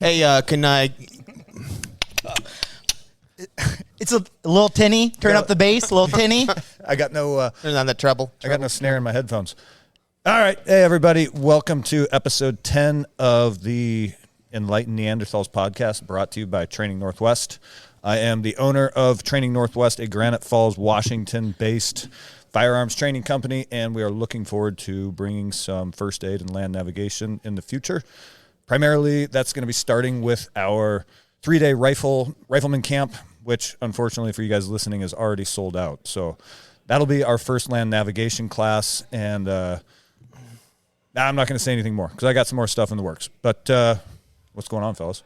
Hey, can I? It's a little tinny. Turn up the bass, a little tinny. I got no. Turn on the treble. I got no snare in my headphones. All right, hey everybody, welcome to episode 10 of the Enlightened Neanderthals podcast, brought to you by Training Northwest. I am the owner of Training Northwest, a Granite Falls, Washington-based firearms training company, and we are looking forward to bringing some first aid and land navigation in the future. Primarily, that's going to be starting with our 3-day rifleman camp, which unfortunately for you guys listening is already sold out. So that'll be our first land navigation class, and I'm not going to say anything more because I got some more stuff in the works. But what's going on, fellas?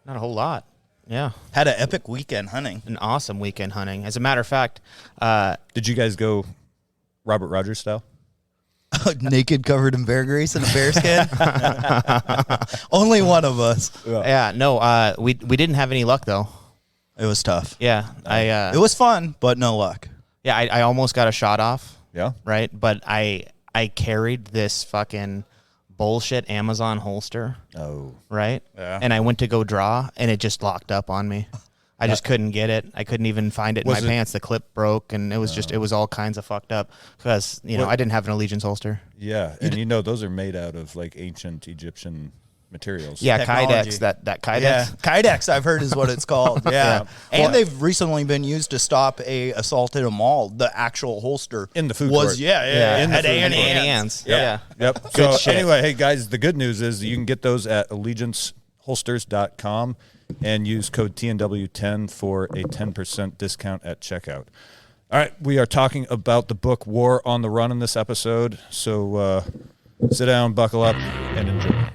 Not a whole lot. Yeah. Had an epic weekend hunting. An awesome weekend hunting. As a matter of fact, Did you guys go Robert Rogers style? Naked, covered in bear grease and a bear skin. Only one of us. we didn't have any luck though. It was tough. Yeah, It was fun, but no luck. Yeah, I almost got a shot off. Yeah. Right, but I carried this fucking bullshit Amazon holster. Oh. Right. Yeah. And I went to go draw, and it just locked up on me. I just couldn't get it. I couldn't even find it in my pants. The clip broke, and it was it was all kinds of fucked up because, I didn't have an Allegiance holster. Yeah, and those are made out of like ancient Egyptian materials. Yeah, Technology. Kydex, that Kydex. Yeah, Kydex, I've heard is what it's called. Yeah. And they've recently been used to stop a assault in a mall. The actual holster In the food was, court. Yeah. In the At food Annie court. Ann's. Yeah. Yep. Good So shit. anyway, hey guys, the good news is you can get those at allegianceholsters.com and use code TNW10 for a 10% discount at checkout. All right, we are talking about the book War on the Run in this episode. So sit down, buckle up, and enjoy.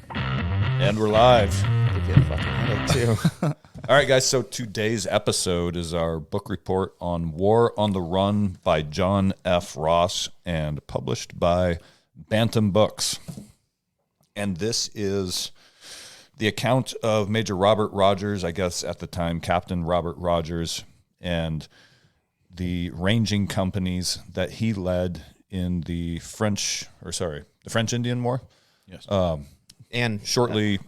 And we're live. All right, guys, so today's episode is our book report on War on the Run by John F. Ross and published by Bantam Books. And this is the account of Major Robert Rogers, I guess at the time Captain Robert Rogers, and the ranging companies that he led in the French Indian War. Yes. And Shortly,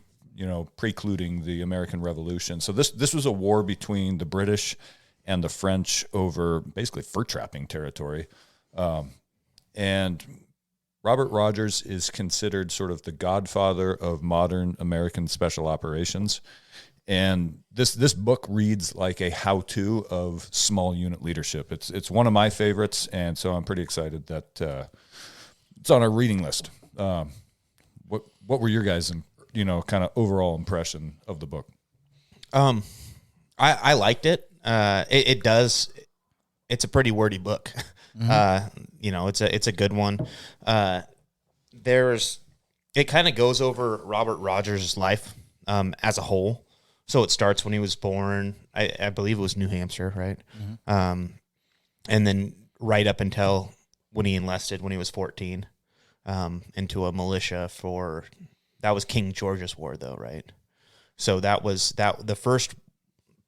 precluding the American Revolution. So this was a war between the British and the French over basically fur trapping territory. And Robert Rogers is considered sort of the godfather of modern American special operations. And this book reads like a how-to of small unit leadership. It's one of my favorites, and so I'm pretty excited that it's on our reading list. What were your guys' kind of overall impression of the book? I liked it. It's a pretty wordy book. Mm-hmm. It's a good one. It kind of goes over Robert Rogers' life as a whole. So it starts when he was born. I believe it was New Hampshire, right? Mm-hmm. And then right up until when he enlisted when he was 14 into a militia that was King George's War, though, right? So that was the first.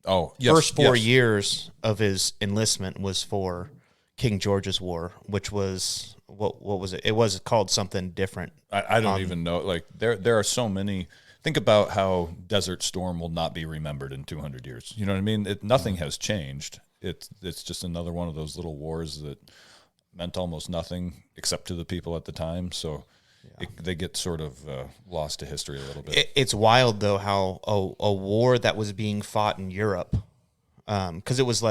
First 4 years of his enlistment was for King George's War, which was what was it? It was called something different. I don't even know. Like there are so many. Think about how Desert Storm will not be remembered in 200 years. You know what I mean? Nothing has changed. It's just another one of those little wars that meant almost nothing except to the people at the time. So they get sort of lost to history a little bit. It's wild though how a war that was being fought in Europe, because it was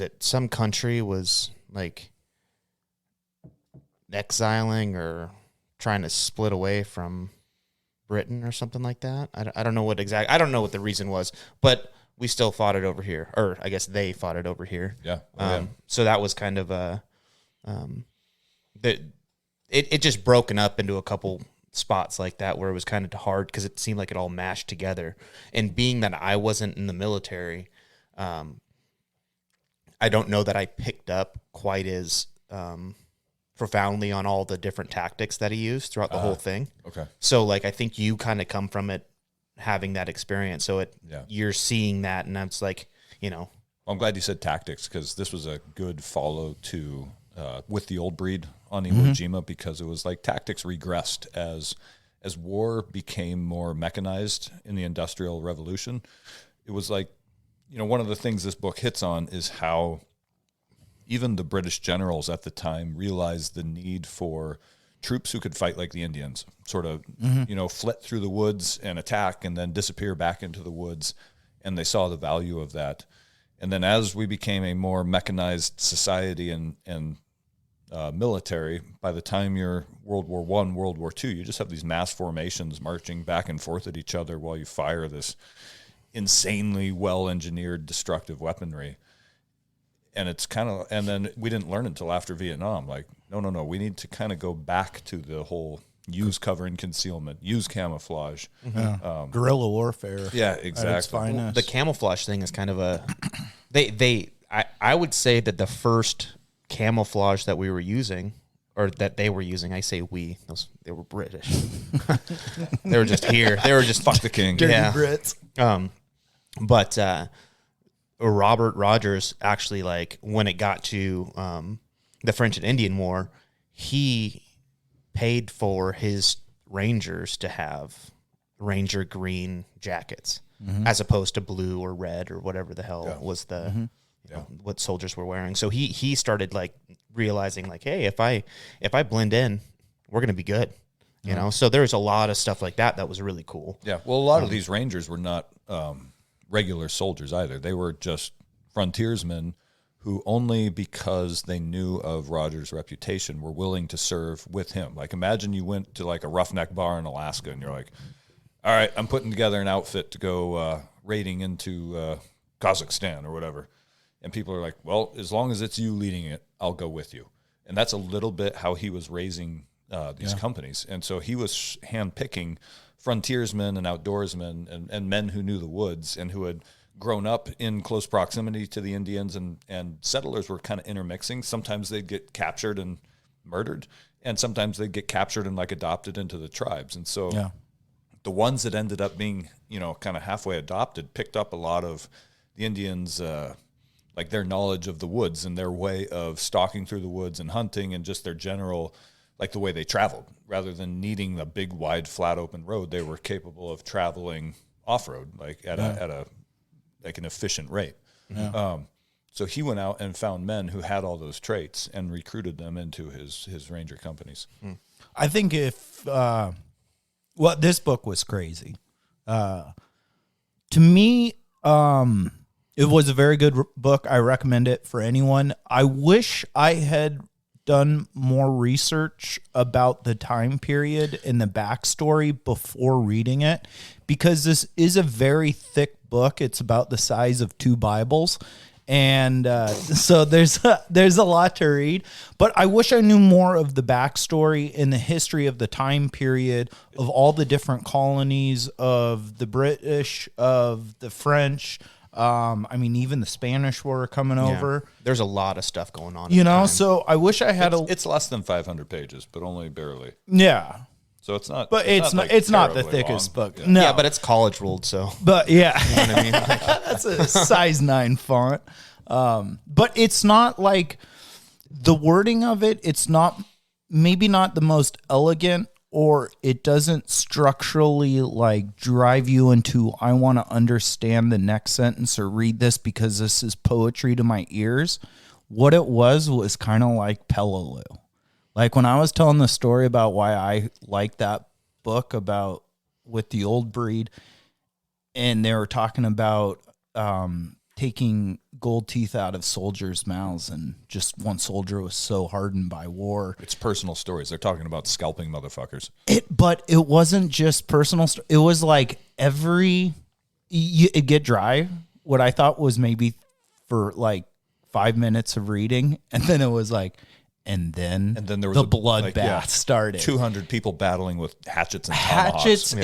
it some country was like exiling or trying to split away from Britain or something like that. I don't know what the reason was, but we still fought it over here, or I guess they fought it over here. Yeah. So that was kind of it just broken up into a couple spots like that where it was kind of hard because it seemed like it all mashed together. And being that I wasn't in the military, I don't know that I picked up quite as profoundly on all the different tactics that he used throughout the whole thing. Okay. So I think you kind of come from it having that experience. So you're seeing that, and it's like, I'm glad you said tactics because this was a good follow to with the old breed on Iwo Jima because it was like tactics regressed as as war became more mechanized in the Industrial Revolution, it was like, one of the things this book hits on is how even the British generals at the time realized the need for troops who could fight like the Indians, sort of, flit through the woods and attack and then disappear back into the woods. And they saw the value of that. And then as we became a more mechanized society and military, by the time you're World War I, World War II, you just have these mass formations marching back and forth at each other while you fire this insanely well-engineered destructive weaponry. And it's and then we didn't learn until after Vietnam, like, no, we need to kind of go back to the whole use cover and concealment, use camouflage. Guerrilla warfare. Yeah, exactly. Well, the camouflage thing is kind of I would say that the first camouflage that we were using, or that they were using, I say we, they were British. They were just here. They were just fuck the king. Dirty Brits. But Robert Rogers actually, like, when it got to the French and Indian War, he paid for his Rangers to have Ranger green jackets, as opposed to blue or red or whatever the hell was the what soldiers were wearing. So he started, like, realizing, like, hey, if I blend in, we're gonna be good. You know, so there's a lot of stuff like that was really cool. Yeah, well, a lot of these Rangers were not regular soldiers either. They were just frontiersmen who, only because they knew of Rogers' reputation, were willing to serve with him. Like, imagine you went to, like, a roughneck bar in Alaska and you're like, all right, I'm putting together an outfit to go raiding into Kazakhstan or whatever. And people are like, well, as long as it's you leading it, I'll go with you. And that's a little bit how he was raising these companies. And so he was handpicking frontiersmen and outdoorsmen and men who knew the woods and who had grown up in close proximity to the Indians, and settlers were kind of intermixing. Sometimes they'd get captured and murdered, and sometimes they'd get captured and, like, adopted into the tribes. And so the ones that ended up being, kind of halfway adopted picked up a lot of the Indians' like, their knowledge of the woods and their way of stalking through the woods and hunting, and just their general, like, the way they traveled. Rather than needing the big, wide, flat, open road, they were capable of traveling off-road, like, at a like an efficient rate. So he went out and found men who had all those traits and recruited them into his Ranger companies. I think this book was crazy. To me, it was a very good book. I recommend it for anyone. I wish I had done more research about the time period and the backstory before reading it, because this is a very thick book. It's about the size of 2 Bibles. And so there's a lot to read, but I wish I knew more of the backstory and the history of the time period of all the different colonies of the British, of the French. I mean, even the Spanish were coming over. There's a lot of stuff going on. So I wish I had it's less than 500 pages, but only barely. Yeah. So it's not, but it's not the thickest book. Yeah. No, but it's college ruled. So, but yeah, you know what I mean? Like, that's a size 9 font. But it's not like the wording of it. It's maybe not the most elegant, or it doesn't structurally, like, drive you into, I want to understand the next sentence or read this because this is poetry to my ears. What it was kind of like Peleliu. Like, when I was telling the story about why I like that book about with the old breed, and they were talking about taking gold teeth out of soldiers' mouths, and just one soldier was so hardened by war. It's personal stories. They're talking about scalping motherfuckers. But it wasn't just personal. It was like it'd get dry. What I thought was maybe for like 5 minutes of reading, and then it was like, and then there was the bloodbath started. 200 people battling with hatchets and tomahawks.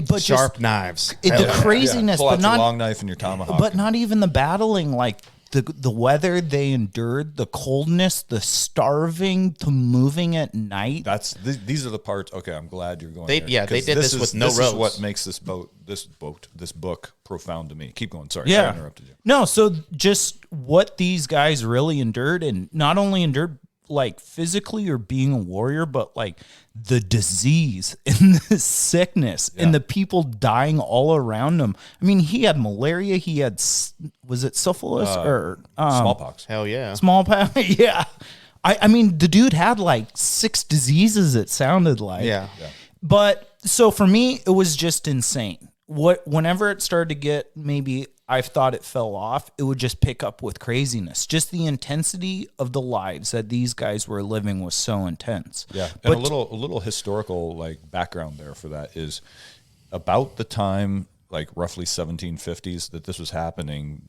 But sharp knives. The craziness, Pull but out not your long knife and your tomahawk. But not even the battling, like the weather they endured, the coldness, the starving, to moving at night. These are the parts. Okay, I'm glad you're going. They did this with no roads. This is what makes this book profound to me. Keep going. Sorry, I interrupted you. No, so just what these guys really endured, and not only endured like physically or being a warrior, but like the disease and the sickness and the people dying all around him. I mean, he had malaria. He had, was it syphilis or Smallpox? Hell yeah. smallpox? Yeah. I mean, the dude had like 6 diseases, it sounded like. Yeah. But so for me, it was just insane. Whenever it started to get, maybe I thought it fell off, it would just pick up with craziness. Just the intensity of the lives that these guys were living was so intense. Yeah, but and a little historical like background there for that is about the time, like roughly 1750s, that this was happening.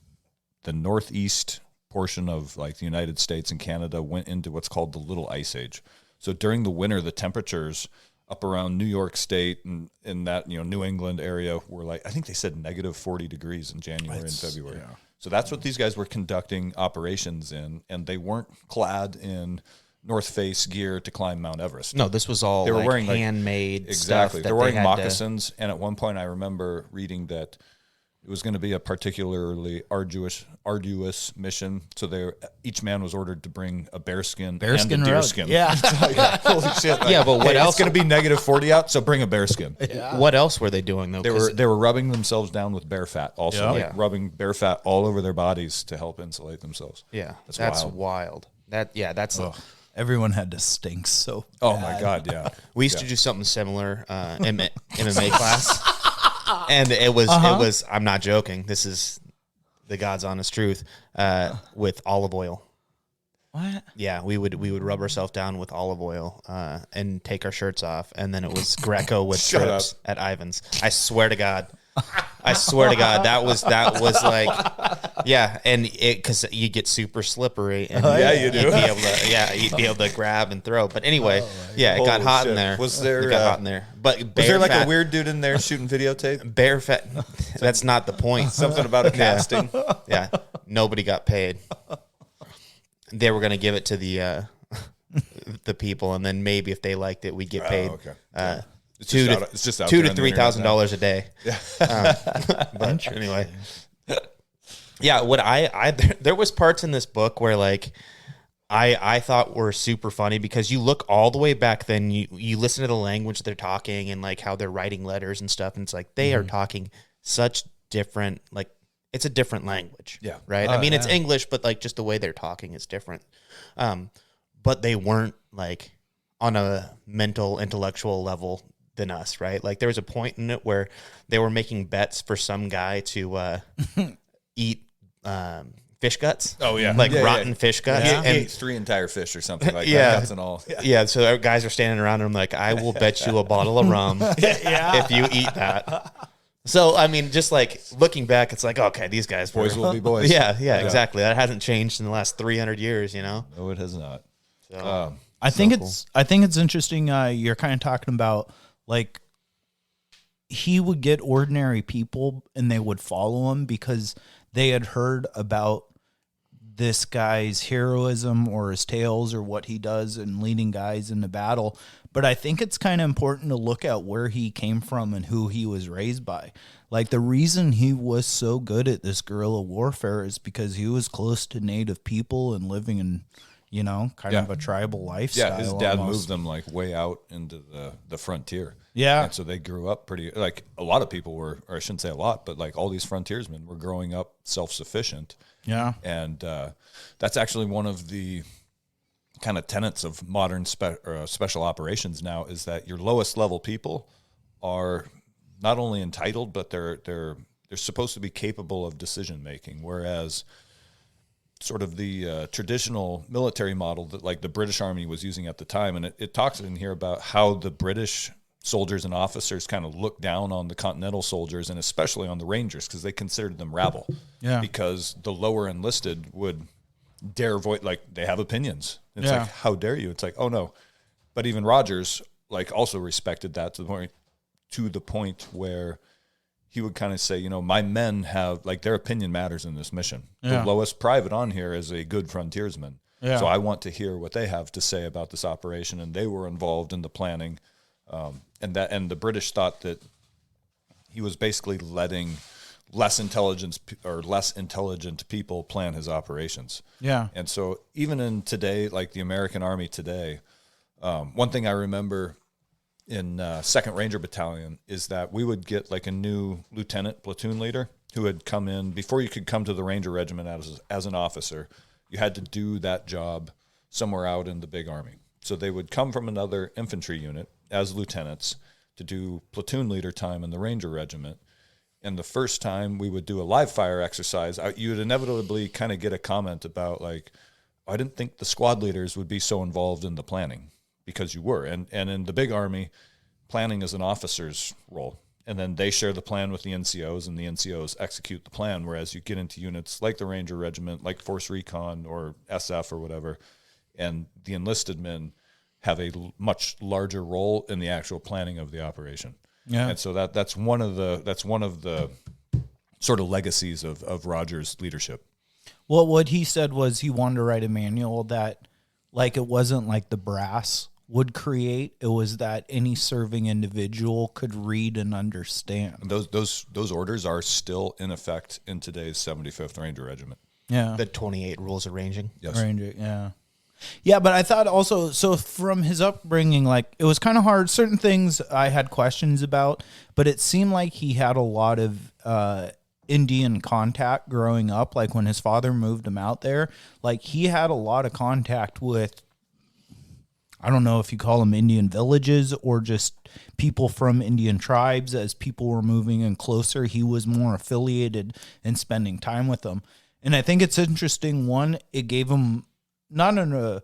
The northeast portion of like the United States and Canada went into what's called the Little Ice Age. So during the winter, the temperatures up around New York State and in that, New England area were like, I think they said negative 40 degrees in January and February. Yeah. So that's what these guys were conducting operations in, and they weren't clad in North Face gear to climb Mount Everest. No, this was all they were wearing handmade exactly. stuff. They're wearing moccasins, and at one point I remember reading that it was going to be a particularly arduous mission. So each man was ordered to bring a bearskin and a deerskin. Yeah. Holy shit. Like, Yeah, but what else? It's going to be negative 40 out, so bring a bearskin. Yeah. What else were they doing though? They were rubbing themselves down with bear fat also. Yeah. Rubbing bear fat all over their bodies to help insulate themselves. Yeah. That's wild. That's Everyone had to stink so Oh bad. my God, yeah. We used to do something similar in MMA class. And it was I'm not joking. This is the God's honest truth. With olive oil. What? Yeah, we would rub ourselves down with olive oil and take our shirts off, and then it was Greco with trips at Ivan's. I swear to God. that was like, yeah, and because you get super slippery, and you do. You'd be able to grab and throw. But anyway, it got hot in there. Was there? It got hot in there. But was there like a weird dude in there shooting videotape? Bear fat. That's not the point. Something about a casting. Yeah, nobody got paid. They were gonna give it to the people, and then maybe if they liked it, we'd get paid. Okay. It's just $2,000 to $3,000 a day. Yeah. But anyway, yeah. What there was parts in this book where like I thought were super funny because you look all the way back then. You listen to the language they're talking and like how they're writing letters and stuff, and it's like they are talking such different, like it's a different language. Yeah. Right. I mean, it's English, but like just the way they're talking is different. But they weren't like on a mental, intellectual level than us, right? Like there was a point in it where they were making bets for some guy to eat fish guts. Oh yeah, like rotten fish guts. Yeah. And he eats 3 entire fish or something like that. Guts and all. Yeah. So our guys are standing around and I'm like, I will bet you a bottle of rum if you eat that. So I mean, just like looking back, it's like, okay, these guys boys will be boys. Yeah, exactly. That hasn't changed in the last 300 years, No, it has not. So, I think it's interesting. You're kind of talking about like he would get ordinary people and they would follow him because they had heard about this guy's heroism or his tales or what he does in leading guys into battle. But I think it's kind of important to look at where he came from and who he was raised by. Like the reason he was so good at this guerrilla warfare is because he was close to native people and living in, kind of a tribal lifestyle. Yeah, his dad almost. moved them like way out into the frontier. Yeah. And so they grew up pretty, like a lot of people were, or I shouldn't say a lot, but like all these frontiersmen were growing up self-sufficient. Yeah. And that's actually one of the kind of tenets of modern special operations now is that your lowest level people are not only entitled, but they're supposed to be capable of decision making. Whereas sort of the traditional military model that like the British Army was using at the time, and it talks in here about how the British soldiers and officers kind of looked down on the Continental soldiers and especially on the Rangers because they considered them rabble. Yeah. Because the lower enlisted would dare voice, like they have opinions. It's like, how dare you? It's like, oh no. But even Rogers like also respected that to the point where he would kind of say, my men have like their opinion matters in this mission. Yeah. The lowest private on here is a good frontiersman. Yeah. So I want to hear what they have to say about this operation. And they were involved in the planning. And the British thought that he was basically letting less intelligent people plan his operations. Yeah. And so even in today, like the American Army today, one thing I remember in 2nd Ranger Battalion is that we would get like a new lieutenant platoon leader who had come in before you could come to the Ranger Regiment as an officer. You had to do that job somewhere out in the big army. So they would come from another infantry unit as lieutenants to do platoon leader time in the Ranger Regiment. And the first time we would do a live fire exercise, you would inevitably kind of get a comment about like, I didn't think the squad leaders would be so involved in the planning, because you were. And in the big army, planning is an officer's role. And then they share the plan with the NCOs, and the NCOs execute the plan. Whereas you get into units like the Ranger Regiment, like Force Recon or SF or whatever, and the enlisted men have a much larger role in the actual planning of the operation. Yeah. And so that's one of the sort of legacies of Rogers' leadership. Well, what he said was he wanted to write a manual that, like, it wasn't like the brass would create. It was that any serving individual could read and understand. And those orders are still in effect in today's 75th Ranger Regiment. Yeah. The 28 rules of ranging. Yes. Ranger, yeah. Yeah, but I thought also, so from his upbringing, like, it was kind of hard. Certain things I had questions about, but it seemed like he had a lot of Indian contact growing up. Like, when his father moved him out there, like, he had a lot of contact with, I don't know if you call them Indian villages or just people from Indian tribes. As people were moving in closer, he was more affiliated and spending time with them. And I think it's interesting. One, it gave him not an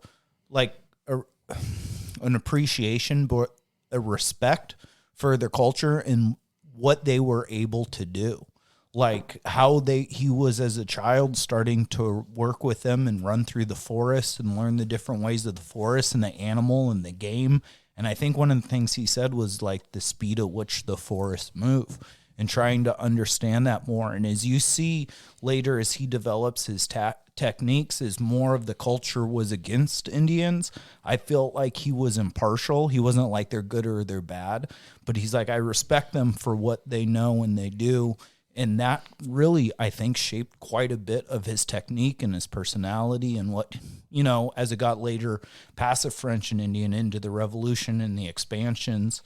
appreciation, but a respect for their culture and what they were able to do. Like how he was as a child starting to work with them and run through the forest and learn the different ways of the forest and the animal and the game. And I think one of the things he said was like the speed at which the forests move and trying to understand that more. And as you see later, as he develops his techniques, as more of the culture was against Indians, I felt like he was impartial. He wasn't like they're good or they're bad, but he's like, I respect them for what they know and they do. And that really, I think, shaped quite a bit of his technique and his personality and what, you know, as it got later past the French and Indian into the Revolution and the expansions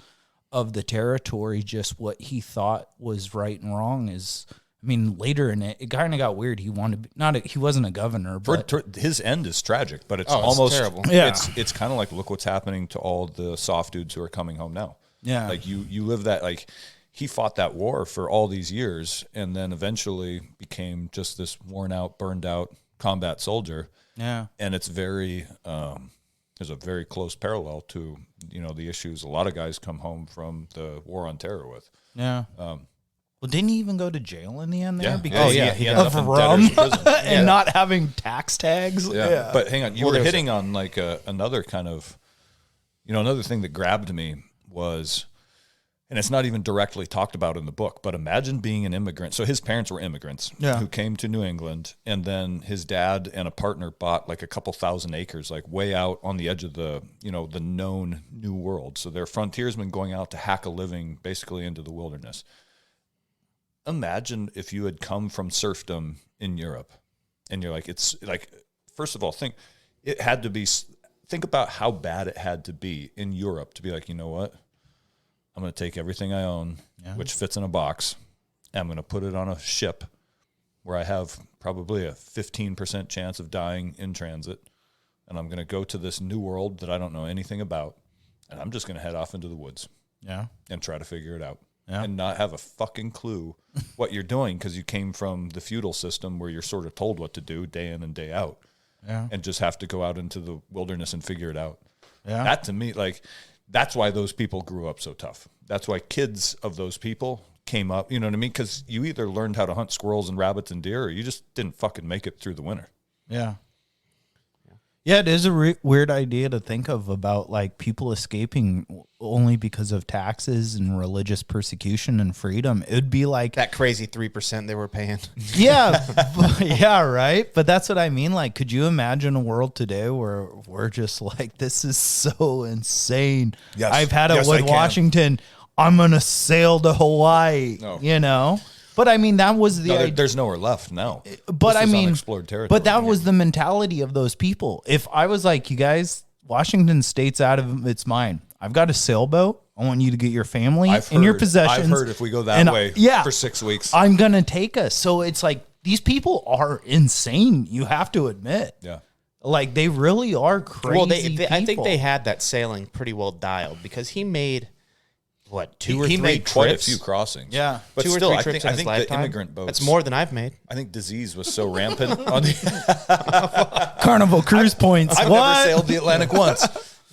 of the territory, just what he thought was right and wrong is, I mean, later in it kind of got weird. He wanted he wasn't a governor, but His end is tragic, but it's it's almost terrible. Yeah. It's kind of like, look what's happening to all the soft dudes who are coming home now. Yeah. Like you live that, like, he fought that war for all these years and then eventually became just this worn out, burned out combat soldier. yeah. And it's very, there's a very close parallel to, you know, the issues a lot of guys come home from the war on terror with. Yeah. Well, didn't he even go to jail in the end there? Yeah. Because He of ended up in debtor's prison. and not having tax tags. Yeah. But hang on, you were hitting on like another kind of, you know, another thing that grabbed me was, and it's not even directly talked about in the book, but imagine being an immigrant. So his parents were immigrants who came to New England, and then his dad and a partner bought like a couple thousand acres, like way out on the edge of the, you know, the known new world. So they're frontiersmen going out to hack a living basically into the wilderness. Imagine if you had come from serfdom in Europe and you're like, it's like, first of all, think about how bad it had to be in Europe to be like, you know what? I'm going to take everything I own, which fits in a box, and I'm going to put it on a ship where I have probably a 15% chance of dying in transit, and I'm going to go to this new world that I don't know anything about, and I'm just going to head off into the woods and try to figure it out and not have a fucking clue what you're doing because you came from the feudal system where you're sort of told what to do day in and day out and just have to go out into the wilderness and figure it out. Yeah. That to me, like, that's why those people grew up so tough. That's why kids of those people came up, you know what I mean? Because you either learned how to hunt squirrels and rabbits and deer, or you just didn't fucking make it through the winter. Yeah. Yeah, it is a weird idea to think of about like people escaping only because of taxes and religious persecution and freedom. It would be like That crazy 3% they were paying. yeah, yeah, right. But that's what I mean. Like, could you imagine a world today where we're just like, this is so insane? Yes. I've had it Yes, I with can. Washington. I'm gonna sail to Hawaii. No. You know. But I mean, that was the No, idea. there's nowhere left now. But This I is mean, unexplored territory. but that was the mentality of those people. If I was like, you guys, Washington State's out of its mind. I've got a sailboat. I want you to get your family and your possessions. I've heard if we go that way for 6 weeks. I'm going to take us. So it's like, these people are insane. You have to admit. Yeah. Like, they really are crazy. Well, people. I think they had that sailing pretty well dialed because he made what two or He three made trips? quite a few crossings. Yeah. But Two or still, three I trips think, in I his think lifetime. the immigrant boats. That's more than I've made. I think disease was so rampant on the. Carnival cruise points. I've What? never sailed the Atlantic once.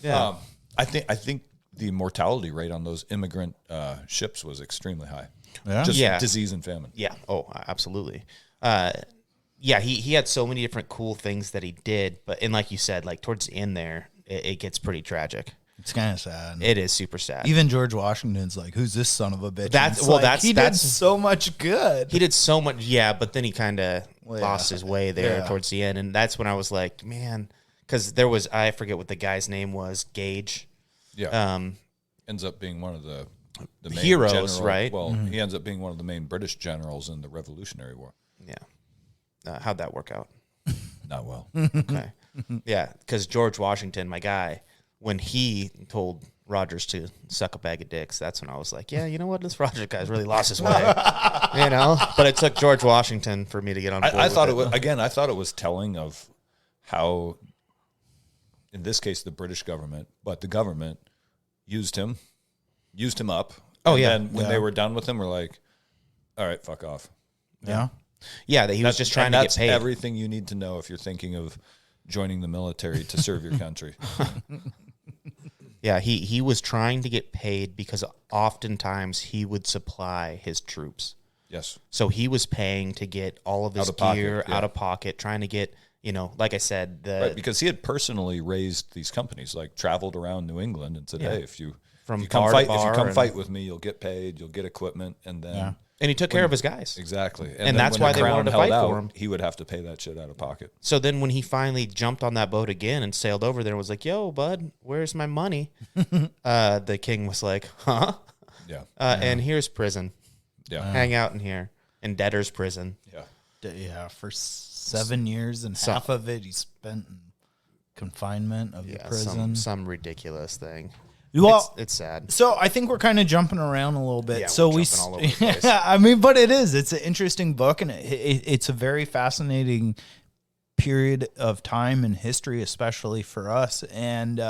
Yeah. I think the mortality rate on those immigrant ships was extremely high. Yeah. Just Yeah. disease and famine. Yeah. Oh, absolutely. Yeah, he had so many different cool things that he did, and like you said, like towards the end there, it gets pretty tragic. It's kind of sad. It is super sad. Even George Washington's like, who's this son of a bitch? That's- And it's well, like, that's- he that's- did so much good. He did so much, yeah, but then he kind of lost yeah. his way there Yeah. towards the end, and that's when I was like, man, because there was, I forget what the guy's name was, Gage. Yeah. Ends up being one of the main Heroes, general- right? Well, he ends up being one of the main British generals in the Revolutionary War. Yeah. How'd that work out? Not well. Okay. Yeah, because George Washington, my guy, when he told Rogers to suck a bag of dicks, that's when I was like, yeah, you know what? This Rogers guy's really lost his way. You know? But it took George Washington for me to get on board I thought it with was again. I thought it was telling of how, in this case, the British government, but the government used him up. Oh, and yeah. Then when they were done with him, we're like, all right, fuck off. Yeah. Yeah, that he was just trying to get that's paid. everything you need to know if you're thinking of joining the military to serve your country. Yeah, he was trying to get paid because oftentimes he would supply his troops. Yes. So he was paying to get all of his Out of pocket, gear yeah. out of pocket, trying to get, like I said, Right, because he had personally raised these companies, like traveled around New England and said, Yeah. "Hey, if you From come bar to fight, bar and- fight with me, you'll get paid, you'll get equipment, and then and he took care of his guys. exactly, And then that's when why the they crown wanted to held fight out, for him. He would have to pay that shit out of pocket. So then when he finally jumped on that boat again and sailed over there and was like, yo, bud, where's my money? The king was like, huh? Yeah, And here's prison. yeah, Hang out in here. In debtor's prison. yeah. Yeah. For 7 years and half of it he spent in confinement of the prison. Some ridiculous thing. Well, It's sad. so I think we're kind of jumping around a little bit. Yeah, so we're we, jumping all over the place. I mean, but it is. It's an interesting book, and it's a very fascinating period of time in history, especially for us. And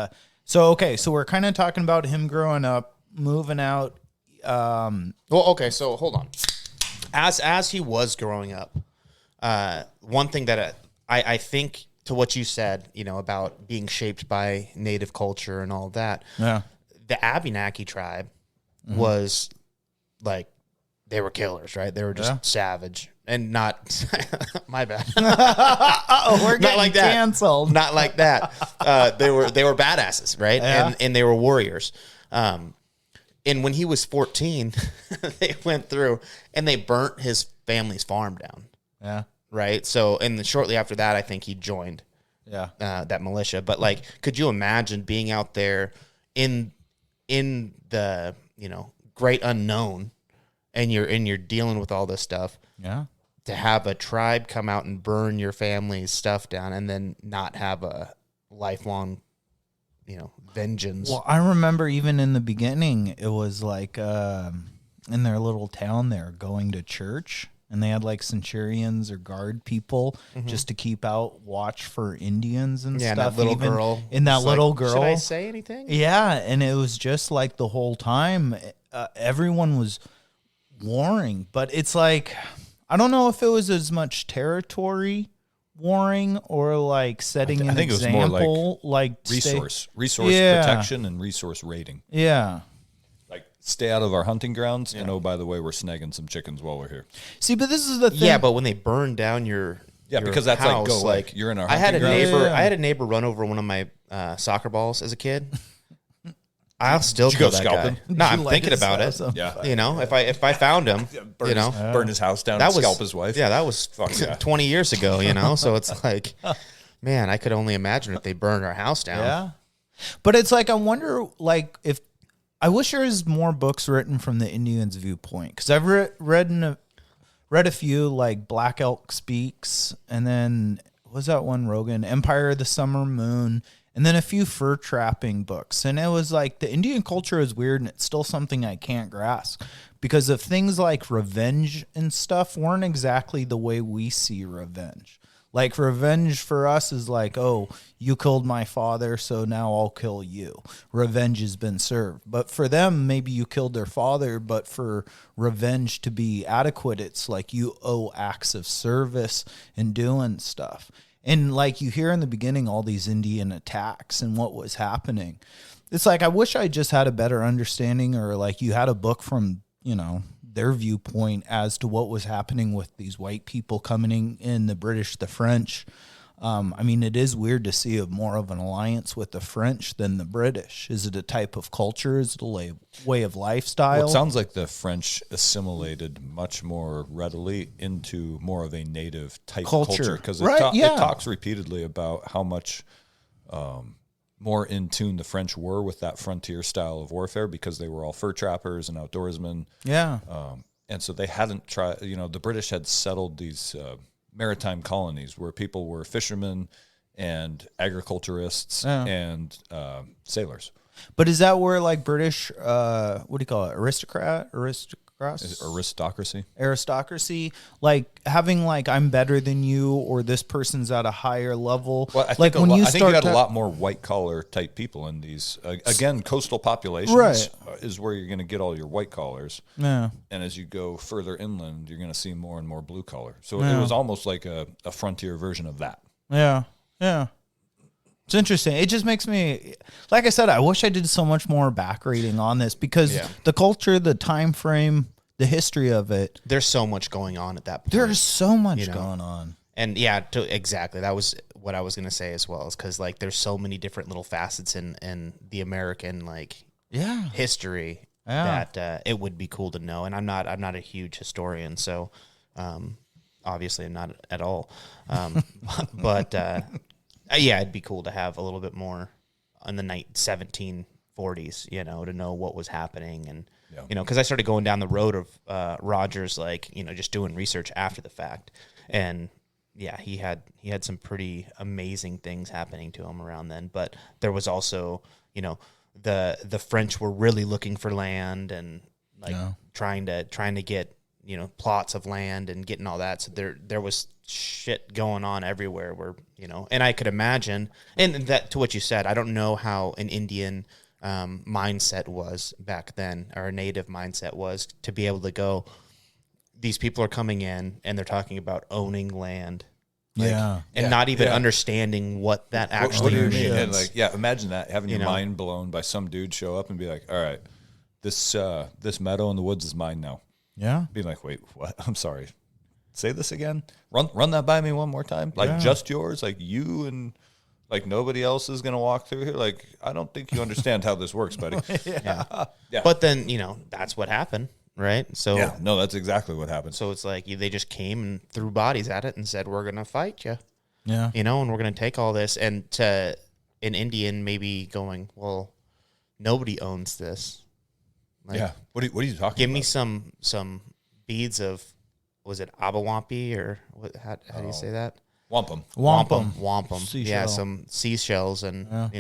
so we're kind of talking about him growing up, moving out. Well, okay, so hold on. As he was growing up, one thing that I think to what you said, about being shaped by native culture and all that, Yeah. the Abenaki tribe was like, they were killers, right? They were just savage and not, my bad. We're getting like that. canceled. Not like that. They were badasses, right? Yeah. And they were warriors. And when he was 14, they went through and they burnt his family's farm down, Yeah. right? So, and shortly after that, I think he joined Yeah. that militia. But like, could you imagine being out there in the great unknown, and you're dealing with all this stuff? Yeah. To have a tribe come out and burn your family's stuff down, and then not have a lifelong, vengeance. Well, I remember even in the beginning, it was like in their little town there going to church, and they had like centurions or guard people just to keep out watch for Indians and Yeah, and stuff. that little even girl. And that It's little like, girl. Should I say anything? Yeah, and it was just like the whole time everyone was warring, but it's like I don't know if it was as much territory warring or like setting I think an it was more example, like Resource Yeah. protection and resource raiding. Yeah. Like, stay out of our hunting grounds, and oh, by the way, we're snagging some chickens while we're here. See, but this is the thing. Yeah, but when they burn down your because that's house, like, go, like, you're in our I had a hunting grounds. neighbor. Yeah. I had a neighbor run over one of my soccer balls as a kid. I'll still Did you kill go that scalp guy. him? No, I'm Light thinking his about house it. on Yeah. If I found him, burn his house down that and was scalp his wife. Yeah, that was Fuck yeah. 20 years ago. So it's like, man, I could only imagine if they burned our house down. Yeah. But it's like I wonder, like, if I wish there was more books written from the Indians' viewpoint, because I've read in read a few, like Black Elk Speaks, and then what was that one, Rogan? Empire of the Summer Moon, and then a few fur trapping books. And it was like the Indian culture is weird, and it's still something I can't grasp because of things like revenge and stuff weren't exactly the way we see revenge. Like revenge for us is like, oh, you killed my father, so now I'll kill you. Revenge has been served. But for them, maybe you killed their father, but for revenge to be adequate, it's like you owe acts of service and doing stuff. And like you hear in the beginning, all these Indian attacks and what was happening. It's like, I wish I just had a better understanding, or like you had a book from, you know, their viewpoint as to what was happening with these white people coming in, the British, the French. I mean, it is weird to see more of an alliance with the French than the British. Is it a type of culture? Is it a way of lifestyle? Well, it sounds like the French assimilated much more readily into more of a native type culture because it talks repeatedly about how much more in tune the French were with that frontier style of warfare because they were all fur trappers and outdoorsmen. Yeah. And so they hadn't tried, the British had settled these maritime colonies where people were fishermen and agriculturists and sailors. But is that where like British, what do you call it? Aristocracy, like having like I'm better than you or this person's at a higher level. Well, I think, I think you had a lot more white collar type people in these. Again, coastal populations is where you're going to get all your white collars. Yeah. And as you go further inland, you're going to see more and more blue collar. So it was almost like a frontier version of that. Yeah. Yeah. It's interesting. It just makes me, like I said, I wish I did so much more back reading on this because the culture, the time frame, the history of it. There's so much going on at that point. There's so much going on. And exactly. That was what I was going to say as well, is because like there's so many different little facets in the American history that it would be cool to know. And I'm not a huge historian, so obviously I'm not at all. But it'd be cool to have a little bit more in the 1740s, to know what was happening. And, because I started going down the road of Rogers, just doing research after the fact. And, he had some pretty amazing things happening to him around then. But there was also, the French were really looking for land and, trying to get, plots of land and getting all that. So there was shit going on everywhere where, and I could imagine, and that to what you said, I don't know how an Indian mindset was back then, or a native mindset was, to be able to go, these people are coming in and they're talking about owning land. And not even understanding what that actually means. means. And imagine that, having your mind blown by some dude show up and be like, all right, this meadow in the woods is mine now. Yeah. Being like, wait, what? I'm sorry. Say this again. Run that by me one more time. Like just yours, like you and like nobody else is gonna walk through here. Like I don't think you understand how this works, buddy. Yeah. But then that's what happened, right? So no, that's exactly what happened. So it's like they just came and threw bodies at it and said, "We're gonna fight you." Yeah. And we're gonna take all this. And to an Indian maybe going, well, nobody owns this. Like, What are you talking about? Give me some beads of, was it Abawampi or what? How do you say that? Wampum. Yeah, some seashells, and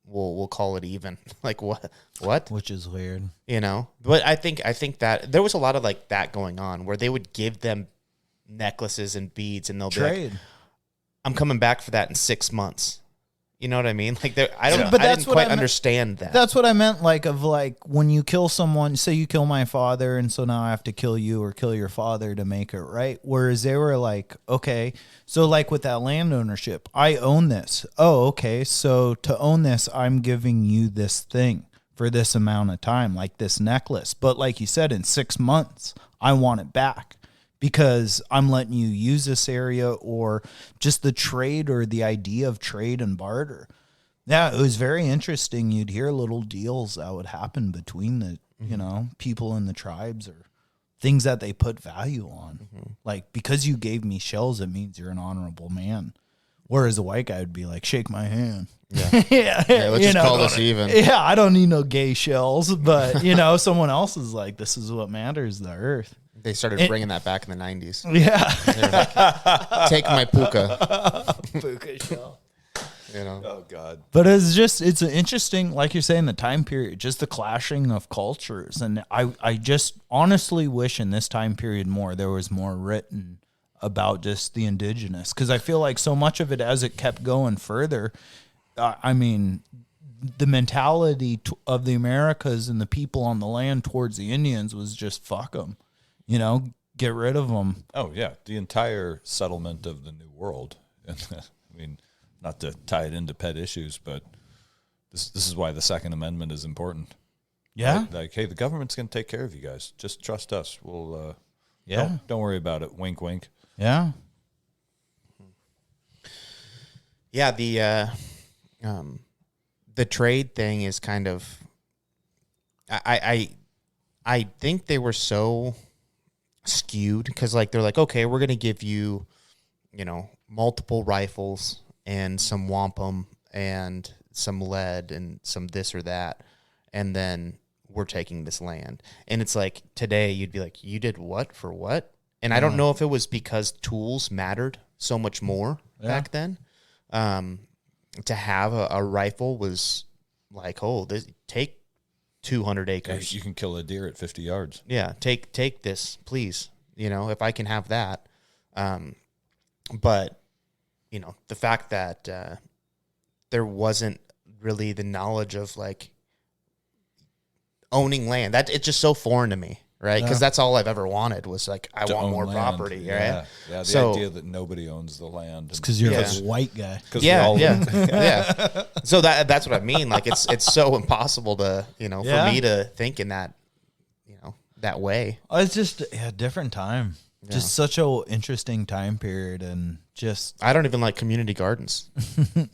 we'll call it even. Like what? Which is weird. But I think that there was a lot of like that going on where they would give them necklaces and beads, and they'll trade. Be like, I'm coming back for that in 6 months. You know what I mean? Like, I didn't quite understand that. That's what I meant. Like, when you kill someone, say you kill my father, and so now I have to kill you or kill your father to make it right. Whereas they were like, okay, so like with that land ownership, I own this. Oh, okay. So to own this, I'm giving you this thing for this amount of time, like this necklace. But like you said, in 6 months, I want it back. Because I'm letting you use this area, or just the trade, or the idea of trade and barter. Yeah, it was very interesting. You'd hear little deals that would happen between the people in the tribes, or things that they put value on. Like, because you gave me shells, it means you're an honorable man. Whereas a white guy would be like, shake my hand. Yeah, let's just call this even. Yeah, I don't need no gay shells, but someone else is like, this is what matters, the earth. They started bringing that back in the 90s. Yeah. They're like, take my puka. Puka shell. You know. Oh God. But it's an interesting, like you're saying, the time period, just the clashing of cultures. And I just honestly wish in this time period there was more written about just the indigenous. Because I feel like so much of it, as it kept going further, I mean, the mentality of the Americas and the people on the land towards the Indians was just fuck them, get rid of them. Oh yeah, the entire settlement of the New World. I mean, not to tie it into pet issues, but this is why the Second Amendment is important. Yeah, like hey, the government's going to take care of you guys. Just trust us. We'll yeah, don't worry about it. Wink, wink. Yeah, yeah. The trade thing is kind of, I think they were so skewed because like they're like, okay, we're gonna give you, multiple rifles and some wampum and some lead and some this or that, and then we're taking this land. And it's like today you'd be like, you did what for what? And I don't know if it was because tools mattered so much more back then. To have a rifle was like, take 200 acres. You can kill a deer at 50 yards. Yeah, take this, please. If I can have that. But, the fact that there wasn't really the knowledge of like owning land, that it's just so foreign to me. Right, because that's all I've ever wanted was like I want more land. property. Yeah. Right, yeah. The idea that nobody owns the land. It's because you're a white guy. Yeah. So that's what I mean. Like it's so impossible to for me to think in that that way. It's just a different time. Yeah. Just such a interesting time period, and just I don't even like community gardens.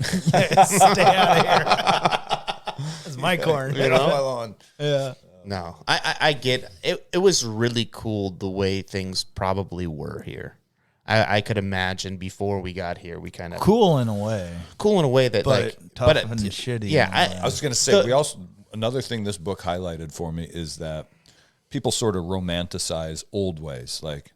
Stay out of here. It's my corn. My lawn. Yeah. No, I get it. It was really cool the way things probably were here. I could imagine before we got here, we kind of cool in a way that but like tough and shitty. Yeah, I was going to say we also another thing this book highlighted for me is that people sort of romanticize old ways, like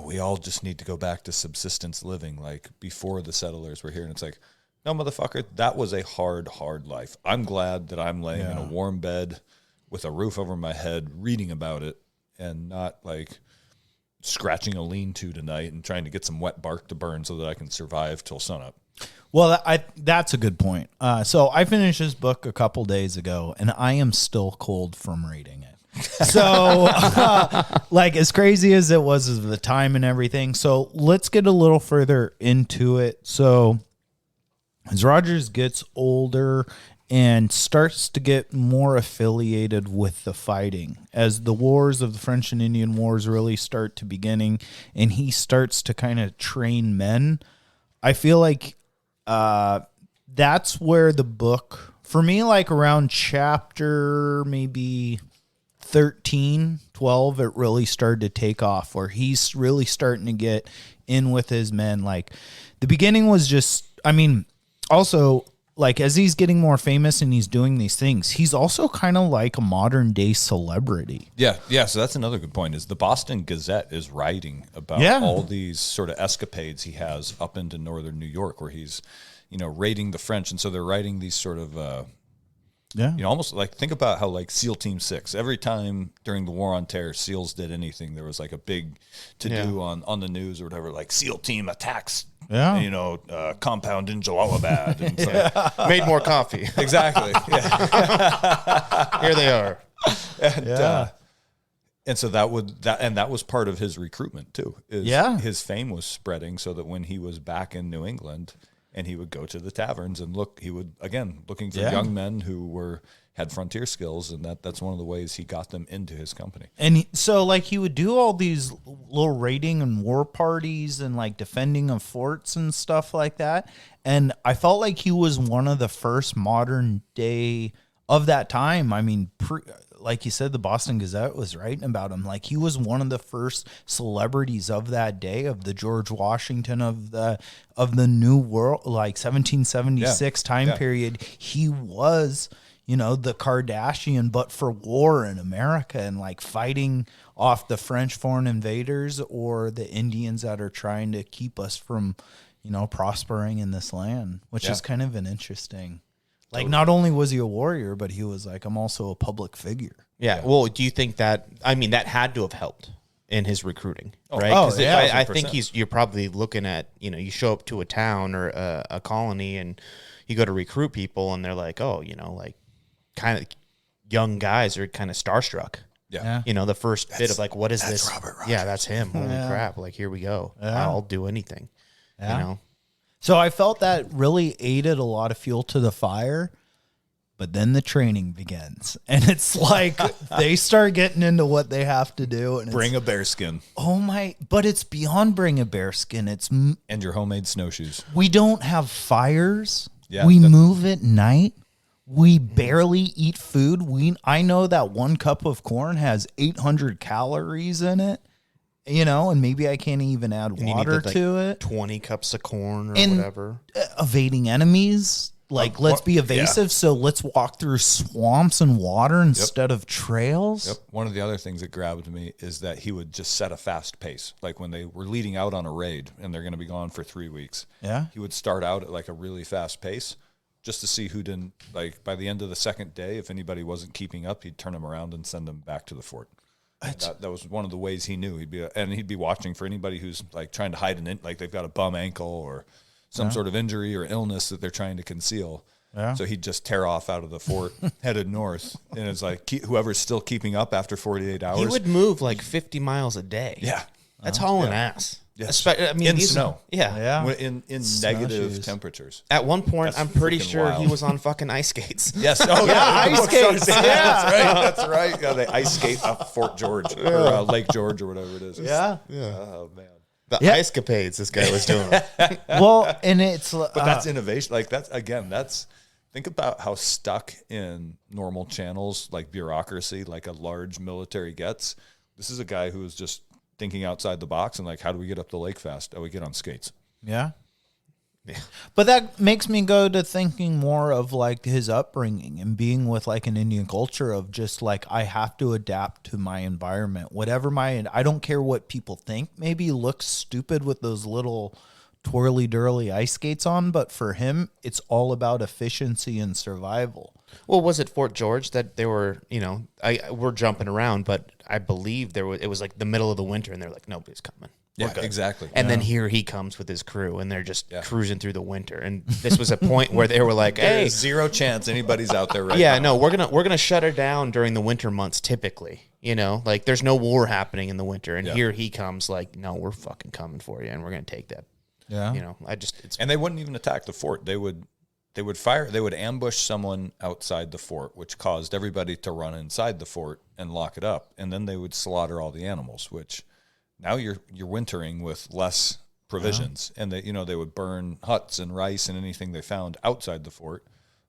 we all just need to go back to subsistence living, like before the settlers were here, and it's like, no, motherfucker, that was a hard life. I'm glad that I'm laying in a warm bed with a roof over my head, reading about it, and not like scratching a lean-to tonight and trying to get some wet bark to burn so that I can survive till sunup. Well, that's a good point. So I finished this book a couple days ago, and I am still cold from reading it. So, like, as crazy as it was of the time and everything. So let's get a little further into it. So as Rogers gets older and starts to get more affiliated with the fighting, as the wars of the French and Indian Wars really start to beginning, and he starts to kind of train men, I feel like that's where the book, for me, like around chapter maybe 13, 12, it really started to take off, where he's really starting to get in with his men. Like the beginning was just, also, like, as he's getting more famous and he's doing these things, he's also kind of like a modern day celebrity. Yeah. So that's another good point, is the Boston Gazette is writing about all these sort of escapades he has up into northern New York, where he's, raiding the French. And so they're writing these sort of, almost like, think about how like SEAL Team 6, every time during the War on Terror, SEALs did anything, there was like a big to-do on the news or whatever, like SEAL Team attacks, compound in Jalalabad. And so, made more coffee. Exactly. Yeah. Here they are. And so that was part of his recruitment too. His fame was spreading, so that when he was back in New England and he would go to the taverns and looking for young men who had frontier skills, and that's one of the ways he got them into his company. And so like he would do all these little raiding and war parties and like defending of forts and stuff like that. And I felt like he was one of the first modern day of that time. Like you said, the Boston Gazette was writing about him. Like he was one of the first celebrities of that day, of the George Washington of the New World, like 1776 time period. He was, the Kardashian, but for war in America, and like fighting off the French foreign invaders or the Indians that are trying to keep us from, prospering in this land, which is kind of an interesting. Like, not only was he a warrior, but he was like, I'm also a public figure. Yeah. Well, do you think that, that had to have helped in his recruiting, right? Oh, 'Cause yeah, I think you're probably looking at, you show up to a town or a colony and you go to recruit people and they're like, oh, like kind of young guys are kind of starstruck. Yeah. The first bit of like, what is this? Robert Rogers. Yeah, that's him. Holy crap. Like, here we go. Yeah. I'll do anything. Yeah. So I felt that really aided a lot of fuel to the fire, but then the training begins. And it's like they start getting into what they have to do. And Bring a bearskin. But it's beyond bring a bearskin. And your homemade snowshoes. We don't have fires. Yeah, we move at night. We barely eat food. I know that 1 cup of corn has 800 calories in it. And maybe I can't even add water to it. 20 cups of corn or And whatever. Evading enemies. Let's be evasive. So let's walk through swamps and water instead of trails. Yep. One of the other things that grabbed me is that he would just set a fast pace. Like when they were leading out on a raid and they're going to be gone for 3 weeks. Yeah. He would start out at like a really fast pace just to see who didn't, like by the end of the second day, if anybody wasn't keeping up, he'd turn them around and send them back to the fort. That was one of the ways he knew. He'd be watching for anybody who's like trying to hide like they've got a bum ankle or some sort of injury or illness that they're trying to conceal. Yeah. So he'd just tear off out of the fort, headed north, and it's like whoever's still keeping up after 48 hours. He would move like 50 miles a day. Yeah, That's hauling ass. Yes. In snow. Yeah. In negative temperatures. At one point, I'm pretty freaking sure he wild. was on fucking ice skates. Yes. Oh yeah, ice skates. Yeah, that's right. Yeah, they ice skate up Fort George or Lake George or whatever it is. Yeah. Oh man. The ice capades this guy was doing. Well, and it's But that's innovation. Like that's think about how stuck in normal channels like bureaucracy, like a large military gets. This is a guy who is just thinking outside the box and like, how do we get up the lake fast? Oh, we get on skates. Yeah. But that makes me go to thinking more of like his upbringing and being with like an Indian culture of just like, I have to adapt to my environment. I don't care what people think. Maybe he looks stupid with those little twirly durly ice skates on, but for him, it's all about efficiency and survival. Well, was it Fort George that they were, we're jumping around, but I believe it was like the middle of the winter and they're like, nobody's coming. Yeah, exactly. And then here he comes with his crew and they're just cruising through the winter. And this was a point where they were like, hey, There's zero chance anybody's out there right yeah, now. no, we're going to shut her down during the winter months typically. Like there's no war happening in the winter. And here he comes like, no, we're fucking coming for you and we're going to take that. Yeah. And they wouldn't even attack the fort. They would ambush someone outside the fort, which caused everybody to run inside the fort and lock it up. And then they would slaughter all the animals, which now you're wintering with less provisions. And they would burn huts and rice and anything they found outside the fort.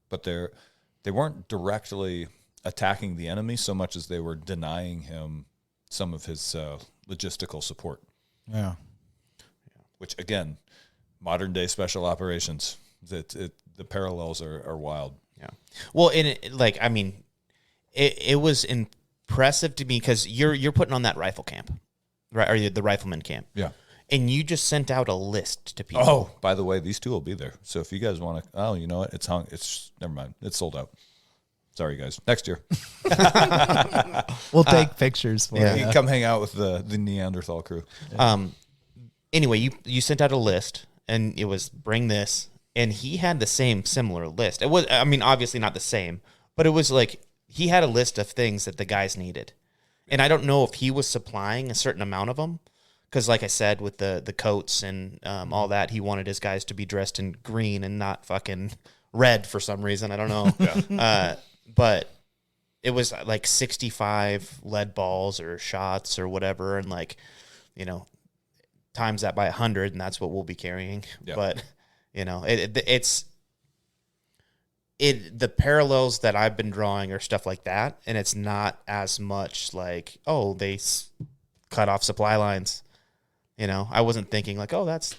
But they weren't directly attacking the enemy so much as they were denying him some of his logistical support. Yeah. Which again, modern day special operations, the parallels are wild. Yeah. Well, it was impressive to me because you're putting on that rifle camp, right? Or the rifleman camp. Yeah. And you just sent out a list to people. Oh, by the way, these two will be there. So if you guys want to, you know what? Never mind. It's sold out. Sorry, guys. Next year. We'll take pictures for You you. can come hang out with the Neanderthal crew. Anyway, you sent out a list and it was bring this. And he had the similar list. It was, obviously not the same, but it was like he had a list of things that the guys needed. And I don't know if he was supplying a certain amount of them. Because like I said, with the coats and all that, he wanted his guys to be dressed in green and not fucking red for some reason. I don't know. But it was like 65 lead balls or shots or whatever. And times that by 100 and that's what we'll be carrying. Yeah. But, it's the parallels that I've been drawing are stuff like that. And it's not as much like, oh, they cut off supply lines. I wasn't thinking like, oh, that's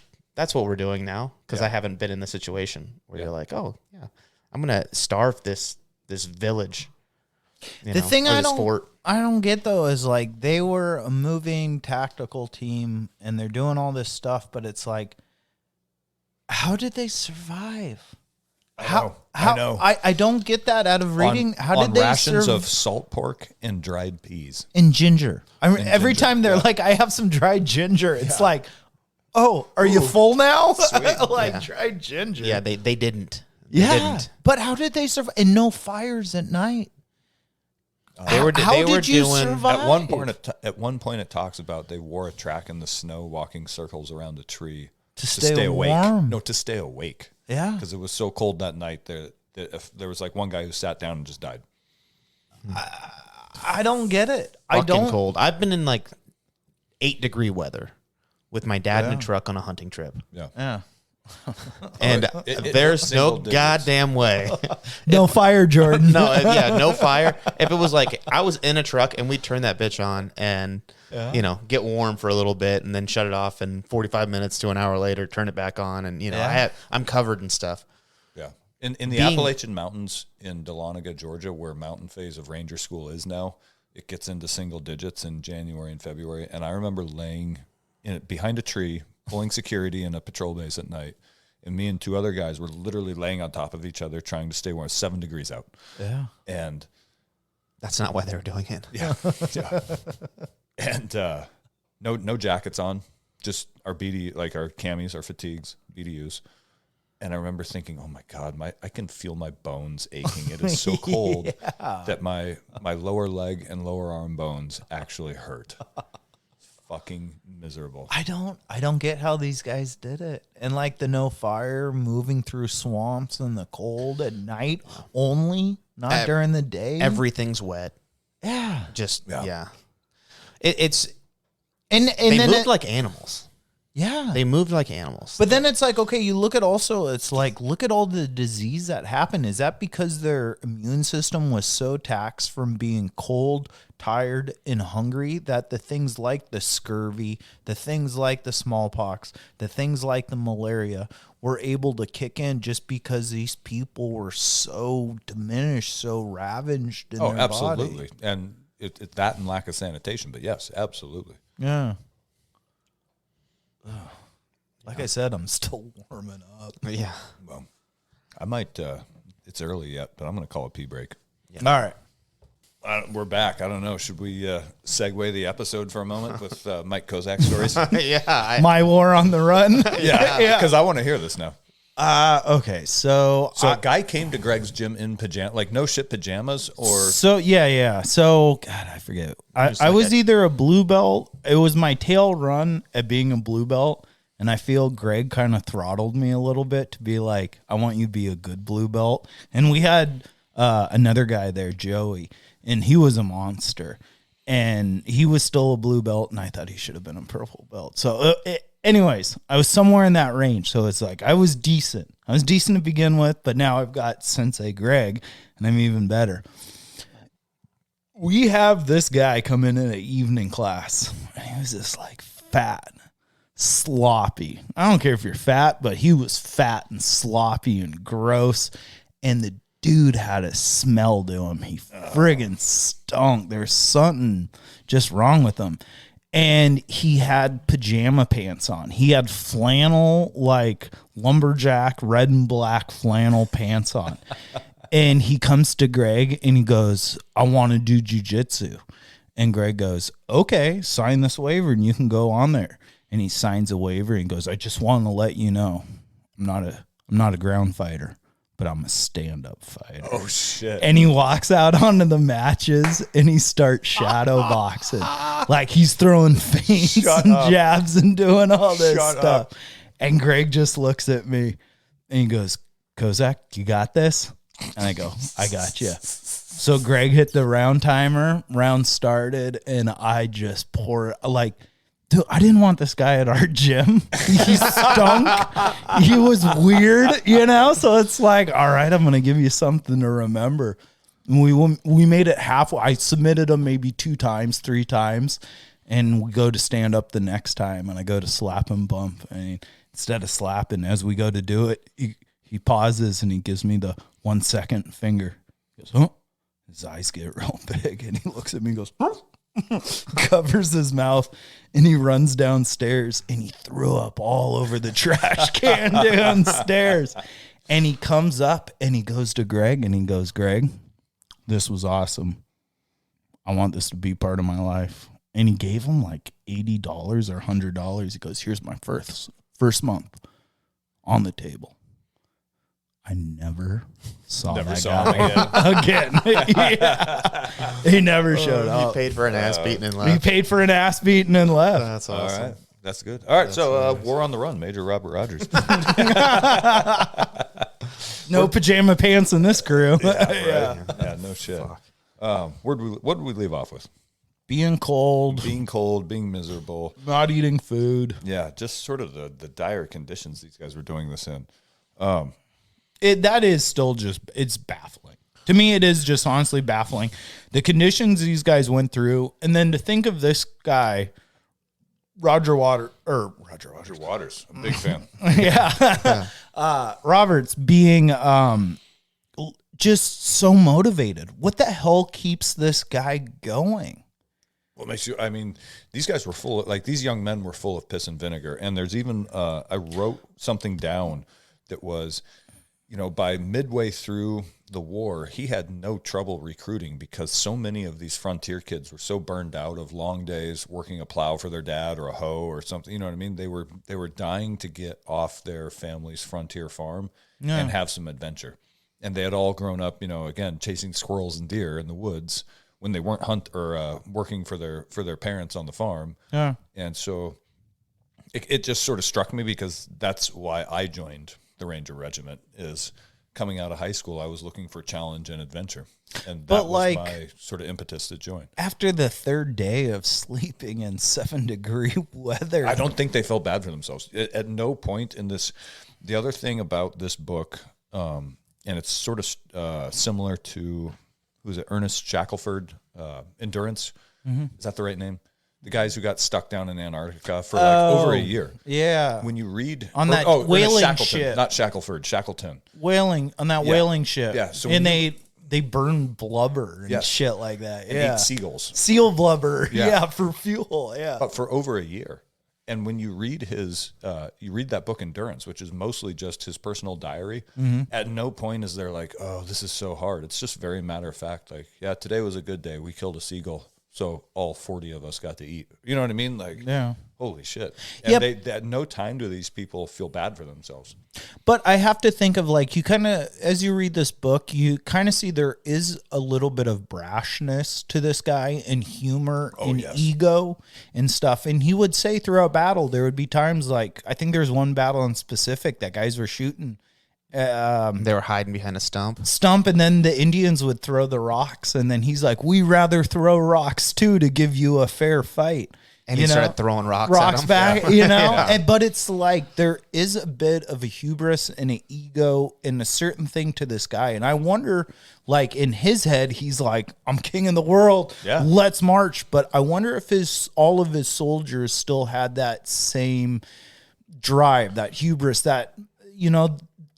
what we're doing now. Cause I haven't been in the situation where you're like, oh yeah, I'm going to starve this village. The thing I don't don't get though is like they were a moving tactical team and they're doing all this stuff, but it's like, how did they survive? I know. I don't get that out of reading. How did on they rations survive? of salt pork and dried peas? And ginger. I mean, every ginger, time they're yeah. like, I have some dried ginger. It's like, oh, are you full now? Like dried ginger. Yeah, they didn't. They Yeah. didn't. But how did they survive? And no fires at night. They were How they were did you doing survive? At one point, it talks about they wore a track in the snow, walking circles around a tree To stay awake. warm. No, to stay awake. Yeah. Because it was so cold that night. That if there was like one guy who sat down and just died. I don't get it. I fucking don't. cold. I've been in like 8-degree weather with my dad in a truck on a hunting trip, Yeah. Yeah. and it there's single no digits. goddamn way. No fire, Jordan. No, yeah, no fire. If it was like I was in a truck and we'd turn that bitch on and get warm for a little bit and then shut it off, and 45 minutes to an hour later turn it back on, and I'm covered in stuff. Yeah. In the Appalachian Mountains in Dahlonega, Georgia, where mountain phase of Ranger School is now, it gets into single digits in January and February. And I remember laying behind a tree, pulling security in a patrol base at night. And me and two other guys were literally laying on top of each other trying to stay warm. 7 degrees out. Yeah. And That's not why they were doing it. yeah. And no jackets on, just our BD, like our camis, our fatigues, BDUs. And I remember thinking, oh my God, I can feel my bones aching. It is so cold that my lower leg and lower arm bones actually hurt. Fucking miserable. I don't get how these guys did it. And like the no fire, moving through swamps in the cold at night only, not during the day. Everything's wet. Yeah. Just Yeah. It's And they then moved like animals. yeah. They moved like animals. But then it's like, okay, you look at also, it's like, look at all the disease that happened. Is that because their immune system was so taxed from being cold, tired, and hungry that the things like the scurvy, the things like the smallpox, the things like the malaria were able to kick in just because these people were so diminished, so ravaged in their absolutely. body? And it that and lack of sanitation. But yes, absolutely. Yeah. Like I said, I'm still warming up. Yeah. Well, I might. It's early yet, but I'm going to call a pee break. All right. We're back. I don't know. Should we segue the episode for a moment with Mike Kozak stories? Yeah. My war on the run. Yeah, because I want to hear this now. Okay, so So a guy came to Greg's gym in pajamas, like no shit pajamas, or So God, I forget. I was either a blue belt. It was my tail run at being a blue belt, and I feel Greg kind of throttled me a little bit to be like, I want you to be a good blue belt. And we had another guy there, Joey, and he was a monster, and he was still a blue belt, and I thought he should have been a purple belt. So anyways, I was somewhere in that range. So it's like I was decent. I was decent to begin with, but now I've got Sensei Greg, and I'm even better. We have this guy come in an evening class, and he was just like fat, sloppy. I don't care if you're fat, but he was fat and sloppy and gross, and the dude had a smell to him. He friggin' stunk. There's something just wrong with him. And he had pajama pants on. He had flannel, like lumberjack, red and black flannel pants on. And he comes to Greg and he goes, I want to do jujitsu. And Greg goes, okay, sign this waiver and you can go on there. And he signs a waiver and goes, I just want to let you know, I'm not a ground fighter, but I'm a stand-up fighter. oh shit. And he walks out onto the matches and he starts shadow boxing. Like he's throwing feints and jabs and doing all this stuff. And Greg just looks at me and he goes, Kozak, you got this? And I go, I got you. So Greg hit the round timer, round started, and I just pour like, dude, I didn't want this guy at our gym. He stunk. He was weird, so it's like, all right, I'm going to give you something to remember. And we made it halfway. I submitted him maybe 2 times, 3 times, and we go to stand up the next time, and I go to slap and bump. And instead of slapping, as we go to do it, he pauses, and he gives me the 1 second finger. He goes, oh. His eyes get real big, and he looks at me and goes, covers his mouth, and he runs downstairs, and he threw up all over the trash can downstairs. And he comes up, and he goes to Greg, and he goes, Greg, this was awesome. I want this to be part of my life. And he gave him like $80 or $100. He goes, here's my first month on the table. I never saw Never that saw guy him again. Yeah. He never showed He up. paid for an ass beating and He left. paid for an ass beating and left. That's All awesome. right. That's good. All right. So War on the Run, Major Robert Rogers. No pajama pants in this crew. Yeah, no shit. What did we leave off with? Being cold, Being cold, being miserable. not eating food. Yeah, just sort of the dire conditions these guys were doing this in. That is still just, it's baffling. To me, it is just honestly baffling. The conditions these guys went through, and then to think of this guy, Roger Waters, A big fan. Roberts being just so motivated. What the hell keeps this guy going? What makes you? I mean, these guys were full of, like, these young men were full of piss and vinegar. And there's even I wrote something down that was, by midway through the war, he had no trouble recruiting because so many of these frontier kids were so burned out of long days working a plow for their dad or a hoe or something. You know what I mean? They were dying to get off their family's frontier farm and have some adventure. And they had all grown up, again, chasing squirrels and deer in the woods when they weren't working for their parents on the farm. Yeah. And so it just sort of struck me because that's why I joined the Ranger Regiment. Is coming out of high school, I was looking for challenge and adventure. And that was my sort of impetus to join. After the third day of sleeping in 7-degree weather, I don't think they felt bad for themselves. At no point in this. The other thing about this book, and it's sort of similar to, who's it, Ernest Shackelford, Endurance. Mm-hmm. Is that the right name? The guys who got stuck down in Antarctica for over a year. Yeah. When you read on that whaling ship, not Shackelford, Shackleton. Whaling on that whaling ship. Yeah. So and they burn blubber and shit like that. And ate seagulls. Seal blubber. Yeah, for fuel. Yeah. But for over a year. And when you read you read that book Endurance, which is mostly just his personal diary, at no point is there like, oh, this is so hard. It's just very matter of fact. Like, yeah, today was a good day. We killed a seagull. So all 40 of us got to eat. You know what I mean? Like, holy shit. And they at no time do these people feel bad for themselves. But I have to think of, like, you kind of, as you read this book, you kind of see there is a little bit of brashness to this guy and humor and ego and stuff. And he would say throughout battle, there would be times like, I think there's one battle in specific that guys were shooting. They were hiding behind a stump, and then the Indians would throw the rocks, and then he's like, "We rather throw rocks too to give you a fair fight." And he started throwing rocks at them. back, But it's like there is a bit of a hubris and an ego and a certain thing to this guy, and I wonder, like, in his head, he's like, "I'm king of the world, let's march." But I wonder if all of his soldiers still had that same drive, that hubris, that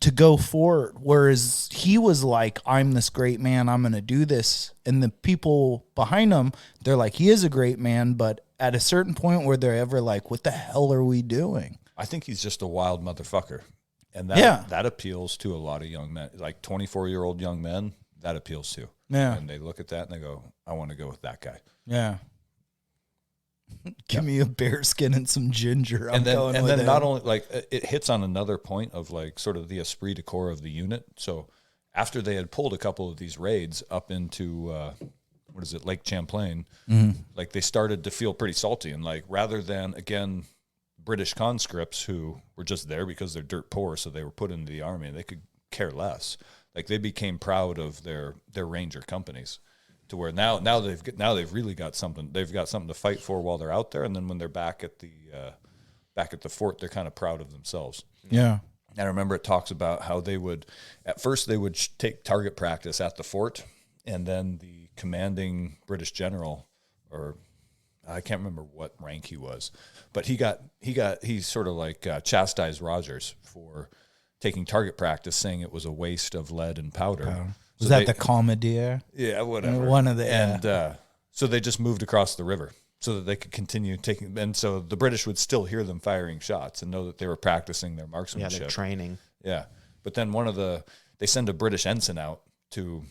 to go forward, whereas he was like, I'm this great man, I'm gonna do this, and the people behind him, they're like, he is a great man, but at a certain point where they're ever like, what the hell are we doing? I think he's just a wild motherfucker, and that appeals to a lot of young men, like 24-year-old young men. That appeals to, and they look at that and they go, I want to go with that guy. Give me a bear skin and some ginger. And then not only, like, it hits on another point of, like, sort of the esprit de corps of the unit. So after they had pulled a couple of these raids up into Lake Champlain, like, they started to feel pretty salty, and, like, rather than, again, British conscripts who were just there because they're dirt poor, so they were put into the army and they could care less. Like, they became proud of their ranger companies. To where now they've really got something. They've got something to fight for while they're out there, and then when they're back at the fort, they're kind of proud of themselves. Yeah. And I remember it talks about how at first they would take target practice at the fort, and then the commanding British general, or I can't remember what rank he was, but he sort of like chastised Rogers for taking target practice, saying it was a waste of lead and powder. Was that the Commandeer? Yeah, whatever. One of the and so they just moved across the river so that they could continue taking. And so the British would still hear them firing shots and know that they were practicing their marksmanship. Yeah, they're training. Yeah, but then they send a British ensign out to.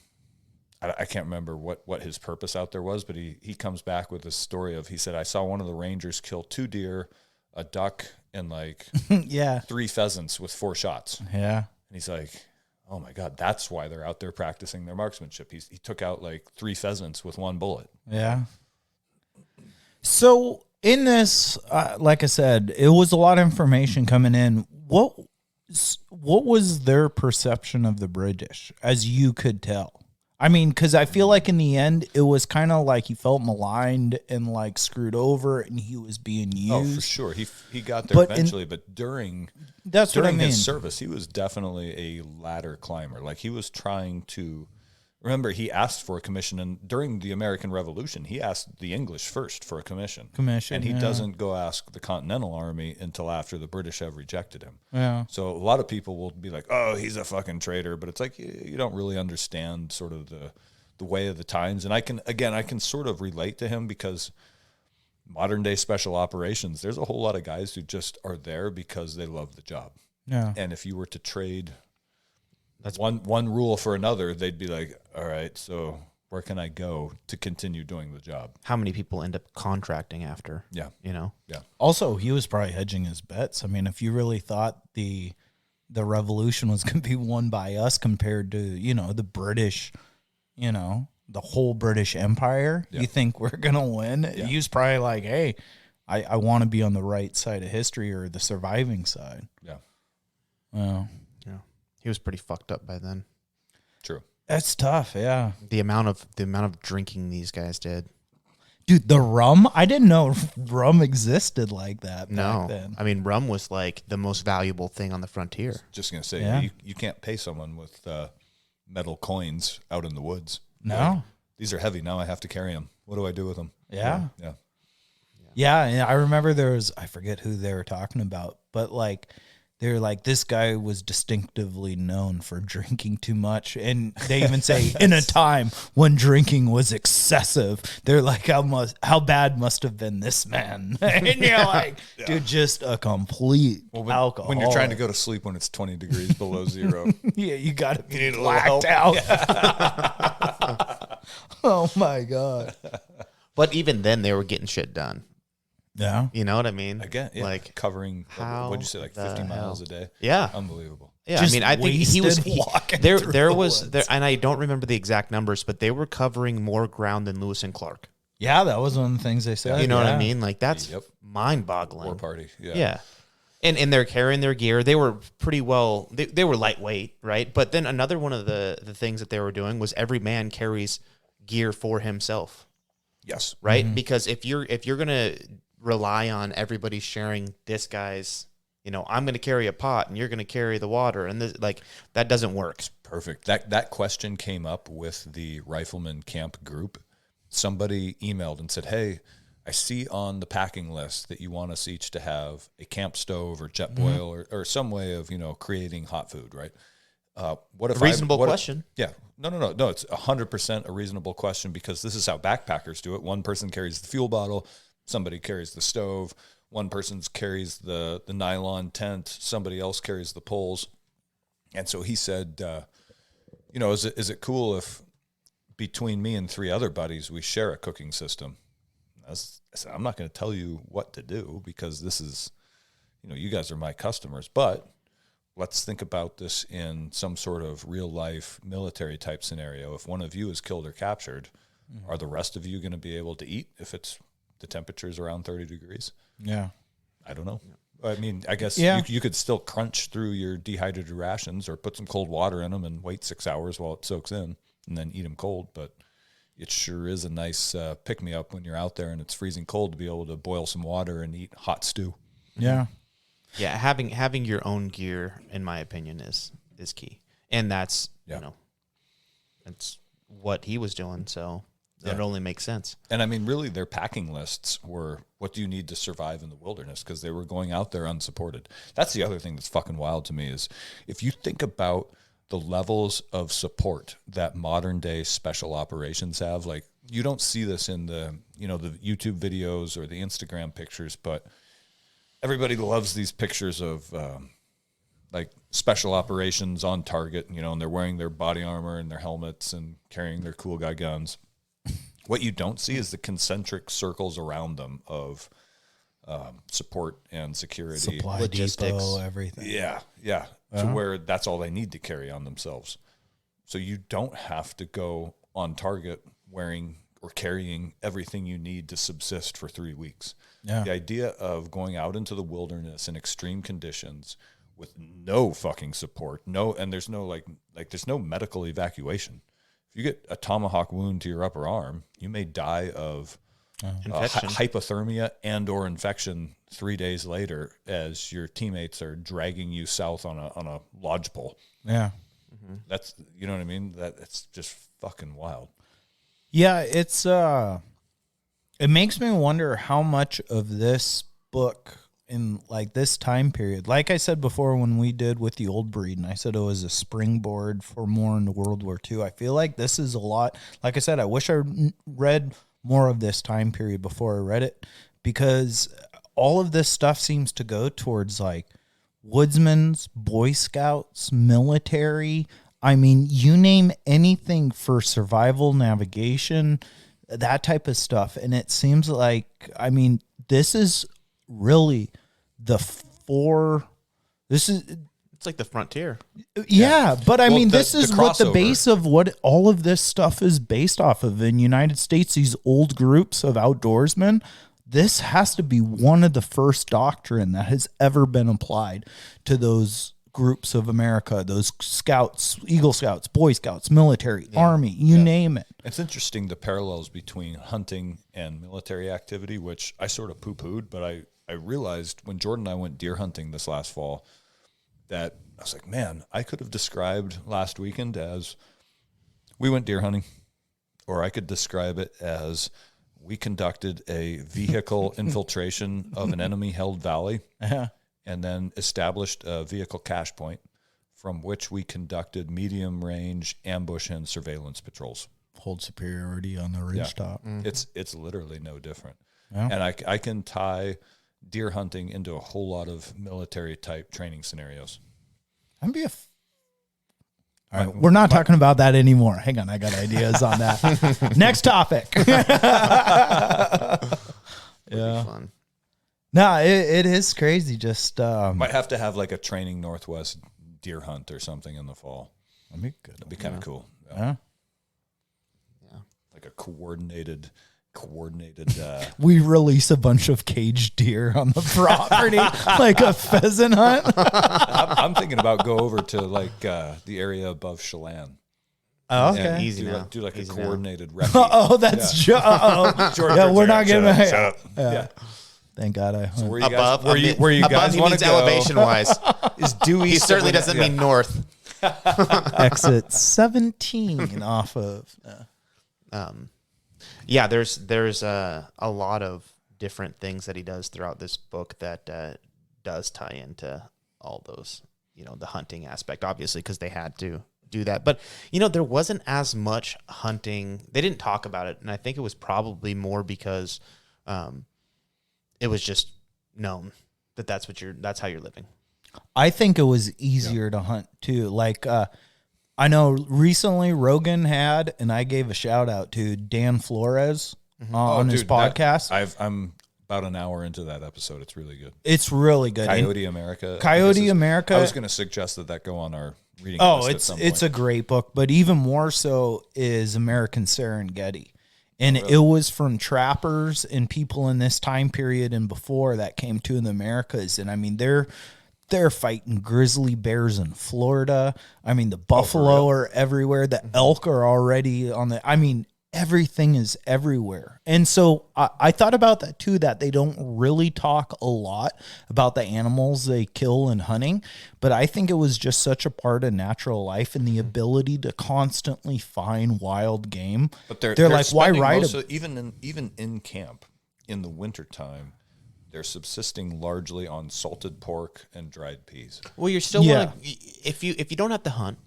I can't remember what his purpose out there was, but he comes back with this story of, he said, I saw one of the Rangers kill 2 deer, a duck, and like 3 pheasants with 4 shots. Yeah. And he's like, oh my God, that's why they're out there practicing their marksmanship. He took out like 3 pheasants with 1 bullet. Yeah. So in this, like I said, it was a lot of information coming in. What was their perception of the British, as you could tell? I mean, because I feel like in the end, it was kind of like he felt maligned and like screwed over, and he was being used. Oh, for sure. He got there eventually, but during his service, he was definitely a ladder climber. Like, he was trying to. Remember, he asked for a commission, and during the American Revolution, he asked the English first for a commission. And he doesn't go ask the Continental Army until after the British have rejected him. Yeah. So a lot of people will be like, oh, he's a fucking traitor. But it's like, you don't really understand sort of the way of the times. And I can sort of relate to him because modern day special operations, there's a whole lot of guys who just are there because they love the job. Yeah. And if you were to trade that's one rule for another, they'd be like, all right, so where can I go to continue doing the job? How many people end up contracting after? Yeah. You know? Yeah. Also, he was probably hedging his bets. I mean, if you really thought the revolution was going to be won by us compared to, the British, the whole British Empire, you think we're going to win? Yeah. He was probably like, hey, I want to be on the right side of history or the surviving side. Yeah. Well. He was pretty fucked up by then. True. That's tough, yeah. The amount of drinking these guys did. Dude, the rum? I didn't know rum existed like that back then. I mean, rum was like the most valuable thing on the frontier. Just going to say, you can't pay someone with metal coins out in the woods. No. Like, these are heavy. Now I have to carry them. What do I do with them? Yeah. Yeah. Yeah, I remember I forget who they were talking about, but like, they're like, this guy was distinctively known for drinking too much. And they even say, in a time when drinking was excessive, they're like, how bad must have been this man? And you're like, dude, just a complete alcohol. When you're trying to go to sleep when it's 20 degrees below zero. Yeah, you got to be blacked out. Oh, my God. But even then, they were getting shit done. Yeah. You know what I mean? Again, like covering, what'd you say, like 50 miles a day? Yeah. Unbelievable. Yeah, Just I mean, I think he was walking there was, and I don't remember the exact numbers, but they were covering more ground than Lewis and Clark. Yeah, that was one of the things they said. You know what I mean? Like, that's mind-boggling. War party. Yeah. Yeah. And they're carrying their gear. They were pretty well, they were lightweight, right? But then another one of the things that they were doing was every man carries gear for himself. Yes. Right? Mm-hmm. Because if you're going to rely on everybody sharing this guy's, I'm going to carry a pot and you're going to carry the water, and this, like, that doesn't work. Perfect. That question came up with the rifleman camp group. Somebody emailed and said, hey, I see on the packing list that you want us each to have a camp stove or jet boil or some way of, creating hot food, right? What if reasonable question? Yeah. No. It's 100% a reasonable question, because this is how backpackers do it. One person carries the fuel bottle, somebody carries the stove, one person carries the nylon tent, somebody else carries the poles. And so he said, is it cool if between me and 3 other buddies we share a cooking system? I said, I'm not going to tell you what to do, because this is, you guys are my customers, but let's think about this in some sort of real life military type scenario. If one of you is killed or captured, are the rest of you going to be able to eat if the temperature's around 30 degrees? Yeah. I don't know. I mean, I guess you could still crunch through your dehydrated rations or put some cold water in them and wait 6 hours while it soaks in and then eat them cold. But it sure is a nice pick-me-up when you're out there and it's freezing cold to be able to boil some water and eat hot stew. Yeah. Yeah, having your own gear, in my opinion, is key. And that's, that's what he was doing, so it only makes sense. And I mean, really, their packing lists were, what do you need to survive in the wilderness? Because they were going out there unsupported. That's the other thing that's fucking wild to me is, if you think about the levels of support that modern day special operations have. Like, you don't see this in the, you know, the YouTube videos or the Instagram pictures, but everybody loves these pictures of like special operations on target, you know, and they're wearing their body armor and their helmets and carrying their cool guy guns. What you don't see is the concentric circles around them of support and security. Supply logistics. depot, everything. Yeah, yeah. To where that's all they need to carry on themselves. So you don't have to go on target wearing or carrying everything you need to subsist for 3 weeks. Yeah. The idea of going out into the wilderness in extreme conditions with no fucking support, and there's no there's no medical evacuation. If you get a tomahawk wound to your upper arm, you may die of hypothermia and or infection 3 days later as your teammates are dragging you south on a lodgepole. Yeah. That's, you know what I mean? It's just fucking wild. Yeah, it's it makes me wonder how much of this book in like this time period, like I said before when we did with the old breed, and I said it was a springboard for more into World War II. I feel like this is a lot. Like I said, I wish I read more of this time period before I read it, because all of this stuff seems to go towards like woodsmen's, Boy Scouts, military. I mean, you name anything for survival, navigation, that type of stuff. And it seems like, I mean, this is really It's like the frontier. yeah, but I Well, mean, the- this is the what the crossover. base of what all of this stuff is based off of. In United States, these old groups of outdoorsmen, this has to be one of the first doctrine that has ever been applied to those groups of America, those scouts, Eagle Scouts, Boy Scouts, military, Army, you name it. It's interesting the parallels between hunting and military activity, which I sort of poo-pooed, but I realized when Jordan and I went deer hunting this last fall that I was like, man, I could have described last weekend as we went deer hunting, or I could describe it as we conducted a vehicle infiltration of an enemy-held valley and then established a vehicle cache point from which we conducted medium-range ambush and surveillance patrols. Hold superiority on the ridge top. It's literally no different. And I can tie deer hunting into a whole lot of military-type training scenarios. That'd be all right, we're not talking about that anymore. Hang on, I got ideas on that. Next topic. Yeah. Fun. No, it is crazy. Just Might have to have like a training Northwest deer hunt or something in the fall. that'd be good. That'd be kind of cool. Yeah. Like a coordinated We release a bunch of caged deer on the property, like a pheasant hunt. I'm thinking about go over to like the area above Chelan. Oh, And okay. Easy do, now. like, do like Easy a now. coordinated recce. Oh, that's yeah. We're not getting. Shut up. Yeah. Thank God I. Where you Above, guys, where you above guys he want means to go elevation wise. is due He east. certainly of doesn't mean north. Exit 17 off of. Yeah, there's a lot of different things that he does throughout this book that does tie into all those, the hunting aspect, obviously, because they had to do that. But, there wasn't as much hunting. They didn't talk about it, and I think it was probably more because it was just known that that's how you're living. I think it was easier to hunt too. Like, I know recently Rogan had, and I gave a shout out to Dan Flores on his podcast. I'm about an hour into that episode. It's really good. It's really good. Coyote America. Coyote America. I was going to suggest that go on our reading list at some point. It's a great book, but even more so is American Serengeti. And it was from trappers and people in this time period and before that came to the Americas. And I mean, they're fighting grizzly bears in Florida. I mean, the buffalo are everywhere. The elk are already everything is everywhere. And so I thought about that too, that they don't really talk a lot about the animals they kill in hunting, but I think it was just such a part of natural life and the ability to constantly find wild game. But they're like, why ride it? Even in camp in the wintertime, they're subsisting largely on salted pork and dried peas. Well, you're still if you don't have to hunt,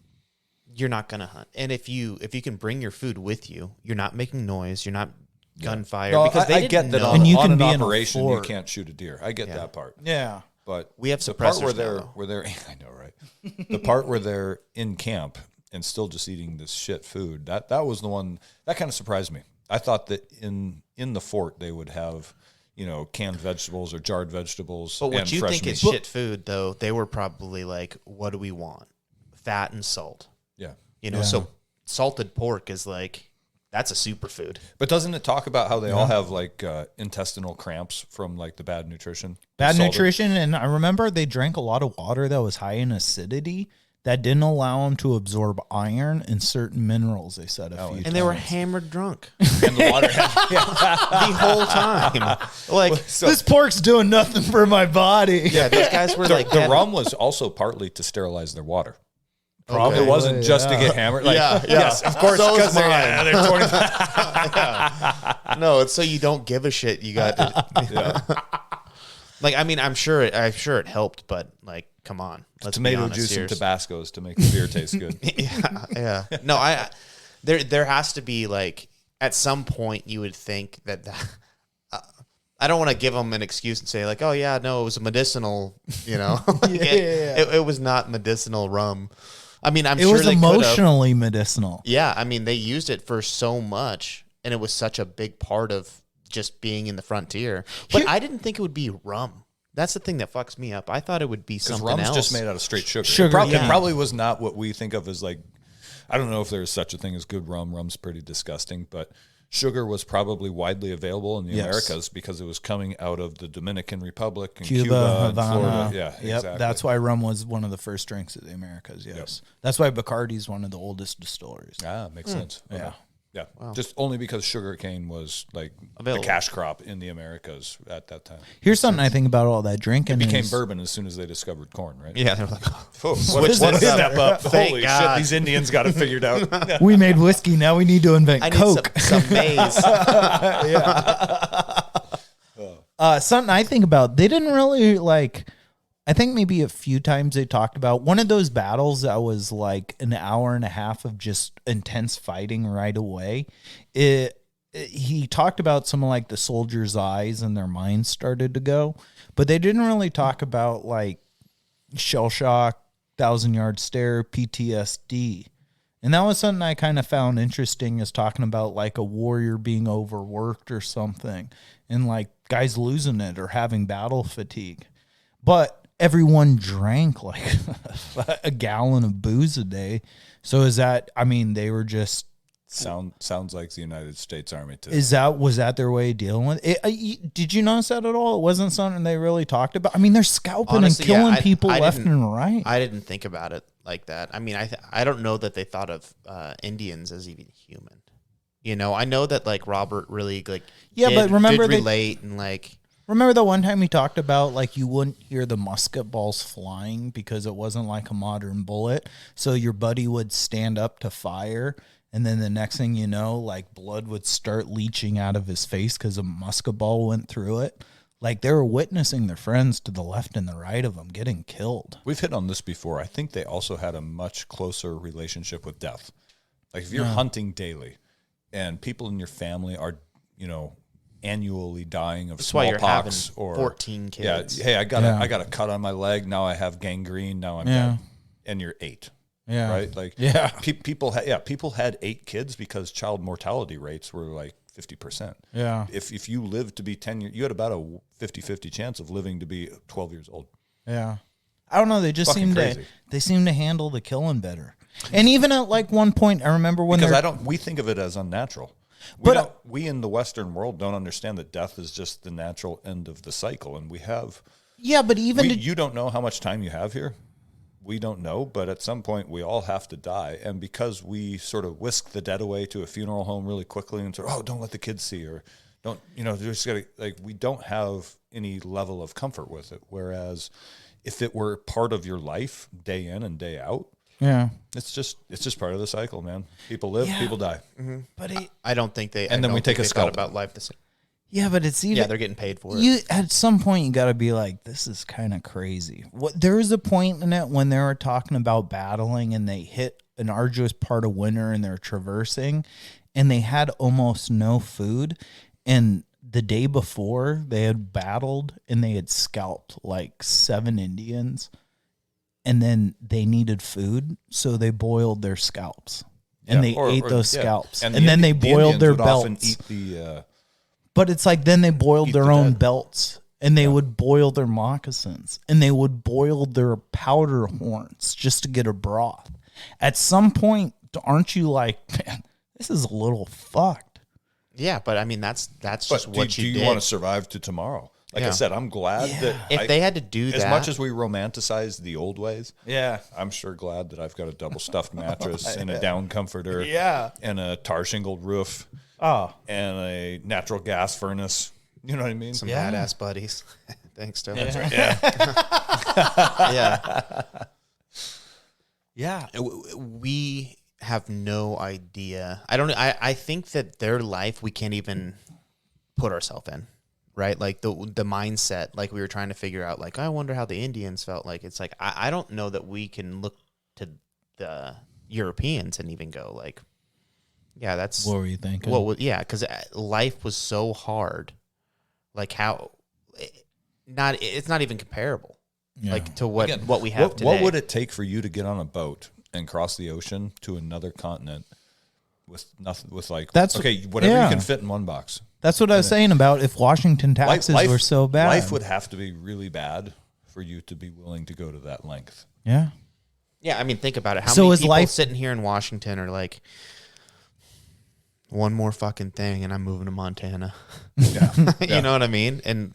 you're not gonna hunt. And if you can bring your food with you, you're not making noise. You're not gunfire. No, because I get that know. on, And you on can an be in a operation you fort. can't shoot a deer. I get that part. Yeah. But We have the part suppressors where now, they're though. where they're I know, right? The part where they're in camp and still just eating this shit food. That was the one that kind of surprised me. I thought that in the fort they would have, canned vegetables or jarred vegetables. But what and you fresh think meat. is shit food, though, they were probably like, what do we want? Fat and salt. Yeah. So salted pork is like, that's a superfood. But doesn't it talk about how they all have like intestinal cramps from like the bad nutrition? Bad Salted- nutrition, and I remember they drank a lot of water that was high in acidity that didn't allow them to absorb iron and certain minerals. They said a few times. And they were hammered drunk and the water had, the whole time. Like, this pork's doing nothing for my body. yeah, those guys were like, the rum was also partly to sterilize their water. Okay. It wasn't just to get hammered. Like, Yeah, yes, of course. So is 'cause they're 20 No, it's so you don't give a shit. You got to, like, I mean, I'm sure it helped, but like, come on, let's be tomato honest juice here. and Tabascos to make the beer taste good. Yeah. No, there has to be like at some point you would think that I don't want to give them an excuse and say like, oh yeah, no, it was a medicinal, It was not medicinal rum. I mean, I'm It sure was they could have. emotionally medicinal. Yeah, I mean, they used it for so much, and it was such a big part of just being in the frontier. But I didn't think it would be rum. That's the thing that fucks me up. I thought it would be Because something rum's else. just made out of straight sugar. Sugar, It yeah. probably was not what we think of as like, I don't know if there's such a thing as good rum. Rum's pretty disgusting, but sugar was probably widely available in the Yes. Americas because it was coming out of the Dominican Republic and Cuba, Cuba and Havana. Florida. Yeah, Yep. exactly. That's why rum was one of the first drinks of the Americas. Yes. That's why Bacardi's one of the oldest distilleries. Makes sense. Okay. Yeah. Yeah. Just only because sugarcane was like Available. the cash crop in the Americas at that time. Here's something I think about all that drinking. It became is- bourbon as soon as they discovered corn, right? Yeah, they're like, Oh, Switch what a this up. step up. Thank Holy God. shit, these Indians got it figured out. We made whiskey. Now we need to invent I need Coke. some maize. Something I think about, they didn't really like, I think maybe a few times they talked about one of those battles that was like an hour and a half of just intense fighting right away. He talked about some of like the soldiers' eyes and their minds started to go, but they didn't really talk about like shell shock, 1,000-yard stare, PTSD. And that was something I kind of found interesting, is talking about like a warrior being overworked or something and like guys losing it or having battle fatigue. But everyone drank like a gallon of booze a day. So is that, I mean, they were just, Sounds like the United States Army too. was that their way of dealing with it? Did you notice that at all? It wasn't something they really talked about. I mean, they're scalping Honestly, and killing yeah, people I left didn't- and right. I didn't think about it like that. I mean, I don't know that they thought of Indians as even human. I know that like Robert really like But remember did they- relate and like Remember the one time he talked about like you wouldn't hear the musket balls flying because it wasn't like a modern bullet. So your buddy would stand up to fire, and then the next thing you know, like blood would start leaching out of his face because a musket ball went through it. Like they were witnessing their friends to the left and the right of them getting killed. We've hit on this before. I think they also had a much closer relationship with death. Like if you're hunting daily and people in your family are, annually dying of that's why you're having smallpox or 14 kids. Yeah, hey, I got a cut on my leg. Now I have gangrene. Now I'm dead. And you're 8. Yeah. Right? Like people had 8 kids because child mortality rates were like 50%. Yeah. If you lived to be 10 years, you had about a 50-50 chance of living to be 12 years old. Yeah. I don't know. They just Fucking seem to handle the killing better. And even at like one point, I remember when we think of it as unnatural. We in the Western world don't understand that death is just the natural end of the cycle. And we have, but even you don't know how much time you have here. We don't know, but at some point we all have to die. And because we sort of whisk the dead away to a funeral home really quickly and sort of, don't let the kids see, or don't, just gotta, like, we don't have any level of comfort with it. Whereas if it were part of your life day in and day out, it's just part of the cycle, man. People live, people die. But I don't think they. And then we take a thought scalp. about life the same. Yeah, but it's even they're getting paid for it. you at some point you got to be like, this is kind of crazy. What there was a point in it when they were talking about battling and they hit an arduous part of winter and they're traversing and they had almost no food, and the day before they had battled and they had scalped like 7 Indians, and then they needed food, so they boiled their scalps and they ate those scalps, and then they boiled their belts. Often eat the But it's like then they boiled their own dead. belts, and they would boil their moccasins, and they would boil their powder horns just to get a broth. At some point, aren't you like, man, this is a little fucked? Yeah, but I mean that's just what do you did. want to survive to tomorrow? Like I said, I'm glad that If they had to do as that, much as we romanticize the old ways, Yeah. I'm sure glad that I've got a double stuffed mattress and a down comforter, Yeah. and a tar shingled roof, Oh, and a natural gas furnace. You know what I mean? some badass buddies. Thanks, Joe. Yeah. Yeah. yeah. We have no idea. I think that their life we can't even put ourselves in, right? Like the mindset, like we were trying to figure out, like, I wonder how the Indians felt. Like, it's like, I don't know that we can look to the Europeans and even go like, yeah, that's What were you thinking? yeah, because life was so hard. Like how it's not even comparable. Yeah. Like to what we have today. What would it take for you to get on a boat and cross the ocean to another continent with nothing, with like, That's- whatever yeah. you can fit in one box? That's what I was saying about if Washington taxes were so bad. Life would have to be really bad for you to be willing to go to that length. Yeah. Yeah, I mean, think about it. How So many is people life- sitting here in Washington are like, one more fucking thing and I'm moving to Montana. Yeah. You know what I mean? And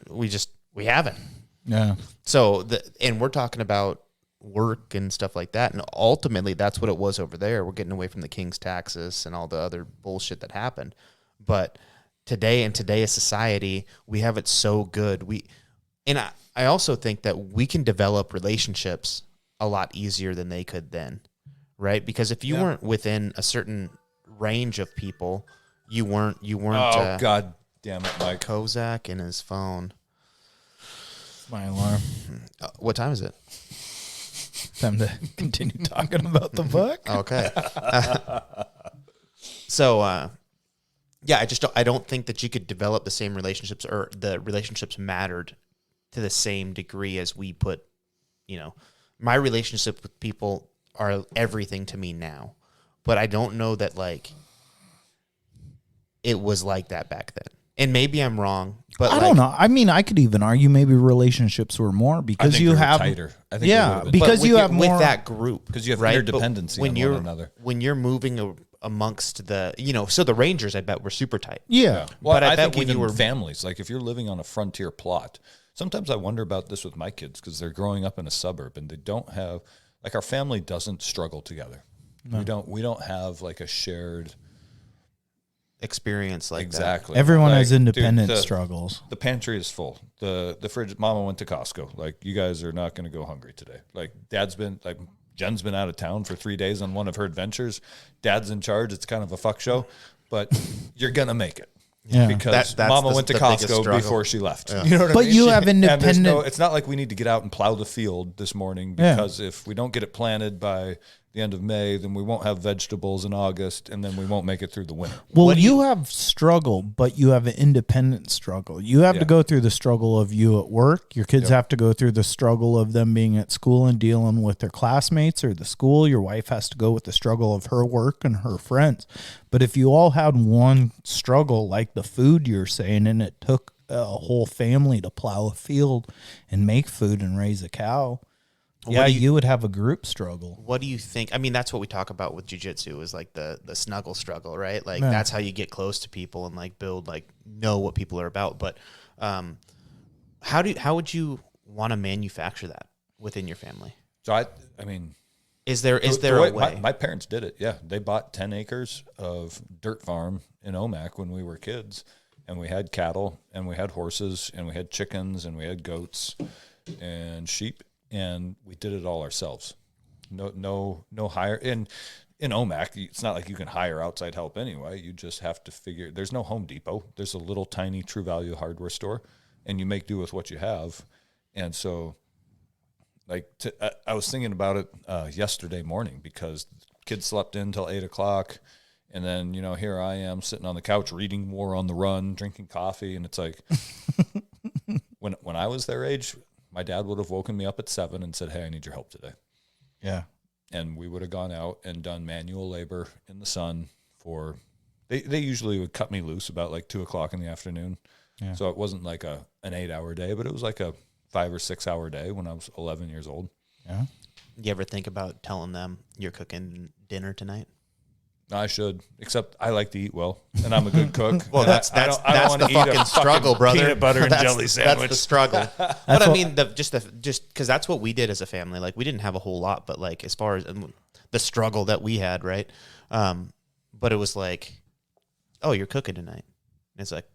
we haven't. Yeah. So and we're talking about work and stuff like that. And ultimately that's what it was over there. We're getting away from the king's taxes and all the other bullshit that happened. But today, in today's society, we have it so good. I also think that we can develop relationships a lot easier than they could then, right? Because if you weren't within a certain range of people, you weren't. Oh, God damn it, Mike. Kozak and his phone. My alarm. What time is it? Time to continue talking about the book. Okay. So, yeah, I don't think that you could develop the same relationships, or the relationships mattered to the same degree as we put, my relationship with people are everything to me now, but I don't know that like it was like that back then. And maybe I'm wrong, but I don't know. I mean, I could even argue maybe relationships were more because you have tighter. I think yeah, because because you have with more that group, because you have right? interdependency But when on you're, one another. When you're moving amongst the, so the Rangers, I bet, were super tight. yeah. Well, But I I bet think when even you were- families, like if you're living on a frontier plot, sometimes I wonder about this with my kids because they're growing up in a suburb and they don't have, like, our family doesn't struggle together. No. We don't have like a shared experience like exactly. Everyone Like, has independent dude, struggles. The pantry is full. The fridge. Mama went to Costco. Like, you guys are not going to go hungry today. Like, Jen's been out of town for 3 days on one of her adventures. Dad's in charge. It's kind of a fuck show, but you're gonna make it. Yeah. Because That's Mama went to the biggest Costco struggle. before she left. You know what But I mean? you have And there's independent- it's not like we need to get out and plow the field this morning Yeah. because if we don't get it planted by the end of May, then we won't have vegetables in August, and then we won't make it through the winter. Well, you have struggle, but you have an independent struggle. You have to go through the struggle of you at work. Your kids have to go through the struggle of them being at school and dealing with their classmates or the school. Your wife has to go with the struggle of her work and her friends. But if you all had one struggle, like the food you're saying, and it took a whole family to plow a field and make food and raise a cow, you would have a group struggle. What do you think? I mean, that's what we talk about with jiu-jitsu is like the snuggle struggle, right? Like that's how you get close to people and like build, like know what people are about. But how would you want to manufacture that within your family? So I mean, Is there the a way? My parents did it. Yeah, they bought 10 acres of dirt farm in Omak when we were kids, and we had cattle, and we had horses, and we had chickens, and we had goats and sheep, and we did it all ourselves. No hire in OMAC. It's not like you can hire outside help anyway. You just have to figure. There's no Home Depot. There's a little tiny True Value hardware store, and you make do with what you have. And so, like, I was thinking about it yesterday morning because kids slept in till 8 o'clock. And then, here I am sitting on the couch reading War on the Run, drinking coffee. And it's like, when I was their age, my dad would have woken me up at 7 and said, hey, I need your help today. Yeah. And we would have gone out and done manual labor in the sun for, they usually would cut me loose about like 2 o'clock in the afternoon. Yeah. So it wasn't like an 8-hour day, but it was like a 5 or 6 hour day when I was 11 years old. Yeah. You ever think about telling them you're cooking dinner tonight? I should, except I like to eat well, and I'm a good cook. Well, that's the fucking struggle, brother. Peanut butter and jelly sandwich. That's the struggle. But I mean, just because that's what we did as a family. Like, we didn't have a whole lot, but like as far as the struggle that we had, right? But it was like, oh, you're cooking tonight. And it's like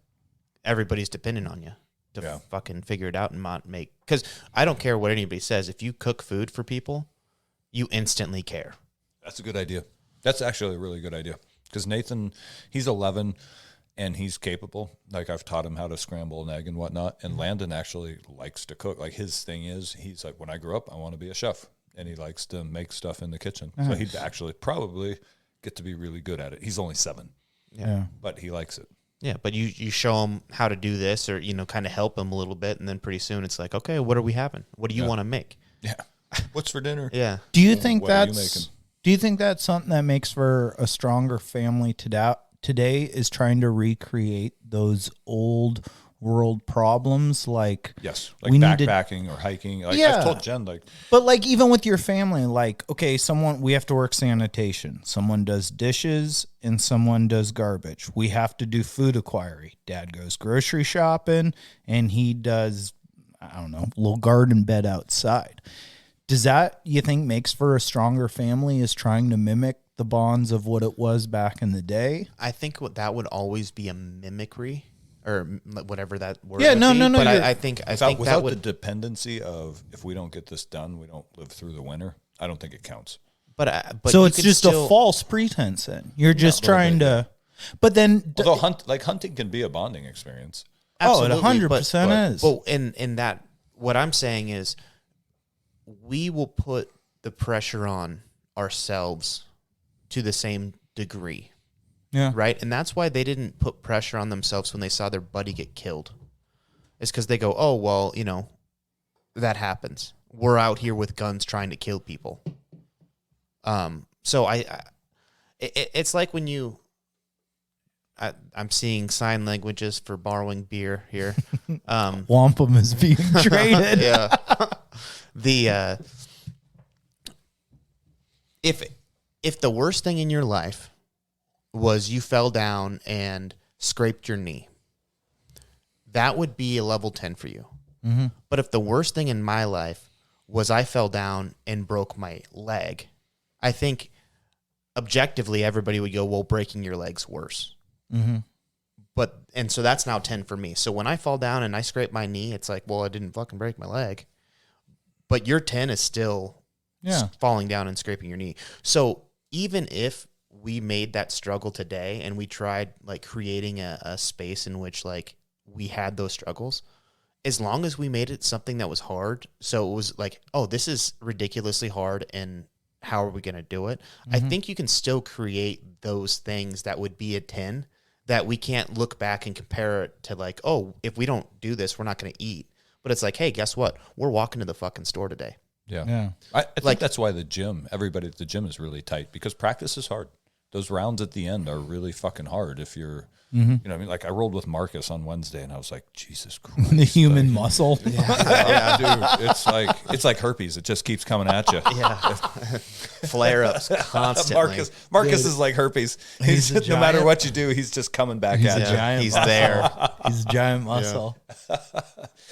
everybody's depending on you to fucking figure it out and not make. Because I don't care what anybody says. If you cook food for people, you instantly care. That's a good idea. That's actually a really good idea because Nathan, he's 11 and he's capable. Like, I've taught him how to scramble an egg and whatnot. And Landon actually likes to cook. Like, his thing is, he's like, when I grow up, I want to be a chef, and he likes to make stuff in the kitchen. So he'd actually probably get to be really good at it. He's only 7, but he likes it. Yeah, but you show him how to do this, or kind of help him a little bit, and then pretty soon it's like, okay, what are we having? What do you want to make? Yeah, what's for dinner? Yeah. Do you think what are you making? Do you think that's something that makes for a stronger family today is trying to recreate those old world problems? Like, yes, like backpacking or hiking. Like, I've told Jen, like, but like even with your family, like, okay, we have to work sanitation. Someone does dishes and someone does garbage. We have to do food acquiring. Dad goes grocery shopping and he does, I don't know, a little garden bed outside. Does that, you think, makes for a stronger family, is trying to mimic the bonds of what it was back in the day? I think that would always be a mimicry, or whatever that word would be. No. But I think without that would, the dependency of, if we don't get this done, we don't live through the winter. I don't think it counts. But so it's just a false pretense then. You're just trying to, but then. Although hunting can be a bonding experience. Absolutely, it 100% is. Well, in that, what I'm saying is, we will put the pressure on ourselves to the same degree. Yeah. Right? And that's why they didn't put pressure on themselves when they saw their buddy get killed. It's because they go, oh, well, that happens. We're out here with guns trying to kill people. So it's like when I'm seeing sign languages for borrowing beer here. Wampum is being traded. Yeah. If the worst thing in your life was you fell down and scraped your knee, that would be a level 10 for you. Mm-hmm. But if the worst thing in my life was I fell down and broke my leg, I think objectively everybody would go, well, breaking your leg's worse. Mm-hmm. And so that's now 10 for me. So when I fall down and I scrape my knee, it's like, well, I didn't fucking break my leg. But your 10 is still falling down and scraping your knee. So even if we made that struggle today and we tried like creating a space in which like we had those struggles, as long as we made it something that was hard, so it was like, oh, this is ridiculously hard and how are we going to do it? Mm-hmm. I think you can still create those things that would be a 10 that we can't look back and compare it to like, oh, if we don't do this, we're not going to eat. But it's like, hey, guess what? We're walking to the fucking store today. Yeah. I think that's why everybody at the gym is really tight, because practice is hard. Those rounds at the end are really fucking hard if you're, like I rolled with Marcus on Wednesday and I was like, Jesus Christ. The human muscle. Yeah. Dude, it's like herpes. It just keeps coming at you. Yeah. Flare-ups constantly. Marcus is like herpes. He's no matter what you do, he's just coming back at you. He's there. He's a giant muscle.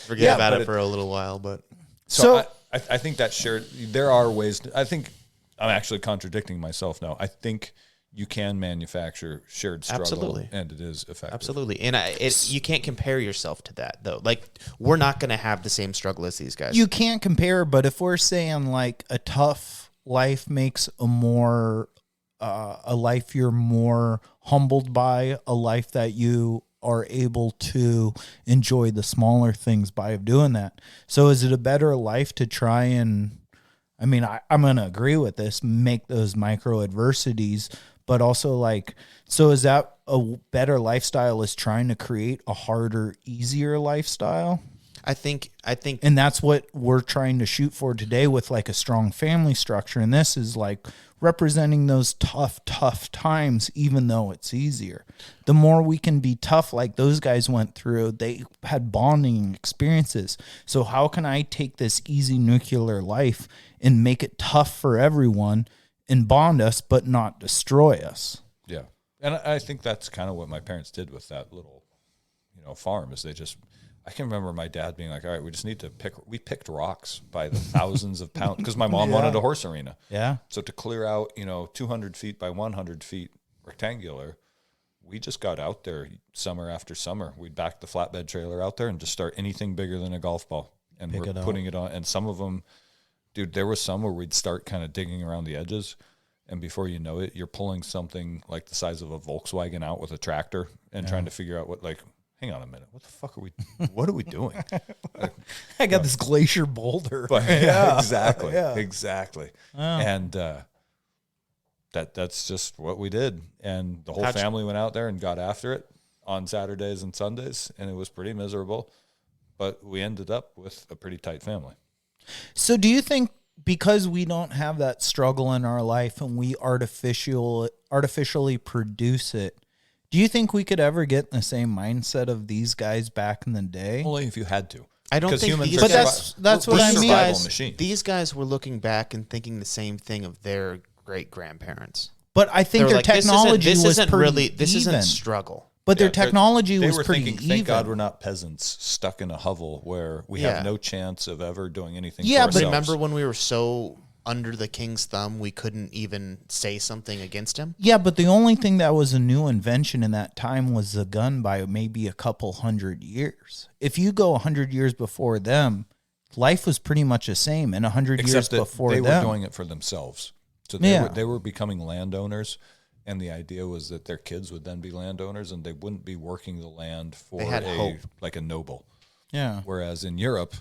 Forget about it for a little while, but so I think that there are ways. I think I'm actually contradicting myself now. I think you can manufacture shared struggle, absolutely, and it is effective. Absolutely, and you can't compare yourself to that though. Like, we're not going to have the same struggle as these guys. You can't compare, but if we're saying like a tough life makes a life you're more humbled by, a life that you are able to enjoy the smaller things by doing that. So is it a better life to try and, I mean, I'm going to agree with this, make those micro adversities, but also like, so is that a better lifestyle is trying to create a harder, easier lifestyle? I think, and that's what we're trying to shoot for today with like a strong family structure. And this is like representing those tough times, even though it's easier. The more we can be tough, like those guys went through, they had bonding experiences. So how can I take this easy nuclear life and make it tough for everyone and bond us, but not destroy us? Yeah. And I think that's kind of what my parents did with that little, farm is I can remember my dad being like, all right, we just need to we picked rocks by the thousands of pounds because my mom wanted a horse arena. Yeah. So to clear out, 200 feet by 100 feet rectangular, we just got out there summer after summer. We'd back the flatbed trailer out there and just start anything bigger than a golf ball. And we're putting it on. And some of them, dude, there was some where we'd start kind of digging around the edges. And before you know it, you're pulling something like the size of a Volkswagen out with a tractor and trying to figure out hang on a minute, what are we doing? I got this glacier boulder. But, yeah, exactly. Yeah. Exactly. Oh. And that's just what we did. And the whole family went out there and got after it on Saturdays and Sundays, and it was pretty miserable. But we ended up with a pretty tight family. So do you think because we don't have that struggle in our life and we artificially produce it, do you think we could ever get in the same mindset of these guys back in the day? Only if you had to. I don't think humans these but guys, that's what I mean. Machines. These guys were looking back and thinking the same thing of their great grandparents. But I think their technology isn't pretty this even. isn't struggle. But their technology was pretty thinking, even. Thank God we're not peasants stuck in a hovel where we have no chance of ever doing anything. Yeah, for ourselves. Remember when we were so under the king's thumb, we couldn't even say something against him? Yeah, but the only thing that was a new invention in that time was the gun by maybe a couple 100 years. If you go 100 years before them, life was pretty much the same. And 100 years before they them, were doing it for themselves. So they were becoming landowners. And the idea was that their kids would then be landowners and they wouldn't be working the land for like a noble. Yeah. Whereas in Europe,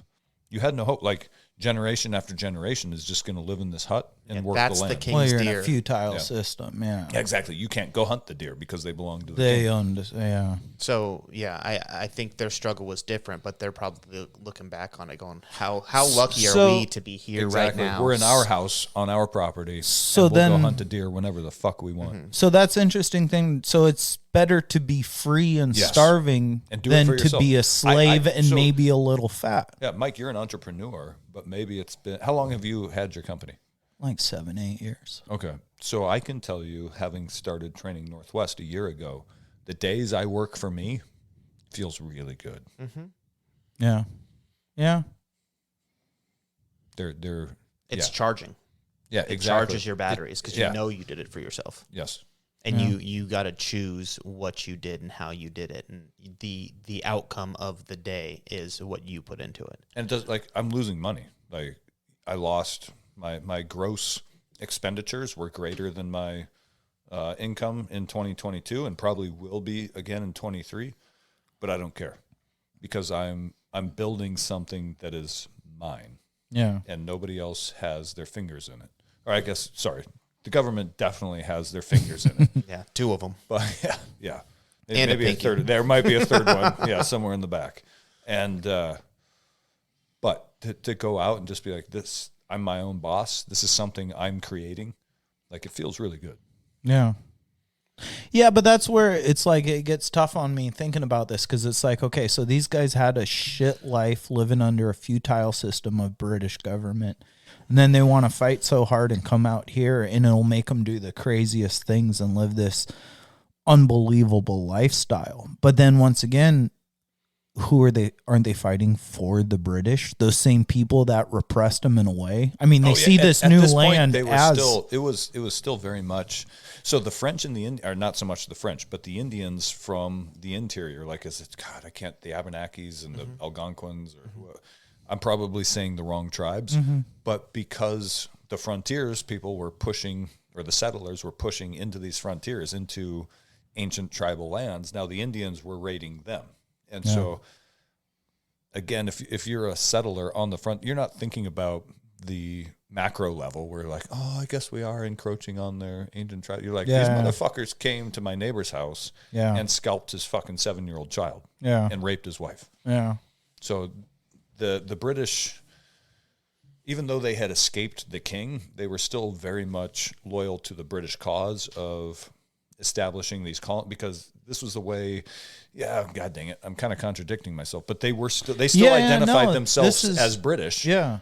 you had no hope. Like generation after generation is just going to live in this hut and work the land. That's the king's well, you're deer. in a futile system. Yeah. Exactly. You can't go hunt the deer because they belong to the They king. owned it. Yeah. So I think their struggle was different, but they're probably looking back on it, going, "How lucky are we to be here right now? We're in our house on our property. So and then we'll go hunt a deer whenever the fuck we want. So that's interesting thing. So it's better to be free and starving and do than it for to yourself. be a slave and so- maybe a little fat. Yeah, Mike, you're an entrepreneur, but maybe it's been. How long have you had your company? Like 7-8 years. Okay. So I can tell you, having started training Northwest a year ago, the days I work for me feels really good. Mm-hmm. Yeah. Yeah. It's charging. Yeah, It exactly. charges your batteries because you know you did it for yourself. Yes. And you got to choose what you did and how you did it, and the outcome of the day is what you put into it. And it does, like, I'm losing money. Like, I lost my gross expenditures were greater than my income in 2022, and probably will be again in 23. But I don't care because I'm building something that is mine. Yeah. And nobody else has their fingers in it. Or I guess, sorry, the government definitely has their fingers in it. Yeah, 2 of them. But yeah. And maybe a third. There might be a third one. Yeah, somewhere in the back. And but to go out and just be like, this, I'm my own boss. This is something I'm creating. Like, it feels really good. Yeah. Yeah, but that's where it's like it gets tough on me thinking about this because it's like, okay, so these guys had a shit life living under a futile system of British government. And then they want to fight so hard and come out here and it'll make them do the craziest things and live this unbelievable lifestyle. But then once again, who are they? Aren't they fighting for the British? Those same people that repressed them in a way. I mean, they see this new land they were as still, it was still very much. So the French and the are not so much the French, but the Indians from the interior, like the Abenakis and the Algonquins, or I'm probably saying the wrong tribes, but because the frontiers people were pushing, or the settlers were pushing into these frontiers, into ancient tribal lands. Now the Indians were raiding them. And so, again, if you're a settler on the front, you're not thinking about the macro level where like, oh, I guess we are encroaching on their ancient tribe. You're like, these motherfuckers came to my neighbor's house and scalped his fucking 7-year-old child and raped his wife. Yeah. So the British, even though they had escaped the king, they were still very much loyal to the British cause of establishing these colonies, because this was the way. Yeah, God dang it, I'm kind of contradicting myself, but they still identified themselves as British. Yeah.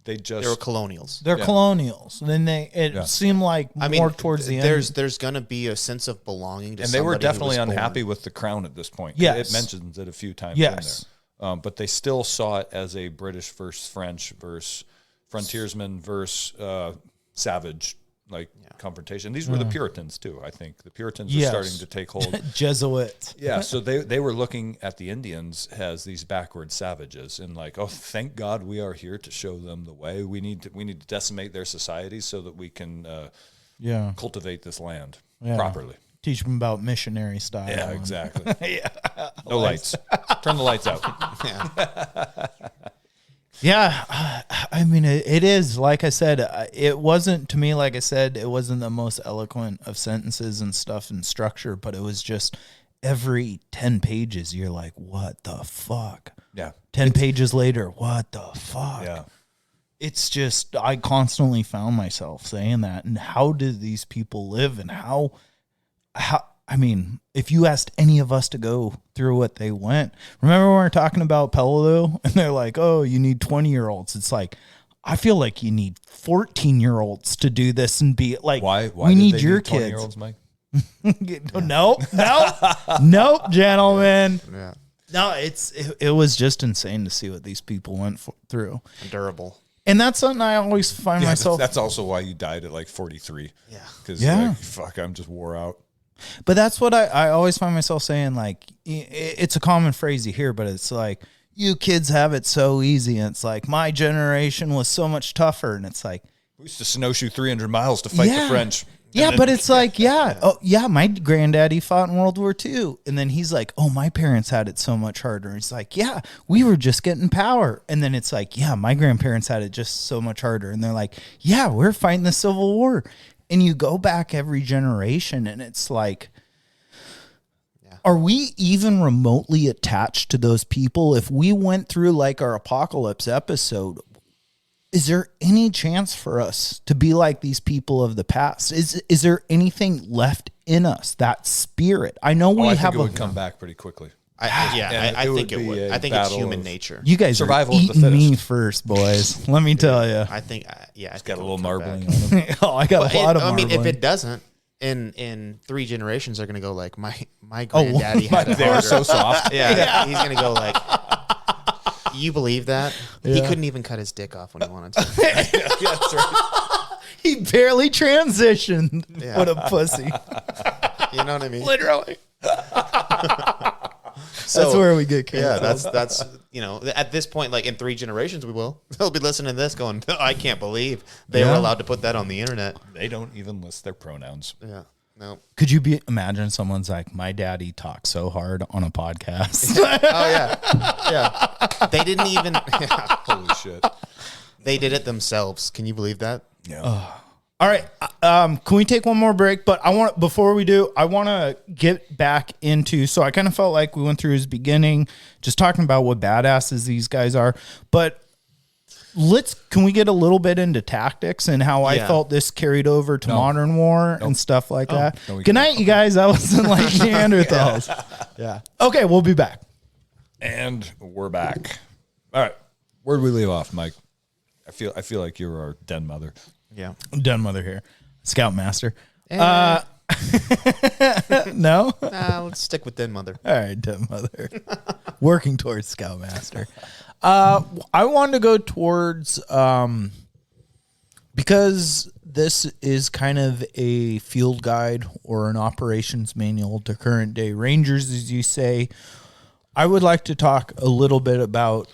They were colonials. They're colonials. And then it seemed like more towards the end. There's going to be a sense of belonging to and somebody. they were definitely who was unhappy born. with the crown at this point. Yes. It mentions it a few times in there. But they still saw it as a British versus French versus frontiersman versus savage confrontation. These were the Puritans too, I think. The Puritans were starting to take hold. Jesuits. Yeah, so they were looking at the Indians as these backward savages, and like, oh, thank God we are here to show them the way. We need to decimate their societies so that we can cultivate this land properly. Teach them about missionary style. Yeah, exactly. No lights. Turn the lights out. Yeah, I mean, it is, like I said, it wasn't, to me, like I said, it wasn't the most eloquent of sentences and stuff and structure, but it was just every 10 pages, you're like, what the fuck? Yeah. 10 pages later, what the fuck? Yeah. It's just, I constantly found myself saying that. And how did these people live? And how, I mean, if you asked any of us to go through what they went, remember when we were talking about Peleliu and they're like, oh, you need 20-year-olds. It's like, I feel like you need 14-year-olds to do this and be like, why we need your 20-year-olds, kids. Mike? Nope, gentlemen. Yeah. No, it was just insane to see what these people went through. Durable. And that's something I always find myself. That's also why you died at like 43. Yeah. Because like, fuck, I'm just wore out. But that's what I always find myself saying, like, it's a common phrase you hear, but it's like, you kids have it so easy. And it's like, my generation was so much tougher. And it's like, we used to snowshoe 300 miles to fight the French. Yeah, but it's like, my granddaddy fought in World War II. And then he's like, oh, my parents had it so much harder. And it's like, yeah, we were just getting power. And then it's like, yeah, my grandparents had it just so much harder. And they're like, yeah, we're fighting the Civil War. And you go back every generation and it's like, are we even remotely attached to those people? If we went through like our apocalypse episode, is there any chance for us to be like these people of the past? Is there anything left in us, that spirit? I know we I have think it would come back pretty quickly. I think it would. I think it's human of- nature. You guys Survival are of the eating me fittest. first, boys. Let me tell you. I think, It's got a little marbling on it. Oh, I got a lot of I mean, if marbling. it doesn't, in 3 generations, they're going to go like, my granddaddy had it They were harder. so soft. Yeah, he's going to go like, you believe that? He couldn't even cut his dick off when he wanted to. That's right. He barely transitioned. Yeah. What a pussy. You know what I mean? Literally. So, That's where we get Yeah, canceled. that's at this point, like in 3 generations, we will. They'll be listening to this going, I can't believe they were allowed to put that on the internet. They don't even list their pronouns. Yeah. No. Could you imagine someone's like, my daddy talks so hard on a podcast? Oh yeah. Yeah. They didn't even Holy shit. they did it themselves. Can you believe that? Yeah. All right. Can we take one more break? But before we do, I want to get back into, so I kind of felt like we went through his beginning, just talking about what badasses these guys are. But can we get a little bit into tactics and how I felt this carried over to modern war and stuff like that? No, we Good can't. night, you guys. That was Enlightened Neanderthals. Yeah. Okay, we'll be back. And we're back. All right. Where'd we leave off, Mike? I feel like you're our den mother. Yeah. Den mother here. Scoutmaster. Eh. No? Let's stick with Den Mother. All right, Den mother. Working towards Scoutmaster. I wanted to go towards, because this is kind of a field guide or an operations manual to current day Rangers, as you say. I would like to talk a little bit about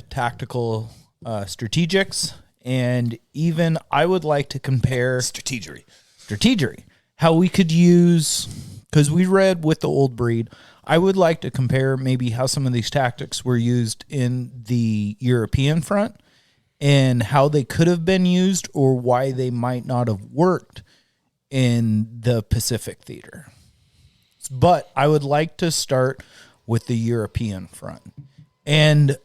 tactical strategics and even I would like to compare Strategery. how we could use, because we read with the old breed. I would like to compare maybe how some of these tactics were used in the European front and how they could have been used or why they might not have worked in the Pacific theater. But I would like to start with the European front. And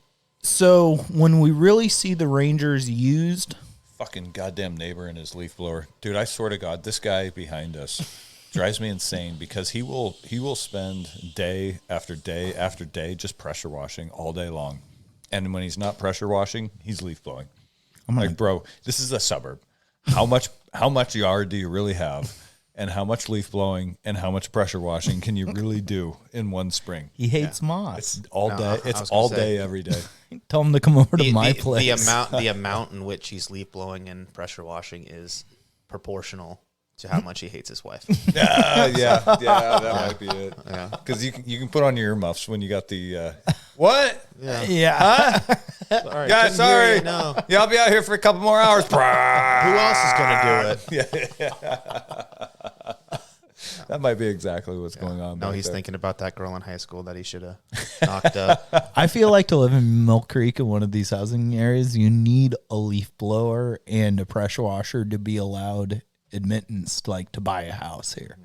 so when we really see the Rangers used, Fucking goddamn neighbor and his leaf blower. Dude, I swear to God, this guy behind us drives me insane because he will spend day after day after day just pressure washing all day long. And when he's not pressure washing, he's leaf blowing. I'm like, bro, this is a suburb. How much yard do you really have? And how much leaf blowing and how much pressure washing can you really do in one spring? he hates moss. It's all day. I It's was gonna all say. day, every day. Tell him to come over to my place. The amount in which he's leaf blowing and pressure washing is proportional to how much he hates his wife. Yeah, that might be it. Yeah. Because you can put on your earmuffs when you got the what? Yeah. Sorry, Yeah, couldn't sorry. hear you, no. Yeah, I'll be out here for a couple more hours. Who else is gonna do it? That might be exactly what's going on. No, back he's there. thinking about that girl in high school that he should have knocked up. I feel like to live in Mill Creek in one of these housing areas, you need a leaf blower and a pressure washer to be allowed admittance, like to buy a house here.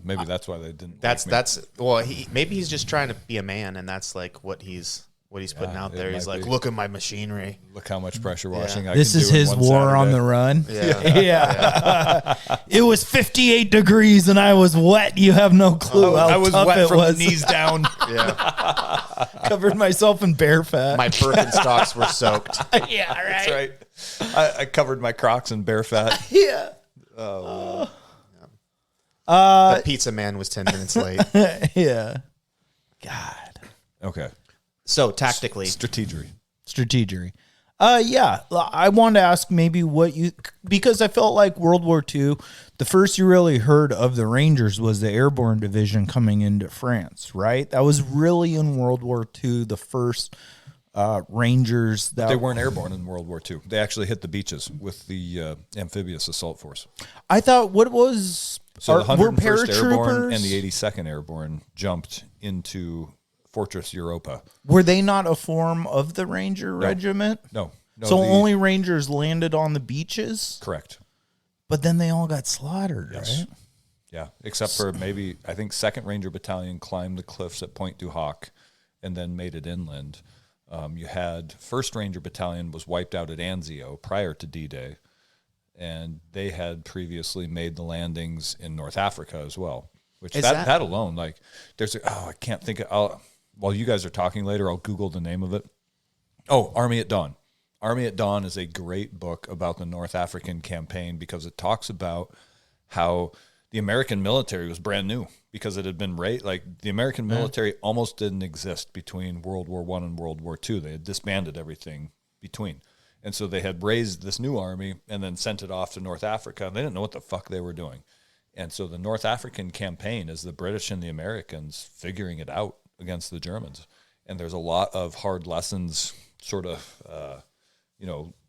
Maybe that's why they didn't. That's like me. well, maybe he's just trying to be a man, and that's like what he's putting out it there. He's might like, be. look at my machinery. Look how much pressure washing I This can is do in his one war on Saturday. the run. Yeah. Yeah. It was 58 degrees and I was wet. You have no clue how I was tough wet it from was. the knees down. Yeah, Covered myself in bear fat. my Birkenstocks were soaked. yeah, right. That's right. I covered my Crocs in bear fat. Yeah. The pizza man was 10 minutes late. Yeah. God. Okay. So tactically, Strategery. Strategery. Yeah. I wanted to ask maybe what you, because I felt like World War II, the first you really heard of the Rangers was the Airborne Division coming into France, right? That was really in World War II, the first Rangers that They weren't airborne in World War II. They actually hit the beaches with the amphibious assault force. I thought what was So the were 101st Airborne paratroopers and the 82nd Airborne jumped into Fortress Europa. were they not a form of the Ranger Regiment? No. So only Rangers landed on the beaches, Correct. but then they all got slaughtered, Yes. right? Yeah, except for maybe, I think 2nd Ranger Battalion climbed the cliffs at Point du Hoc and then made it inland. You had 1st Ranger Battalion was wiped out at Anzio prior to D-Day, and they had previously made the landings in North Africa as well, which that alone, like, there's I can't think of, while you guys are talking later, I'll Google the name of it. Oh, Army at Dawn. Army at Dawn is a great book about the North African campaign because it talks about how the American military was brand new because it had been like the American military almost didn't exist between World War I and World War II. They had disbanded everything between. And so they had raised this new army and then sent it off to North Africa, and they didn't know what the fuck they were doing. And so the North African campaign is the British and the Americans figuring it out against the Germans. And there's a lot of hard lessons sort of,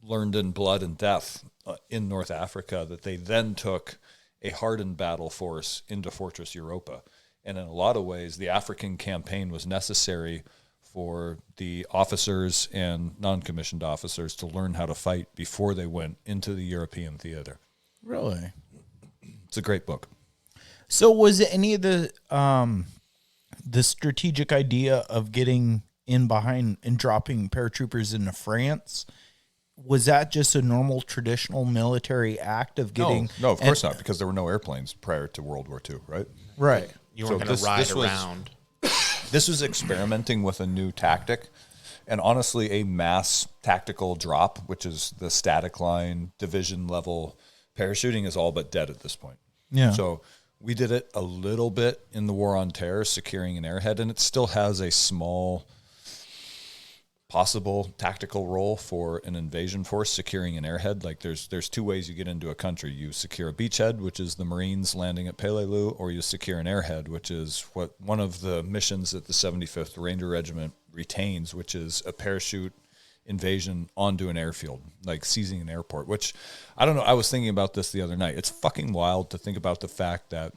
learned in blood and death in North Africa that they then took a hardened battle force into Fortress Europa. And in a lot of ways, the African campaign was necessary for the officers and non-commissioned officers to learn how to fight before they went into the European theater. Really? It's a great book. So was it any of the strategic idea of getting in behind and dropping paratroopers into France? Was that just a normal traditional military act of getting? No, of course not, because there were no airplanes prior to World War II, right? Right. you weren't So going to ride this was- around. This was experimenting with a new tactic, and honestly, a mass tactical drop, which is the static line, division level parachuting, is all but dead at this point. Yeah. So we did it a little bit in the War on Terror, securing an airhead, and it still has a small possible tactical role for an invasion force securing an airhead. Like there's two ways you get into a country. You secure a beachhead, which is the Marines landing at Peleliu, or you secure an airhead, which is what one of the missions that the 75th Ranger Regiment retains, which is a parachute invasion onto an airfield, like seizing an airport, which I don't know. I was thinking about this the other night. It's fucking wild to think about the fact that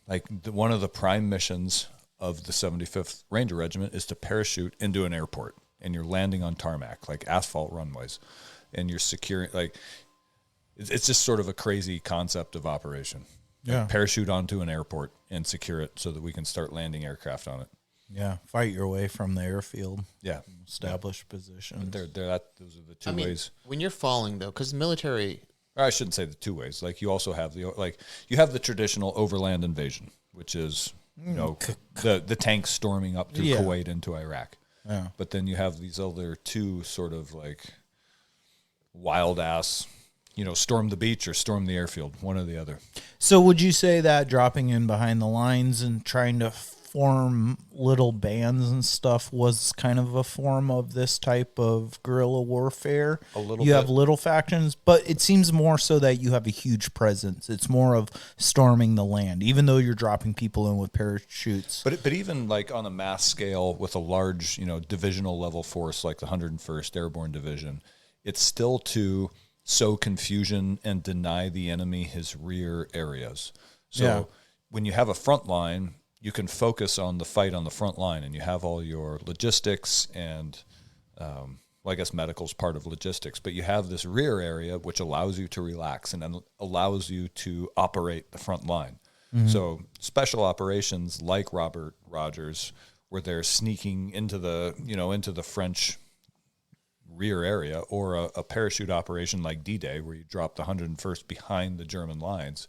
like one of the prime missions of the 75th Ranger Regiment is to parachute into an airport, and you're landing on tarmac, like asphalt runways, and you're securing, like, it's just sort of a crazy concept of operation. Yeah. Like, parachute onto an airport and secure it so that we can start landing aircraft on it. Yeah, fight your way from the airfield. Yeah. Establish positions. Those are the two ways. When you're falling, though, because military... Or I shouldn't say the two ways. Like, you also have you have the traditional overland invasion, which is, you know, the tanks storming up through Kuwait into Iraq. Yeah. But then you have these other two sort of like wild ass, you know, storm the beach or storm the airfield, one or the other. So would you say that dropping in behind the lines and trying to form little bands and stuff was kind of a form of this type of guerrilla warfare? A little You bit. have little factions, but it seems more so that you have a huge presence. It's more of storming the land, even though you're dropping people in with parachutes. But even like on a mass scale with a large, you know, divisional level force like the 101st Airborne Division, it's still to sow confusion and deny the enemy his rear areas. So when you have a front line, you can focus on the fight on the front line, and you have all your logistics and, well, I guess medical is part of logistics, but you have this rear area which allows you to relax and then allows you to operate the front line. Mm-hmm. So special operations like Robert Rogers, where they're sneaking into the French rear area, or a parachute operation like D-Day, where you drop the 101st behind the German lines,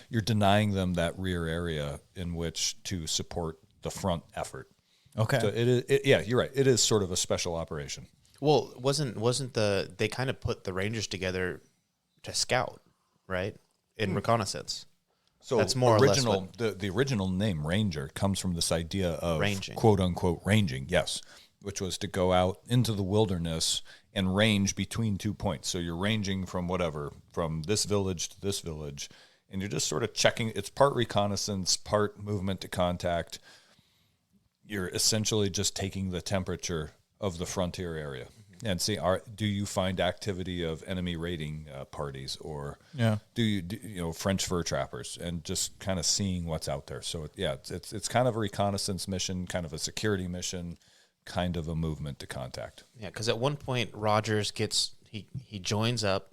you're denying them that rear area in which to support the front effort. Okay. So you're right. It is sort of a special operation. Well, they kind of put the Rangers together to scout, right? In reconnaissance. So that's more original, or less the original name Ranger comes from this idea of ranging. Quote unquote ranging, yes, which was to go out into the wilderness and range between 2 points. So you're ranging from this village to this village, and you're just sort of checking. It's part reconnaissance, part movement to contact. You're essentially just taking the temperature of the frontier area and see, do you find activity of enemy raiding parties, or do you French fur trappers, and just kind of seeing what's out there. So it's kind of a reconnaissance mission, kind of a security mission, kind of a movement to contact. Yeah, because at one point Rogers he joins up.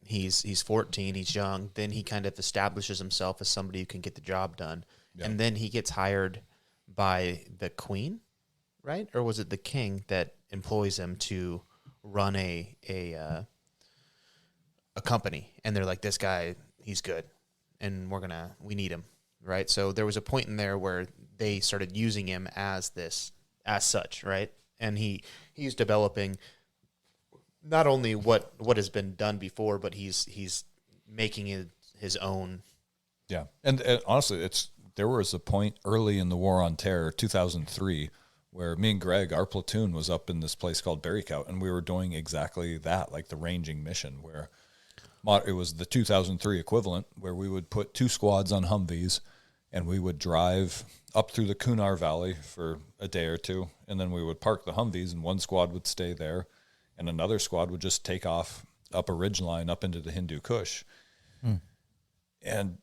He's 14. He's young. Then he kind of establishes himself as somebody who can get the job done, and then he gets hired by the Queen, right? Or was it the King that employs him to run a company? And they're like, this guy, he's good, and we need him, right? So there was a point in there where they started using him as such, right? And he's developing not only what has been done before, but he's making it his own. Yeah, and honestly, there was a point early in the War on Terror, 2003, where me and Greg, our platoon, was up in this place called Berrycout, and we were doing exactly that, like the ranging mission, where it was the 2003 equivalent, where we would put 2 squads on Humvees, and we would drive up through the Kunar Valley for a day or two, and then we would park the Humvees, and one squad would stay there, and another squad would just take off up a ridgeline up into the Hindu Kush. And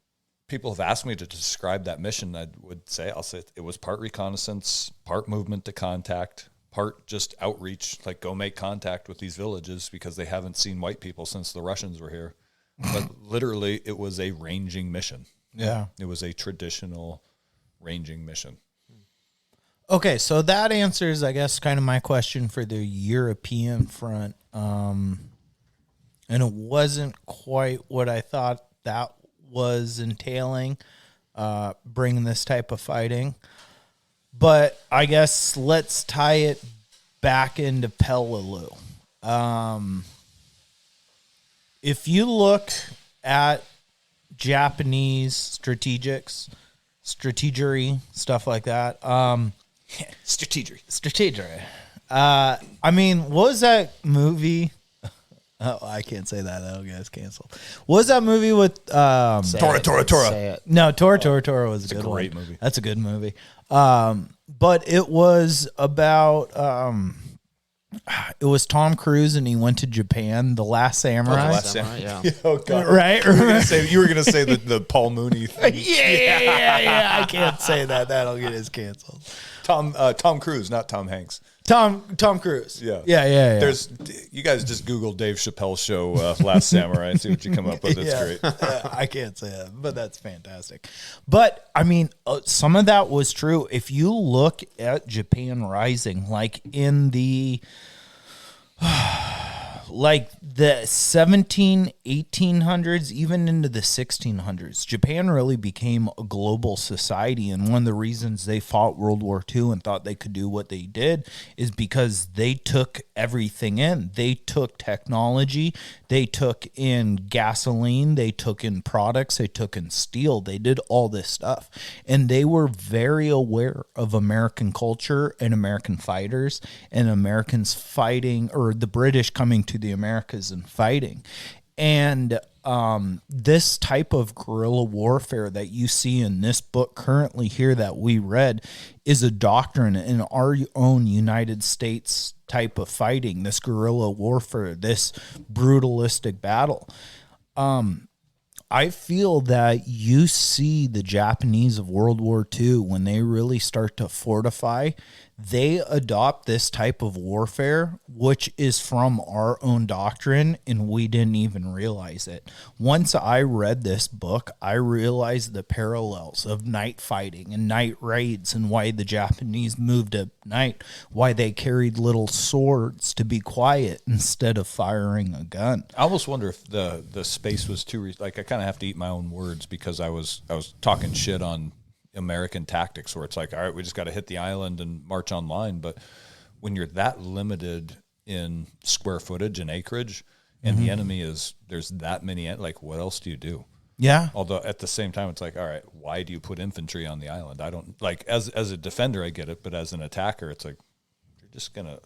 people have asked me to describe that mission. I'll say it was part reconnaissance, part movement to contact, part just outreach, like go make contact with these villages because they haven't seen white people since the Russians were here. But literally, it was a ranging mission. Yeah. It was a traditional ranging mission. Okay, so that answers, I guess, kind of my question for the European front. And it wasn't quite what I thought that was entailing, bringing this type of fighting. But I guess let's tie it back into Peleliu. If you look at Japanese strategery, stuff like that. Strategery. I mean, what was that movie? Oh, I can't say that. That'll get us canceled. What was that movie with Tora. No, Tora was a good great one. movie. That's a good movie. But it was about It was Tom Cruise, and he went to Japan. The Last Samurai. Last Samurai, yeah. Oh god. Right? You were gonna say the Paul Mooney thing. yeah. I can't say that. That'll get us canceled. Tom Cruise, not Tom Hanks. Tom Cruise. Yeah. Yeah. There's you guys just Google Dave Chappelle show Last Samurai and see what you come up with. It's great. I can't say that, but that's fantastic. But I mean, some of that was true. If you look at Japan Rising, like in the like the 1800s, even into the 1600s, Japan really became a global society. And one of the reasons they fought World War II and thought they could do what they did is because they took everything in. They took technology, they took in gasoline, they took in products, they took in steel, they did all this stuff. And they were very aware of American culture and American fighters and Americans fighting, or the British coming to the Americas and fighting. And this type of guerrilla warfare that you see in this book currently here that we read is a doctrine in our own United States type of fighting, this guerrilla warfare, this brutalistic battle. I feel that you see the Japanese of World War II, when they really start to fortify, they adopt this type of warfare, which is from our own doctrine, and we didn't even realize it. Once I read this book, I realized the parallels of night fighting and night raids and why the Japanese moved at night, why they carried little swords to be quiet instead of firing a gun. I almost wonder if the space was too like I kind of have to eat my own words, because I was talking shit on American tactics where it's like, all right, we just got to hit the island and march online. But when you're that limited in square footage and acreage, and the enemy there's that many, like, what else do you do? Yeah. Although at the same time, it's like, all right, why do you put infantry on the island? I don't, like, as a defender, I get it, but as an attacker, it's like, you're just gonna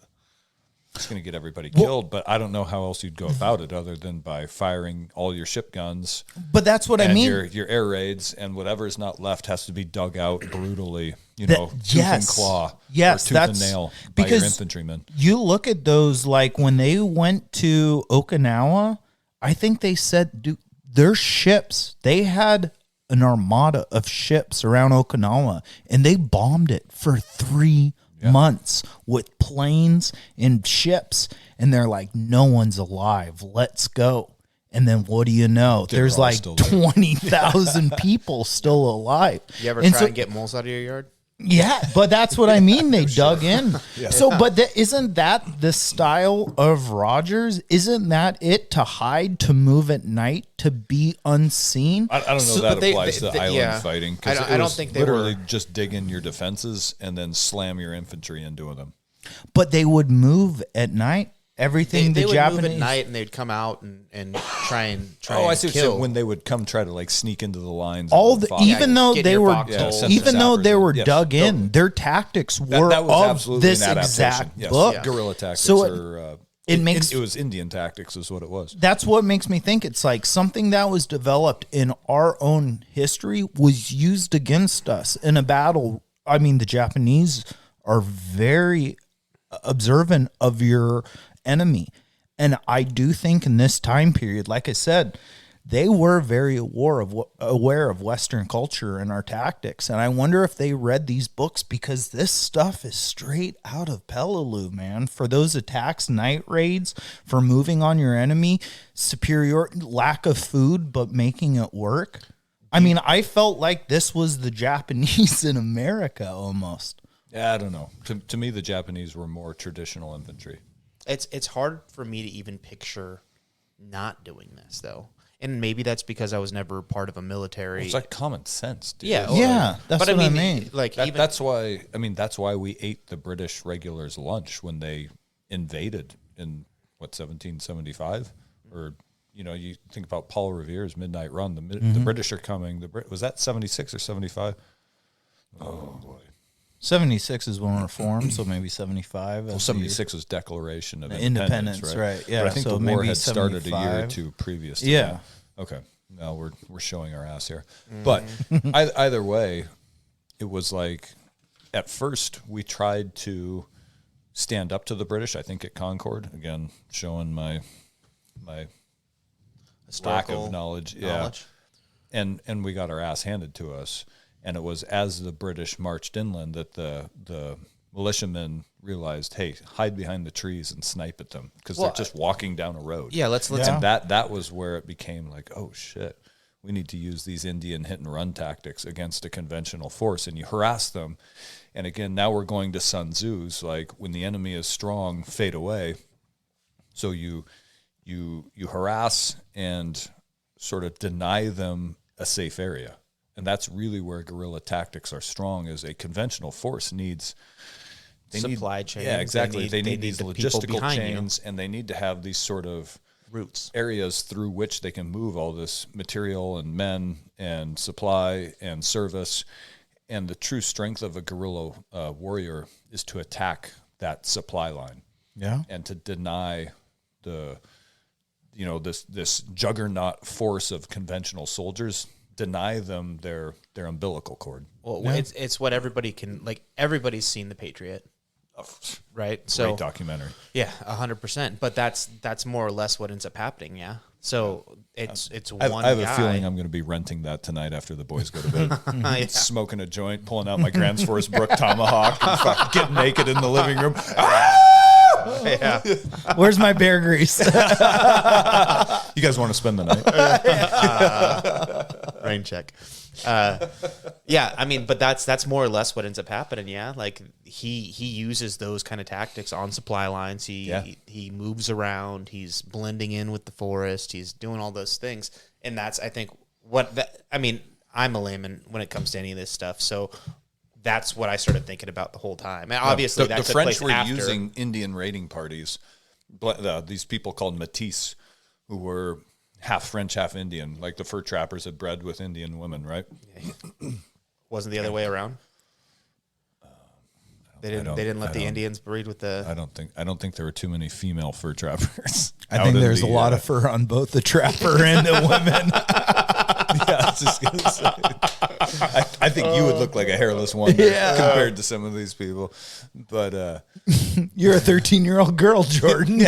get everybody killed. But I don't know how else you'd go about it other than by firing all your ship guns. But that's what I mean. Your air raids, and whatever is not left has to be dug out brutally, tooth and claw, yes, or tooth and nail by your infantrymen. You look at those, like when they went to Okinawa, I think they said their ships, they had an armada of ships around Okinawa, and they bombed it for 3 months with planes and ships, and they're like, no one's alive, let's go. And then what do you know? There's like 20,000 people still alive. You ever try and get moles out of your yard? Yeah, but that's what I mean. They dug in. Yeah. So, but isn't that the style of Rogers? Isn't that it, to hide, to move at night, to be unseen? I don't know that applies to island fighting. I don't think they literally just dig in your defenses and then slam your infantry into them. But they would move at night. Everything they the would Japanese move at night, and they'd come out and try and I see what you're saying, when they would come try to like sneak into the lines. Even though they were dug in, their tactics were that was of absolutely this an exact yes. book. Guerrilla tactics. So it was Indian tactics, is what it was. That's what makes me think it's like something that was developed in our own history was used against us in a battle. I mean, the Japanese are very observant of your enemy. And I do think in this time period, like I said, they were very aware of Western culture and our tactics. And I wonder if they read these books, because this stuff is straight out of Peleliu, man. For those attacks, night raids, for moving on your enemy, lack of food, but making it work. I mean, I felt like this was the Japanese in America almost. Yeah, I don't know. To me, the Japanese were more traditional infantry. It's hard for me to even picture not doing this, though. And maybe that's because I was never part of a military. It's like common sense, dude. Yeah, that's what I mean. Like that's why we ate the British regulars' lunch when they invaded in 1775, or you think about Paul Revere's Midnight Run. The British are coming. Was that 76 or 75? Oh boy. 76 is when we're formed, so maybe 75. Well, 76 was Declaration of Independence, right? Yeah, but I think so the war maybe had started 75. a year or two previous to Yeah. that. Okay. Now we're showing our ass here. But either way, it was like, at first we tried to stand up to the British, I think, at Concord. Again, showing my lack of knowledge. Yeah. And we got our ass handed to us. And it was as the British marched inland that the militiamen realized, hey, hide behind the trees and snipe at them because they're just walking down a road. Yeah, let's And that was where it became like, oh shit, we need to use these Indian hit and run tactics against a conventional force, and you harass them. And again, now we're going to Sun Tzu's, like when the enemy is strong, fade away. So you harass and sort of deny them a safe area. And that's really where guerrilla tactics are strong, is a conventional force needs supply chains. Yeah, exactly. They need these the people logistical behind chains, and they need to have these sort of routes, areas through which they can move all this material and men and supply and service. And the true strength of a guerrilla warrior is to attack that supply line. Yeah. And to deny this juggernaut force of conventional soldiers, deny them their umbilical cord. Well, it's what everybody can, like, everybody's seen The Patriot, right? So Great documentary. Yeah, 100%. But that's more or less what ends up happening. Yeah. So it's one I have guy. a feeling I'm going to be renting that tonight after the boys go to bed. Smoking a joint, pulling out my Grants Forest Brook tomahawk, and fucking getting naked in the living room. Yeah. Where's my bear grease? You guys want to spend the night? Rain check. Yeah, I mean, but that's more or less what ends up happening. Yeah, like he uses those kind of tactics on supply lines. He moves around. He's blending in with the forest. He's doing all those things, and that's, I think, I'm a layman when it comes to any of this stuff, so that's what I started thinking about the whole time. And obviously, the French were using Indian raiding parties. These people called métis, who were half French, half Indian, like the fur trappers had bred with Indian women, right? Wasn't the other way around? They didn't let the Indians breed with the. I don't think there were too many female fur trappers. I think there's a lot of fur on both the trapper and the women. Yeah, I was just gonna say. I think you would look like a hairless wonder compared to some of these people, but you're a 13-year-old girl, Jordan.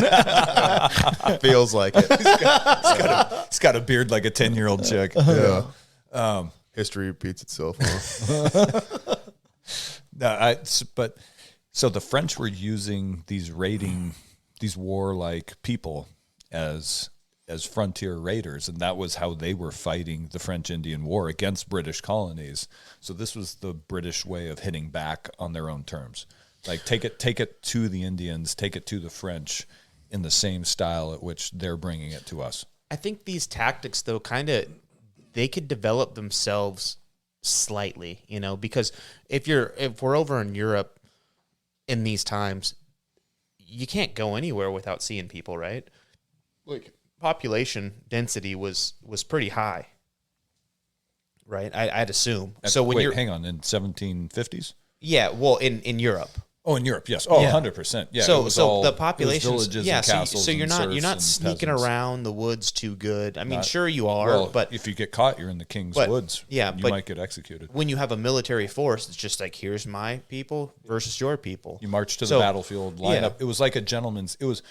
Feels like it. He's got a beard like a 10-year-old chick. Yeah. History repeats itself. Huh? But so the French were using these warlike people as frontier raiders, and that was how they were fighting the French-Indian War against British colonies. So this was the British way of hitting back on their own terms. Like take it to the Indians, take it to the French in the same style at which they're bringing it to us. I think these tactics, though, they could develop themselves slightly, because if we're over in Europe in these times, you can't go anywhere without seeing people, right? Like, population density was pretty high, right? I'd assume. So when hang on, in 1750s? Yeah, well, in Europe. Oh, in Europe, yes. Oh, Yeah. 100%. Yeah. So the population, villages and castles. So you're not sneaking around the woods too good. I mean, sure you are, but if you get caught, you're in the king's woods. Yeah, you might get executed. When you have a military force, it's just like, here's my people versus your people. You march to the battlefield, line up. It was like a gentleman's. This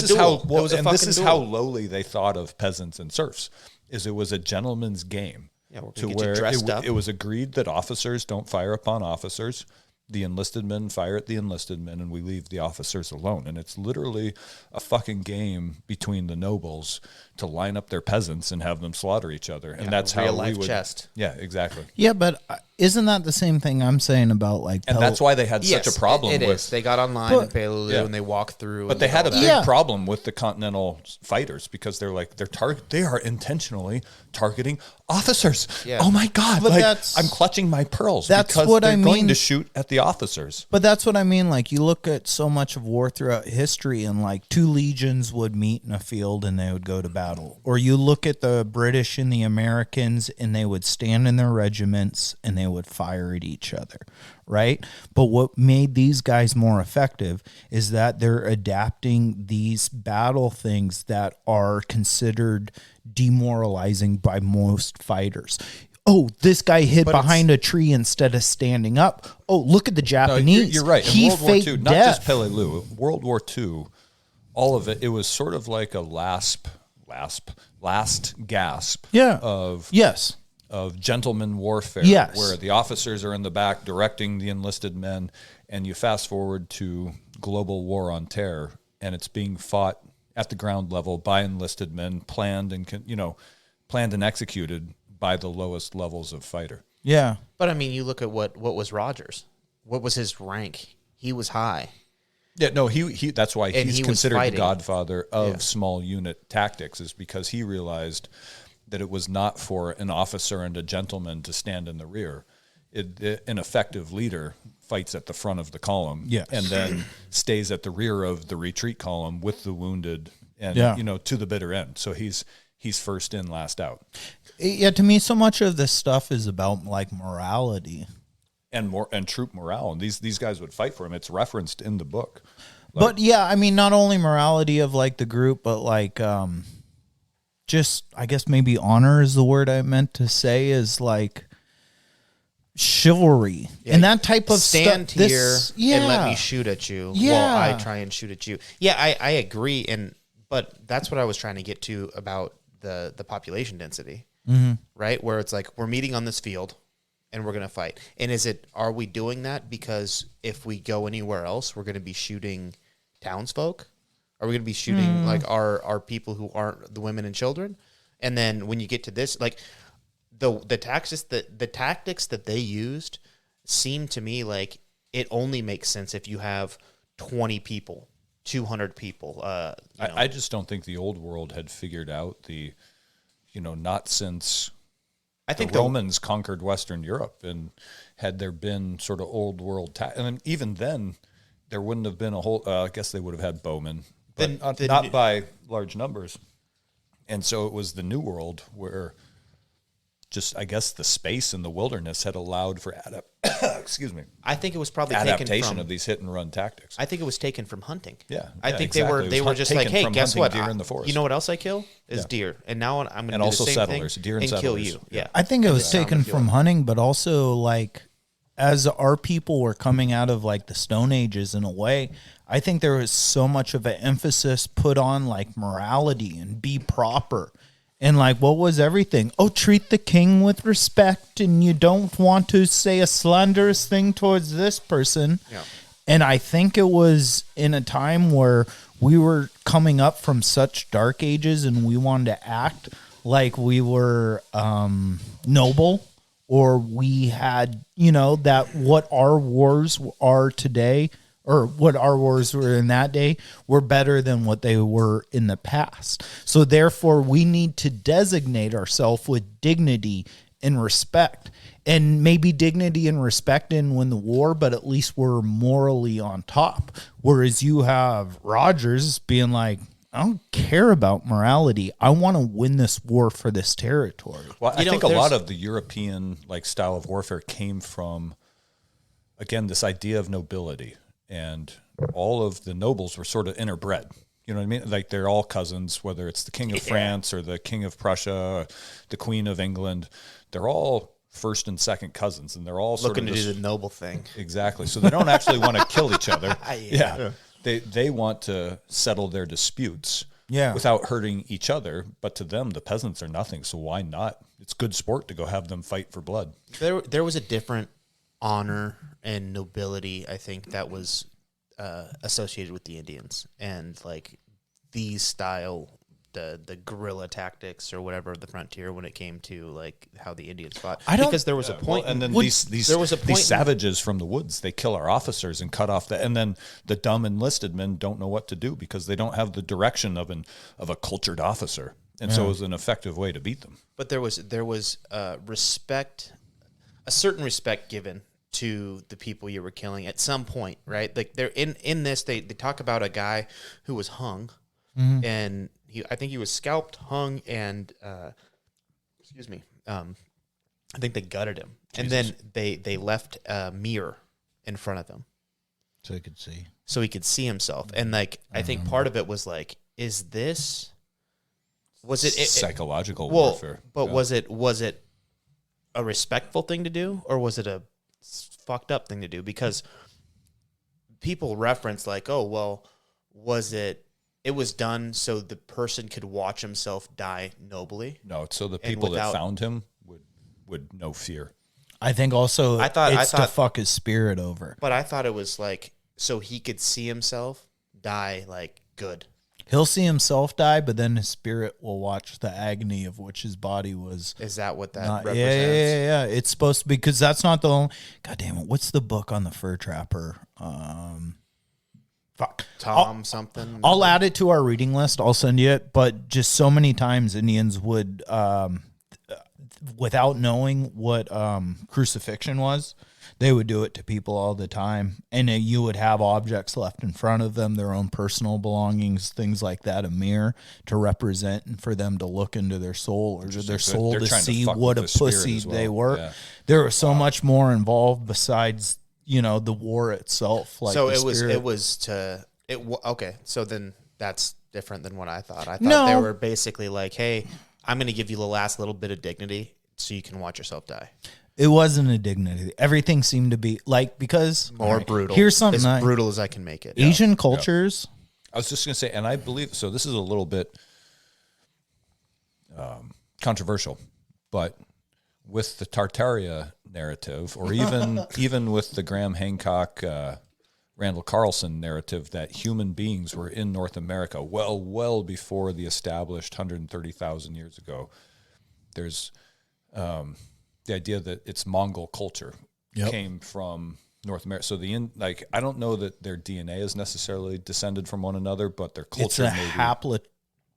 is how lowly they thought of peasants and serfs. It was a gentleman's game. Yeah, we're gonna get you dressed up. It was agreed that officers don't fire upon officers. The enlisted men fire at the enlisted men, and we leave the officers alone. And it's literally a fucking game between the nobles to line up their peasants and have them slaughter each other. And that's how we would. Chest. Yeah, exactly. Yeah, but isn't that the same thing I'm saying about like? And that's why they had such a problem It with. is. They got online in Peleliu and they walked through. But they had a big problem with the Continental fighters because they're like they are intentionally targeting officers. Yeah. Oh my God! But I'm clutching my pearls that's because what they're I mean. going to shoot at the officers. But that's what I mean. Like, you look at so much of war throughout history, and like 2 legions would meet in a field and they would go to battle. Or you look at the British and the Americans, and they would stand in their regiments and they would fire at each other, right? But what made these guys more effective is that they're adapting these battle things that are considered demoralizing by most fighters. oh, this guy hid behind a tree instead of standing up. Oh, look at the Japanese. You're right. In He World War faked II, death. not just Peleliu, World War II, all of it was sort of like a last gasp Yes. of gentleman warfare, Yes. where the officers are in the back directing the enlisted men, and you fast forward to global war on terror, and it's being fought at the ground level by enlisted men, planned and executed by the lowest levels of fighter. Yeah. But I mean, you look at what was Rogers. What was his rank? He was high. Yeah, no, he that's why And he's he was considered the fighting. godfather of small unit tactics, is because he realized that it was not for an officer and a gentleman to stand in the rear. An effective leader fights at the front of the column, Yes. and then stays at the rear of the retreat column with the wounded, and to the bitter end. So he's first in, last out, Yeah, to me, so much of this stuff is about like morality. and troop morale. And these guys would fight for him. It's referenced in the book. But yeah, I mean, not only morality of like the group, but like just, I guess maybe honor is the word I meant to say, is like chivalry and that type of stand stuff. here and let me shoot at you while I try and shoot at you. Yeah, I agree. But that's what I was trying to get to about the population density, right? Where it's like, we're meeting on this field and we're going to fight. And are we doing that because if we go anywhere else, we're going to be shooting townsfolk? Are we going to be shooting like our people who aren't the women and children? And then when you get to this, like the tactics that they used seem to me like it only makes sense if you have 20 people, 200 people. I just don't think the old world had figured out not since I think the Romans conquered Western Europe, and had there been sort of old world, and even then there wouldn't have been a whole, I guess they would have had bowmen, but not by large numbers. And so it was the New World where just, I guess, the space in the wilderness had allowed for excuse me. I think it was probably adaptation of these hit and run tactics. I think it was taken from hunting. Yeah, I think exactly. they were just like, hey, guess what? Deer in the forest. You know what else I kill is deer, and now I'm going to do also the same settlers, thing deer and kill settlers. you. Yeah, I think it was taken from hunting, but also like as our people were coming out of like the Stone Ages in a way, I think there was so much of an emphasis put on like morality and be proper. And like, what was everything? Oh, treat the king with respect, and you don't want to say a slanderous thing towards this person. Yeah. And I think it was in a time where we were coming up from such dark ages, and we wanted to act like we were noble, or we had, that what our wars are today, or what our wars were in that day, were better than what they were in the past. So therefore, we need to designate ourselves with dignity and respect. And maybe dignity and respect didn't win the war, but at least we're morally on top. Whereas you have Rogers being like, I don't care about morality. I want to win this war for this territory. Well, I think a lot of the European style of warfare came from, again, this idea of nobility. And all of the nobles were sort of interbred. You know what I mean? Like, they're all cousins, whether it's the King of France or the King of Prussia, or the Queen of England. They're all first and second cousins, and they're all sort looking of to do the noble thing. Exactly. So they don't actually want to kill each other. Yeah. They want to settle their disputes without hurting each other. But to them, the peasants are nothing. So why not? It's good sport to go have them fight for blood. There was a different honor and nobility, I think, that was associated with the Indians, and like these style, the guerrilla tactics or whatever of the frontier when it came to like how the Indians fought. Because there was a point, and then there was a point these savages from the woods, they kill our officers and cut off and then the dumb enlisted men don't know what to do because they don't have the direction of a cultured officer, and so it was an effective way to beat them. But there was respect, a certain respect given to the people you were killing at some point, right? Like they're in this, they talk about a guy who was hung, and I think he was scalped, hung, and I think they gutted him, and then they left a mirror in front of him, so he could see, himself, and like I think part of it was like, was it psychological warfare? But was it a respectful thing to do, or was it a fucked up thing to do? Because people reference like, oh, well, was it was done so the person could watch himself die nobly? No, so the people that found him would know fear. I think also I thought to fuck his spirit over. But I thought it was like so he could see himself die like good. He'll see himself die, but then his spirit will watch the agony of which his body was. Is that what that Not, represents? yeah. It's supposed to be, because that's not the only. God damn it! What's the book on the fur trapper? Fuck. Something. I'll add it to our reading list. I'll send you it. But just so many times Indians would, without knowing what crucifixion was, they would do it to people all the time. And you would have objects left in front of them, their own personal belongings, things like that, a mirror to represent and for them to look into their soul, or their soul to see what a pussy they were. Yeah. There was so much more involved besides, the war itself. Like, so okay. So then that's different than what I thought. I thought they were basically like, hey, I'm going to give you the last little bit of dignity so you can watch yourself die. It wasn't a dignity. Everything seemed to be like, because more brutal. Here's something as brutal as I can make it. Asian cultures. I was just going to say, and I believe so. This is a little bit controversial, but with the Tartaria narrative, or even with the Graham Hancock, Randall Carlson narrative, that human beings were in North America well before the established 130,000 years ago. There's the idea that it's Mongol culture came from North America. So I don't know that their DNA is necessarily descended from one another, but their culture it's a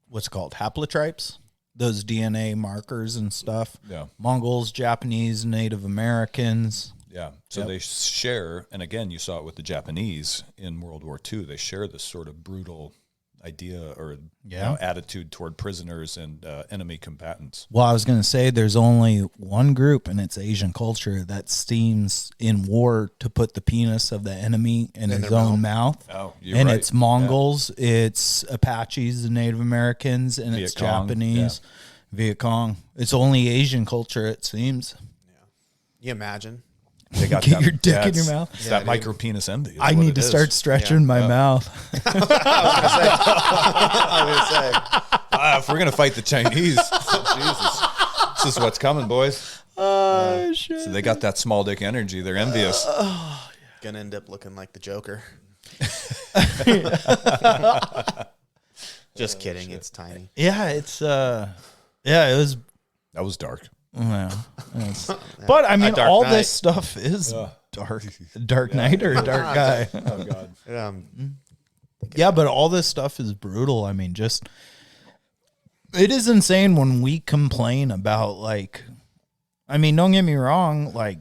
what's it called? Haplotypes? Those DNA markers and stuff. Yeah. Mongols, Japanese, Native Americans. Yeah. So they share, and again, you saw it with the Japanese in World War II. They share this sort of brutal idea or attitude toward prisoners and enemy combatants. Well, I was going to say there's only one group, and it's Asian culture, that seems in war to put the penis of the enemy in his own mouth. Oh, you're and right. it's Mongols, it's Apaches, the Native Americans, and it's Japanese, Viet Cong. It's only Asian culture, it seems. Yeah. You imagine? They got Get your dick in your mouth. It's that micro penis envy. I need to start stretching my mouth. I was gonna say. If we're gonna fight the Chinese, Jesus, this is what's coming, boys. Oh shit! So they got that small dick energy. They're envious. Gonna end up looking like the Joker. Just kidding. Shit. It's tiny. Yeah, it's it was. That was dark. Yeah, but I mean, all this stuff is Dark Knight or Dark Guy. Oh God. Yeah, but all this stuff is brutal. I mean, just it is insane when we complain about, like, I mean, don't get me wrong, like,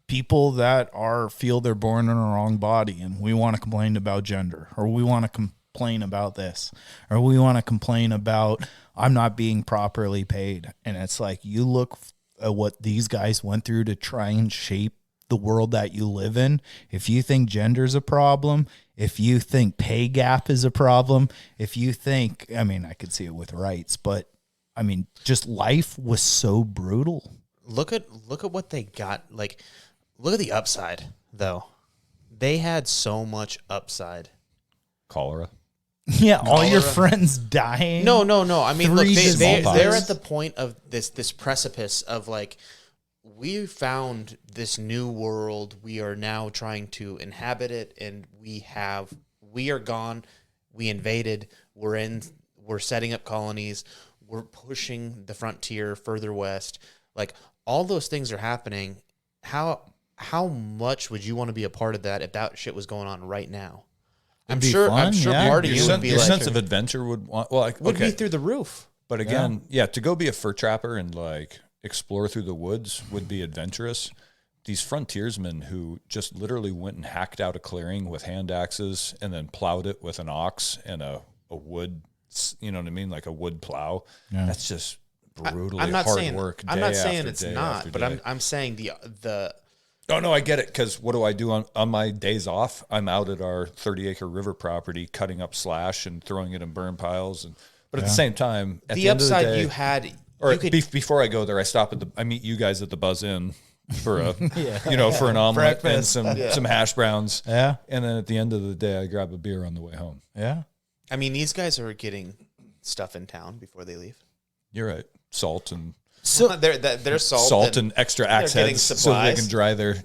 people that feel they're born in a wrong body, and we want to complain about gender, or we want to complain about this, or we want to complain about I'm not being properly paid. And it's like, you look at what these guys went through to try and shape the world that you live in. If you think gender's a problem, if you think pay gap is a problem, if you think, I mean, I could see it with rights, but I mean, just life was so brutal. Look at what they got. Like, look at the upside, though. They had so much upside. Cholera. Yeah, all your friends dying. No. I mean, look, they're at the diseases. point of this precipice of, like, we found this new world. We are now trying to inhabit it, and we are gone. We invaded. We're setting up colonies. We're pushing the frontier further west. Like, all those things are happening. How much would you want to be a part of that if that shit was going on right now? I'm sure part of you would be your like, sense of adventure would be through the roof. But again, to go be a fur trapper and, like, explore through the woods would be adventurous. These frontiersmen who just literally went and hacked out a clearing with hand axes and then plowed it with an ox and a wood, you know what I mean, like a wood plow. Yeah. That's just brutally hard work. I'm not saying it's not, but I'm saying the. Oh, no, I get it, because what do I do on my days off? I'm out at our 30-acre river property cutting up slash and throwing it in burn piles. But at the same time, at the end of the day, you had Or before I go there, I meet you guys at the Buzz Inn for a, for an omelet Breakfast. and some hash browns. Yeah. And then at the end of the day, I grab a beer on the way home. Yeah. I mean, these guys are getting stuff in town before they leave. You're right. Salt and They're salt and extra axe they're getting heads so they supplies. can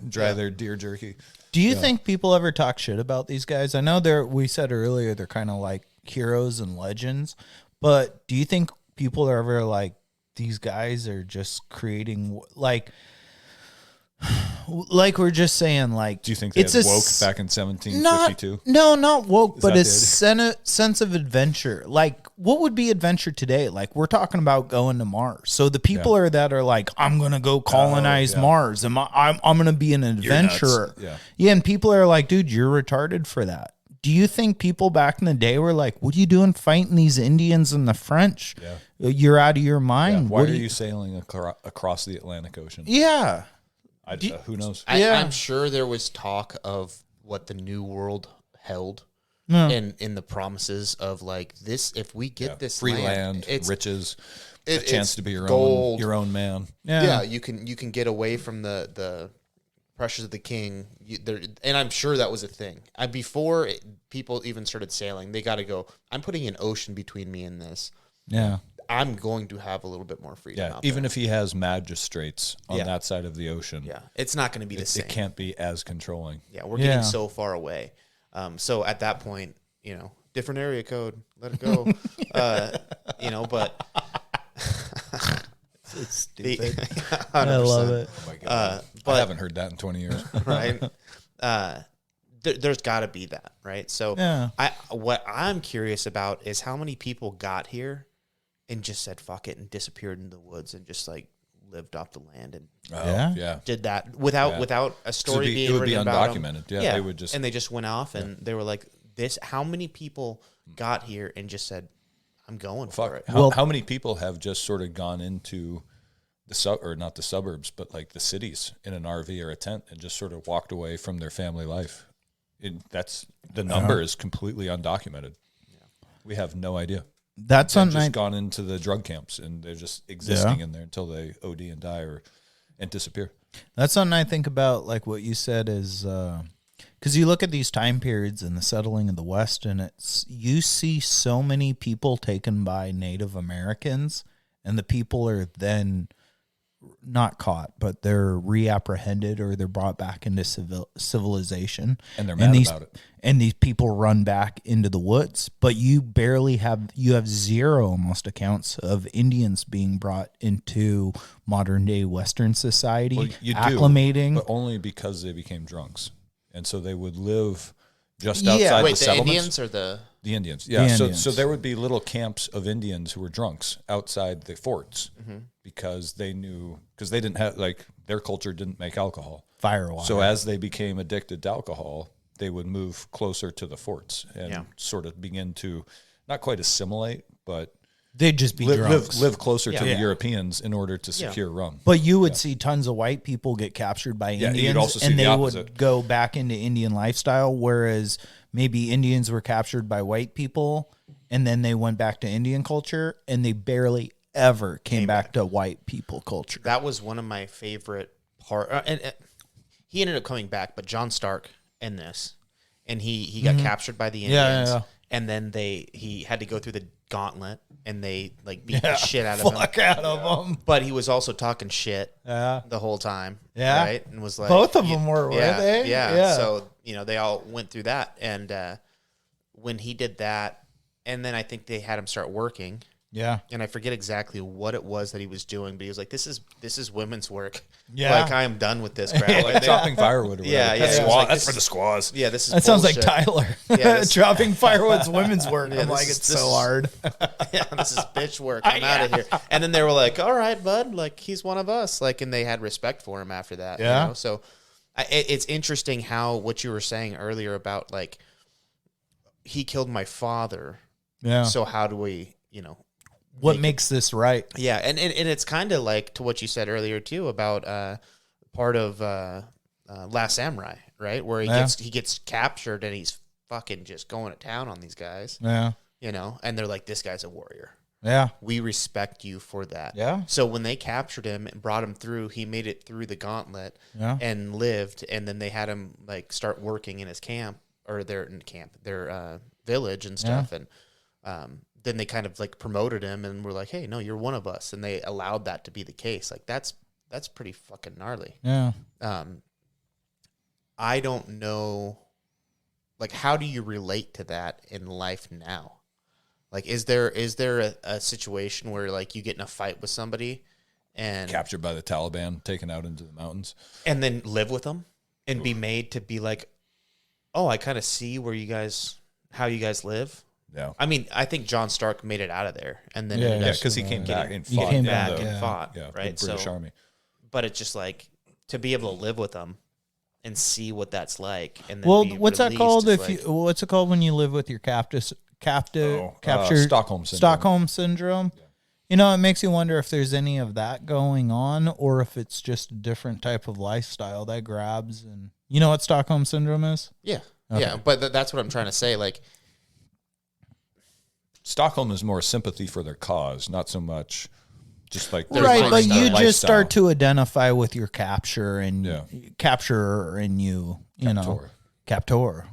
dry their deer jerky. Do you think people ever talk shit about these guys? I know we said earlier they're kind of like heroes and legends, but do you think people are ever like, these guys are just creating like we're just saying, like, Do you think they it's had woke back in 1752? No, not woke, but that a the sense of adventure. Like, what would be adventure today? Like, we're talking about going to Mars. So the people that are like, I'm gonna go colonize Mars. I'm gonna be an adventurer. Yeah. And people are like, dude, you're retarded for that. Do you think people back in the day were like, what are you doing fighting these Indians and the French? Yeah. You're out of your mind. Why are you sailing across the Atlantic Ocean? Yeah. Who knows? I'm sure there was talk of what the New World held, and in the promises of like this. If we get this free land, it's riches, a chance to be your own man. Yeah, you can get away from the pressures of the king. And I'm sure that was a thing. Before people even started sailing, they got to go, I'm putting an ocean between me and this. Yeah. I'm going to have a little bit more freedom. Yeah, even if he has magistrates on that side of the ocean. Yeah, it's not going to be the same. It can't be as controlling. Yeah, we're getting so far away. So at that point, different area code, let it go. But It's stupid. 100%. I love it. Oh my God. I haven't heard that in 20 years. Right? There's got to be that, right? So what I'm curious about is how many people got here and just said fuck it and disappeared in the woods and just like lived off the land and did that without a story being written about them. It would be undocumented. Yeah, they would just and they just went off and they were like this. How many people got here and just said, "I'm going for it"? How many people have just sort of gone into not the suburbs, but like the cities in an RV or a tent and just sort of walked away from their family life? That's the number is completely undocumented. Yeah. We have no idea. That's something just gone into the drug camps and they're just existing in there until they OD and die and disappear. That's something I think about, like what you said is because you look at these time periods and the settling of the West, and you see so many people taken by Native Americans, and the people are then not caught, but they're reapprehended or they're brought back into civilization. And they're mad about it. And these people run back into the woods, but you have zero almost accounts of Indians being brought into modern day Western society, acclimating. But only because they became drunks. And so they would live just outside the settlements. The Indians or the Indians, yeah. So there would be little camps of Indians who were drunks outside the forts because they didn't have, like, their culture didn't make alcohol. Firewater. So as they became addicted to alcohol, they would move closer to the forts and sort of begin to not quite assimilate, but they'd just be drunks. live closer to the Europeans in order to secure rum. But you would see tons of white people get captured by Indians, you'd also see and the they opposite. would go back into Indian lifestyle, whereas maybe Indians were captured by white people, and then they went back to Indian culture, and they barely ever came back to white people culture. That was one of my favorite part. And he ended up coming back, but John Stark in this, and he got captured by the Indians, and then he had to go through the gauntlet, and they like beat the shit out of him. But he was also talking shit the whole time, right? And was like, both of them were they? Yeah. So they all went through that, and when he did that, and then I think they had him start working. Yeah. And I forget exactly what it was that he was doing, but he was like, this is women's work. Yeah. Like, I am done with this crap. Like chopping firewood or whatever. Yeah. That's for the squaws. Yeah, this is That sounds like bullshit. Tyler. Chopping firewood's women's work. I'm like, it's so hard. Yeah, this is bitch work. I'm out of here. And then they were like, all right, bud, like, he's one of us. Like, and they had respect for him after that. Yeah. So it's interesting how what you were saying earlier about, like, he killed my father. Yeah. So how do we, what makes this right? Yeah, and it's kind of like to what you said earlier too about part of Last Samurai, right? Where he gets captured and he's fucking just going to town on these guys. Yeah, and they're like, this guy's a warrior, Yeah. We respect you for that. Yeah. So when they captured him and brought him through, he made it through the gauntlet and lived. And then they had him like start working in his camp or their village and stuff. And then they kind of like promoted him and were like, hey, no, you're one of us. And they allowed that to be the case. Like that's pretty fucking gnarly. Yeah. I don't know, like, how do you relate to that in life now? Like, is there a situation where, like, you get in a fight with somebody and... Captured by the Taliban, taken out into the mountains. And then live with them and be made to be like, oh, I kind of see how you guys live. Yeah. I mean, I think John Stark made it out of there. And then because he came back and fought. Right? The British Army. But it's just like, to be able to live with them and see what that's like. And then what's that called? What's it called when you live with your captured Stockholm syndrome. Stockholm syndrome. Yeah. You know, it makes you wonder if there's any of that going on, or if it's just a different type of lifestyle that grabs. And you know what Stockholm syndrome is? Yeah, yeah. But that's what I'm trying to say. Like, Stockholm is more sympathy for their cause, not so much. Just like right, but you just start to identify with your capturer and you know, captor,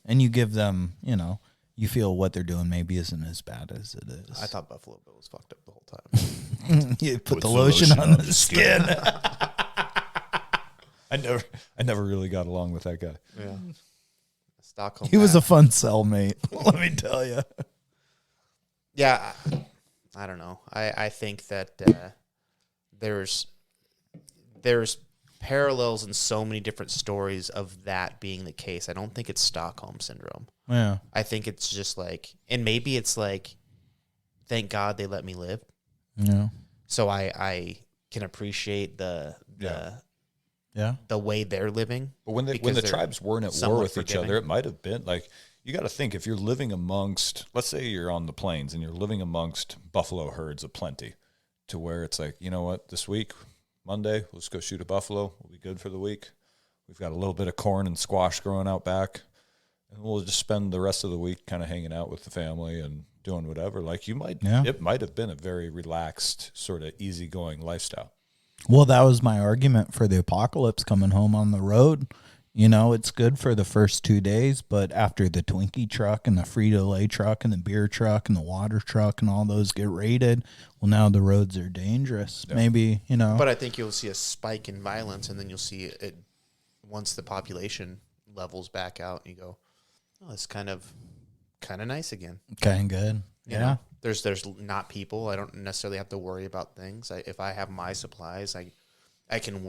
and you give them, you know, you feel what they're doing maybe isn't as bad as it is. I thought Buffalo Bill was fucked up the whole time. You put the lotion on the skin. I never really got along with that guy. Yeah, Stockholm. He was a fun cellmate. Let me tell you. Yeah. I don't know. I think that there's parallels in so many different stories of that being the case. I don't think it's Stockholm syndrome. Yeah. I think it's just like, and maybe it's like, thank God they let me live. Yeah. So I can appreciate the way they're living. But when the tribes weren't at war with each other, it might have been like, you got to think, if you're living amongst, let's say you're on the plains and you're living amongst buffalo herds aplenty, to where it's like, you know what, this week, Monday, let's go shoot a buffalo. We'll be good for the week. We've got a little bit of corn and squash growing out back, and we'll just spend the rest of the week kind of hanging out with the family and doing whatever. Like, it might have been a very relaxed, sort of easygoing lifestyle. Well, that was my argument for the apocalypse coming home on the road. You know, it's good for the first 2 days, but after the Twinkie truck and the Frito-Lay truck and the beer truck and the water truck and all those get raided, well, now the roads are dangerous. Yeah. Maybe, you know. But I think you'll see a spike in violence, and then you'll see it once the population levels back out, and you go, oh, it's kind of nice again. Kind of good. You know? There's not people. I don't necessarily have to worry about things. If I have my supplies, I can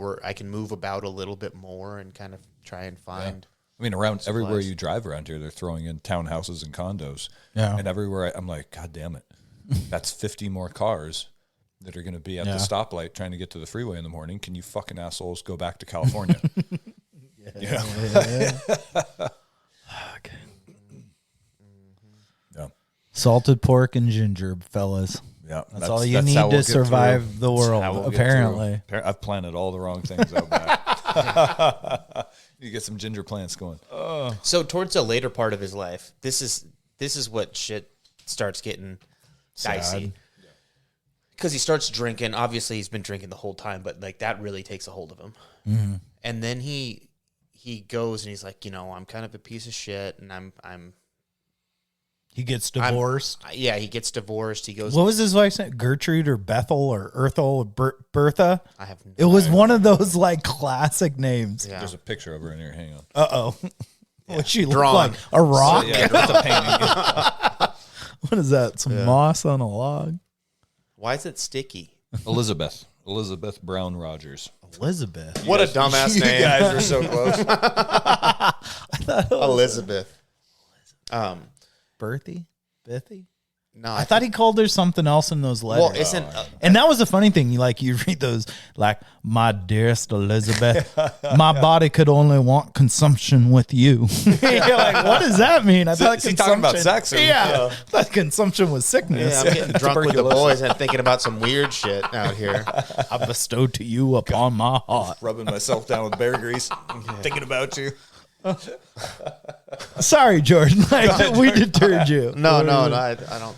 move about a little bit more and kind of try and find. I mean, around supplies. Everywhere you drive around here, they're throwing in townhouses and condos. Yeah. And everywhere I'm like, God damn it. That's 50 more cars that are going to be at the stoplight trying to get to the freeway in the morning. Can you fucking assholes go back to California? Yeah. Okay. Yeah. Salted pork and ginger, fellas. Yeah, that's all you need to survive the world, apparently. I've planted all the wrong things out back. You get some ginger plants going. So towards the later part of his life, this is what shit starts getting dicey. Because he starts drinking. Obviously, he's been drinking the whole time, but like that really takes a hold of him. Mm-hmm. And then he goes and he's like, you know, I'm kind of a piece of shit, and I'm. He gets divorced. He gets divorced. He goes. What was his wife's name? Gertrude or Bethel or Ethel or Bertha? I have. It was one of those like classic names. Yeah. There's a picture of her in here. Hang on. Uh-oh. What she look Drawn. like? A rock? So, yeah, there's a painting. What is that? Some moss on a log? Why is it sticky? Elizabeth Brown Rogers. Elizabeth. What a dumbass name. You guys are so close. I thought it was Elizabeth. Berthy? Bethy? No, I thought he called her something else in those letters. Well, isn't and that was the funny thing. You read those like, my dearest Elizabeth, my body could only want consumption with you. You're like, what does that mean? I thought he talking about sex? I thought consumption was sickness. I'm getting drunk with the boys and thinking about some weird shit out here. I bestow to you upon my heart. Rubbing myself down with bear grease, thinking about you. Sorry, Jordan. We deterred you. No, I don't.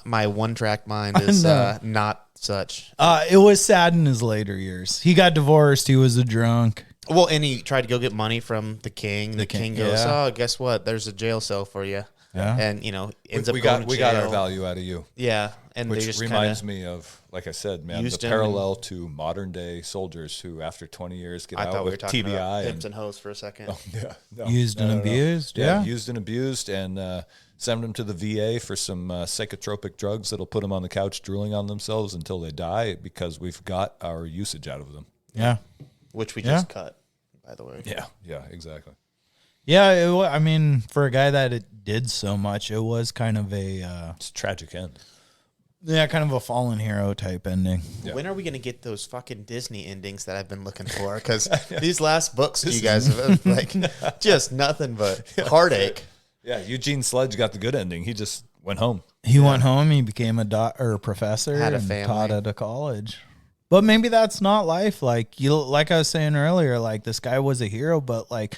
My one-track mind is not such. It was sad in his later years. He got divorced. He was a drunk. Well, and he tried to go get money from the king. The king goes, yeah. "Oh, guess what? There's a jail cell for you." Yeah. And ends up we going got to we got our jail. value out of you. Yeah, and Which they just reminds kinda, me of, like I said, man, the used him parallel to modern day soldiers who, after 20 years, get I out thought we were with talking TBI about and pimps and hoes for a second. yeah, no, Used and abused. Yeah. used and abused, and send them to the VA for some psychotropic drugs that'll put them on the couch drooling on themselves until they die because we've got our usage out of them. Yeah. Which we Yeah. just cut, by the way. Yeah, exactly. Yeah. I mean, for a guy that it did so much, it was kind of a It's a tragic end. kind of a fallen hero type ending. Yeah. When are we going to get those fucking Disney endings that I've been looking for? Because these last books you guys have like just nothing but heartache. Yeah, Eugene Sledge got the good ending. He just went home. He went home. He became a professor. Had a and family. taught at a college. But maybe that's not life. Like I was saying earlier, like this guy was a hero, but like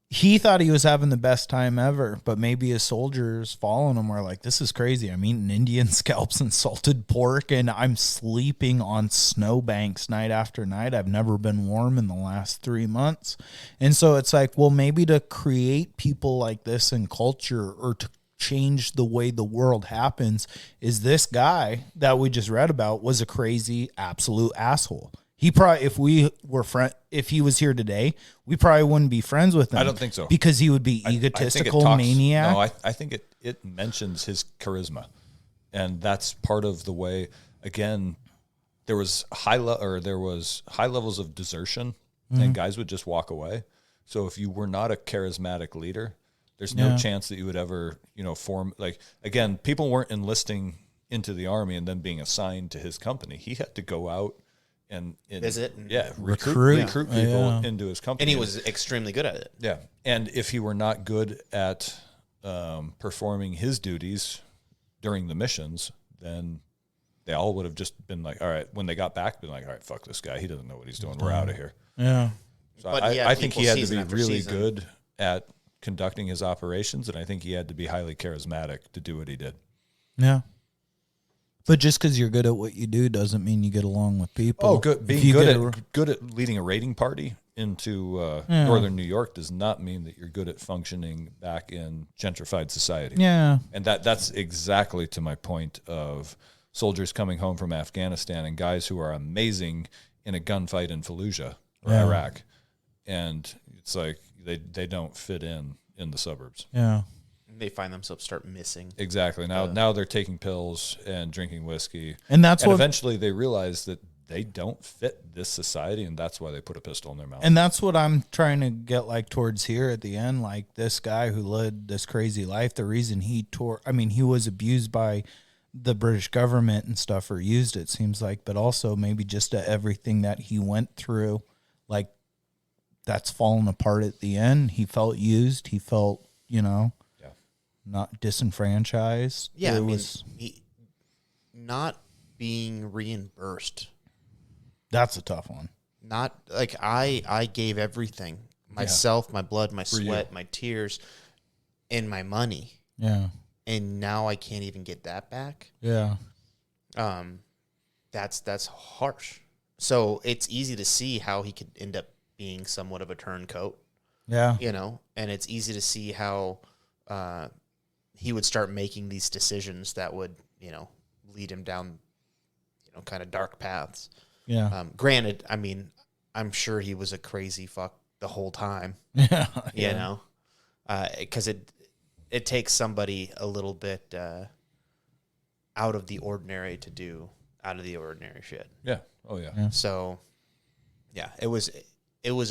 he thought he was having the best time ever. But maybe his soldiers following him were like, "This is crazy. I'm eating Indian scalps and salted pork, and I'm sleeping on snowbanks night after night. I've never been warm in the last 3 months." And so it's like, well, maybe to create people like this in culture or to change the way the world happens is this guy that we just read about was a crazy absolute asshole. He probably, if he was here today, we probably wouldn't be friends with him. I don't think so. Because he would be I think it egotistical, talks- maniac. No, I think it mentions his charisma, and that's part of the way. Again, there was high levels of desertion, and guys would just walk away. So if you were not a charismatic leader, there's no chance that you would ever, form. Like, again, people weren't enlisting into the army and then being assigned to his company. He had to go out and Visit and recruit people into his company. And he was extremely good at it. Yeah. And if he were not good at performing his duties during the missions, then they all would have just been like, all right, when they got back, been like, all right, fuck this guy. He doesn't know what he's doing. We're out of here. Yeah. So But I think he had to season be after really season. good at conducting his operations, and I think he had to be highly charismatic to do what he did. Yeah. But just because you're good at what you do doesn't mean you get along with people. Oh, good. If Being you good at leading a raiding party into northern New York does not mean that you're good at functioning back in gentrified society. Yeah. And that's exactly to my point of soldiers coming home from Afghanistan and guys who are amazing in a gunfight in Fallujah or Iraq. And it's like they don't fit in the suburbs. Yeah. They find themselves start missing. Exactly. Now they're taking pills and drinking whiskey. And that's and what eventually they realize that they don't fit this society, and that's why they put a pistol in their mouth. And that's what I'm trying to get like towards here at the end. Like this guy who led this crazy life, the reason he was abused by the British government and stuff, or used, it seems like, but also maybe just everything that he went through, like that's fallen apart at the end. He felt used. He felt, not disenfranchised. Yeah, It he not being reimbursed. that's a tough one. Not like I gave everything, myself, my blood, my sweat, my tears, and my money, Yeah. and now I can't even get that back. Yeah. That's harsh. So it's easy to see how he could end up being somewhat of a turncoat, Yeah. and it's easy to see how he would start making these decisions that would, lead him down, kind of dark paths. Yeah. Granted, I'm sure he was a crazy fuck the whole time, Yeah. Because it takes somebody a little bit out of the ordinary to do out of the ordinary shit. Yeah. Oh, yeah. So, yeah, it was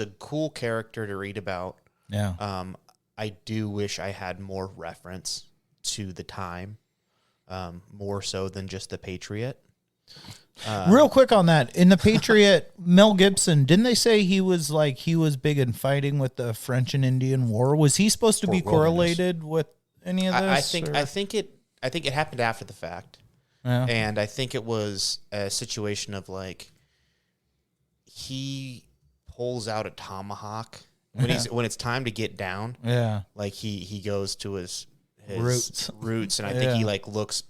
a cool character to read about. Yeah. I do wish I had more reference to the time, more so than just the Patriot. Real quick on that, in the Patriot, Mel Gibson, didn't they say he was big in fighting with the French and Indian War? Was he supposed to be Fort Wilderness. correlated with any of this? I think it happened after the fact, Yeah. and I think it was a situation of like he pulls out a tomahawk when it's time to get down. Yeah. Like he goes to his his roots, and I think he like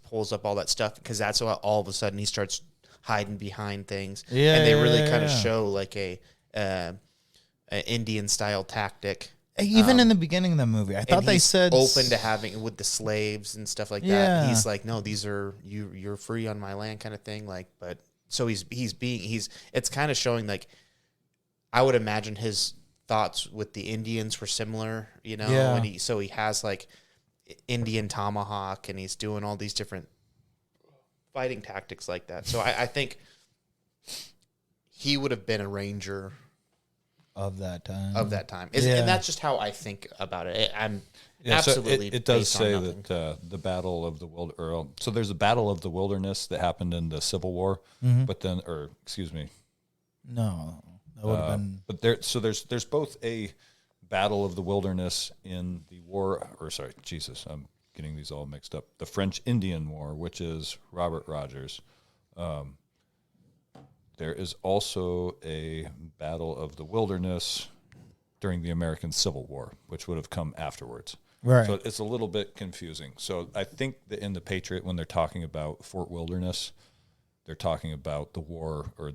pulls up all that stuff because that's why all of a sudden he starts hiding behind things. Yeah, and they really kind of show like a Indian style tactic. Even in the beginning of the movie, I thought they said open to having with the slaves and stuff like that. He's like, no, these are you're free on my land kind of thing. Like, but so he's it's kind of showing like, I would imagine his thoughts with the Indians were similar, you know, and he has like Indian tomahawk and he's doing all these different fighting tactics like that. So I think he would have been a ranger of that time. And that's just how I think about it. I'm absolutely. So it does say that the Battle of the Wilderness. So there's a Battle of the Wilderness that happened in the Civil War, but then, or excuse me, no, that would have been. But there's both a Battle of the Wilderness in the war, or sorry, Jesus, I'm getting these all mixed up. The French Indian War, which is Robert Rogers. There is also a Battle of the Wilderness during the American Civil War, which would have come afterwards. Right. So it's a little bit confusing. So I think that in the Patriot, when they're talking about Fort Wilderness, they're talking about the war or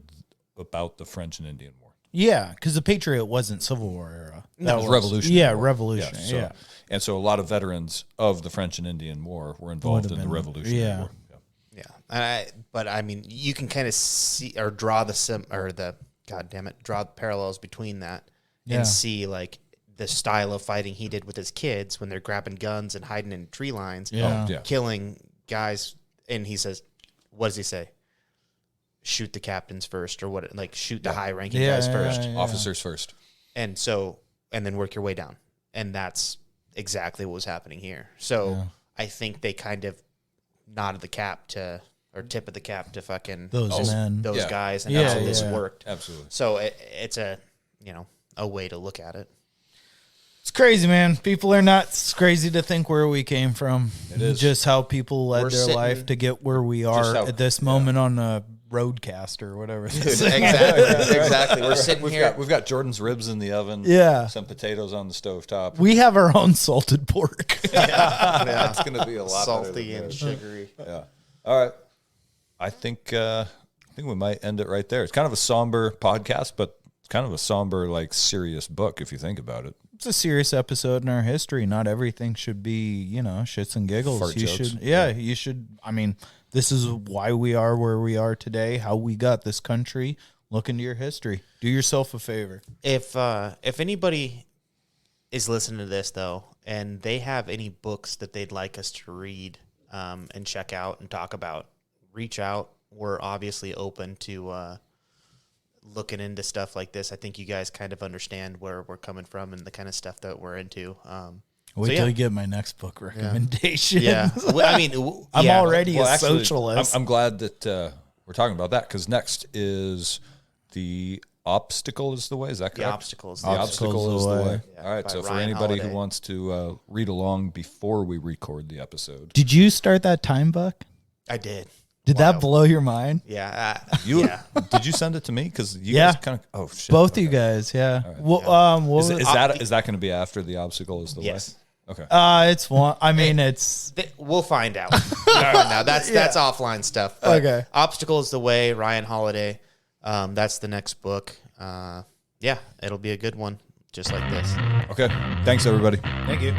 about the French and Indian War. Yeah, because the Patriot wasn't Civil War era. That was Revolutionary Yeah, War. Revolutionary. And so a lot of veterans of the French and Indian War were involved in the Revolutionary War. Yeah, but I mean, you can kind of see or draw the parallels between that and see like the style of fighting he did with his kids when they're grabbing guns and hiding in tree lines, killing guys. And he says, "What does he say? Shoot the captains first, or what? Like shoot the high-ranking guys first, officers first, and then work your way down." And that's exactly what was happening here. So I think they kind of nodded the cap to, or tip of the cap to fucking those guys, and how this worked. Absolutely. So it's a way to look at it. It's crazy, man. People are not crazy to think where we came from. It is just how people led their life to get where we are at this moment on a roadcaster or whatever. Exactly. We're sitting here. We've got Jordan's ribs in the oven. Yeah. Some potatoes on the stovetop. We have our own salted pork. It's going to be a lot salty and sugary. Yeah. All right. I think we might end it right there. It's kind of a somber podcast, but it's kind of a somber, like, serious book if you think about it. It's a serious episode in our history. Not everything should be, shits and giggles. Fart jokes. You should. I mean, this is why we are where we are today, how we got this country. Look into your history. Do yourself a favor. If anybody is listening to this, though, and they have any books that they'd like us to read and check out and talk about, reach out. We're obviously open to looking into stuff like this. I think you guys kind of understand where we're coming from and the kind of stuff that we're into. Wait till you get my next book recommendation. Yeah. I mean, I'm already a socialist. I'm glad that we're talking about that because next is The Obstacle is the Way. Is that correct? The Obstacle is the Way. Yeah, all right. So for Ryan anybody Holiday. who wants to read along before we record the episode. Did you start that time, Buck? I did. Did that blow your mind? Yeah. Did you send it to me? Because you guys kind of. Oh shit! Both of you guys, yeah. Right. Well, is that going to be after The Obstacle is the Yes. Way? Okay. It's one. I mean, it's. We'll find out. That's offline stuff. But Okay. Obstacle is the Way. Ryan Holiday. That's the next book. It'll be a good one, just like this. Okay. Thanks, everybody. Thank you.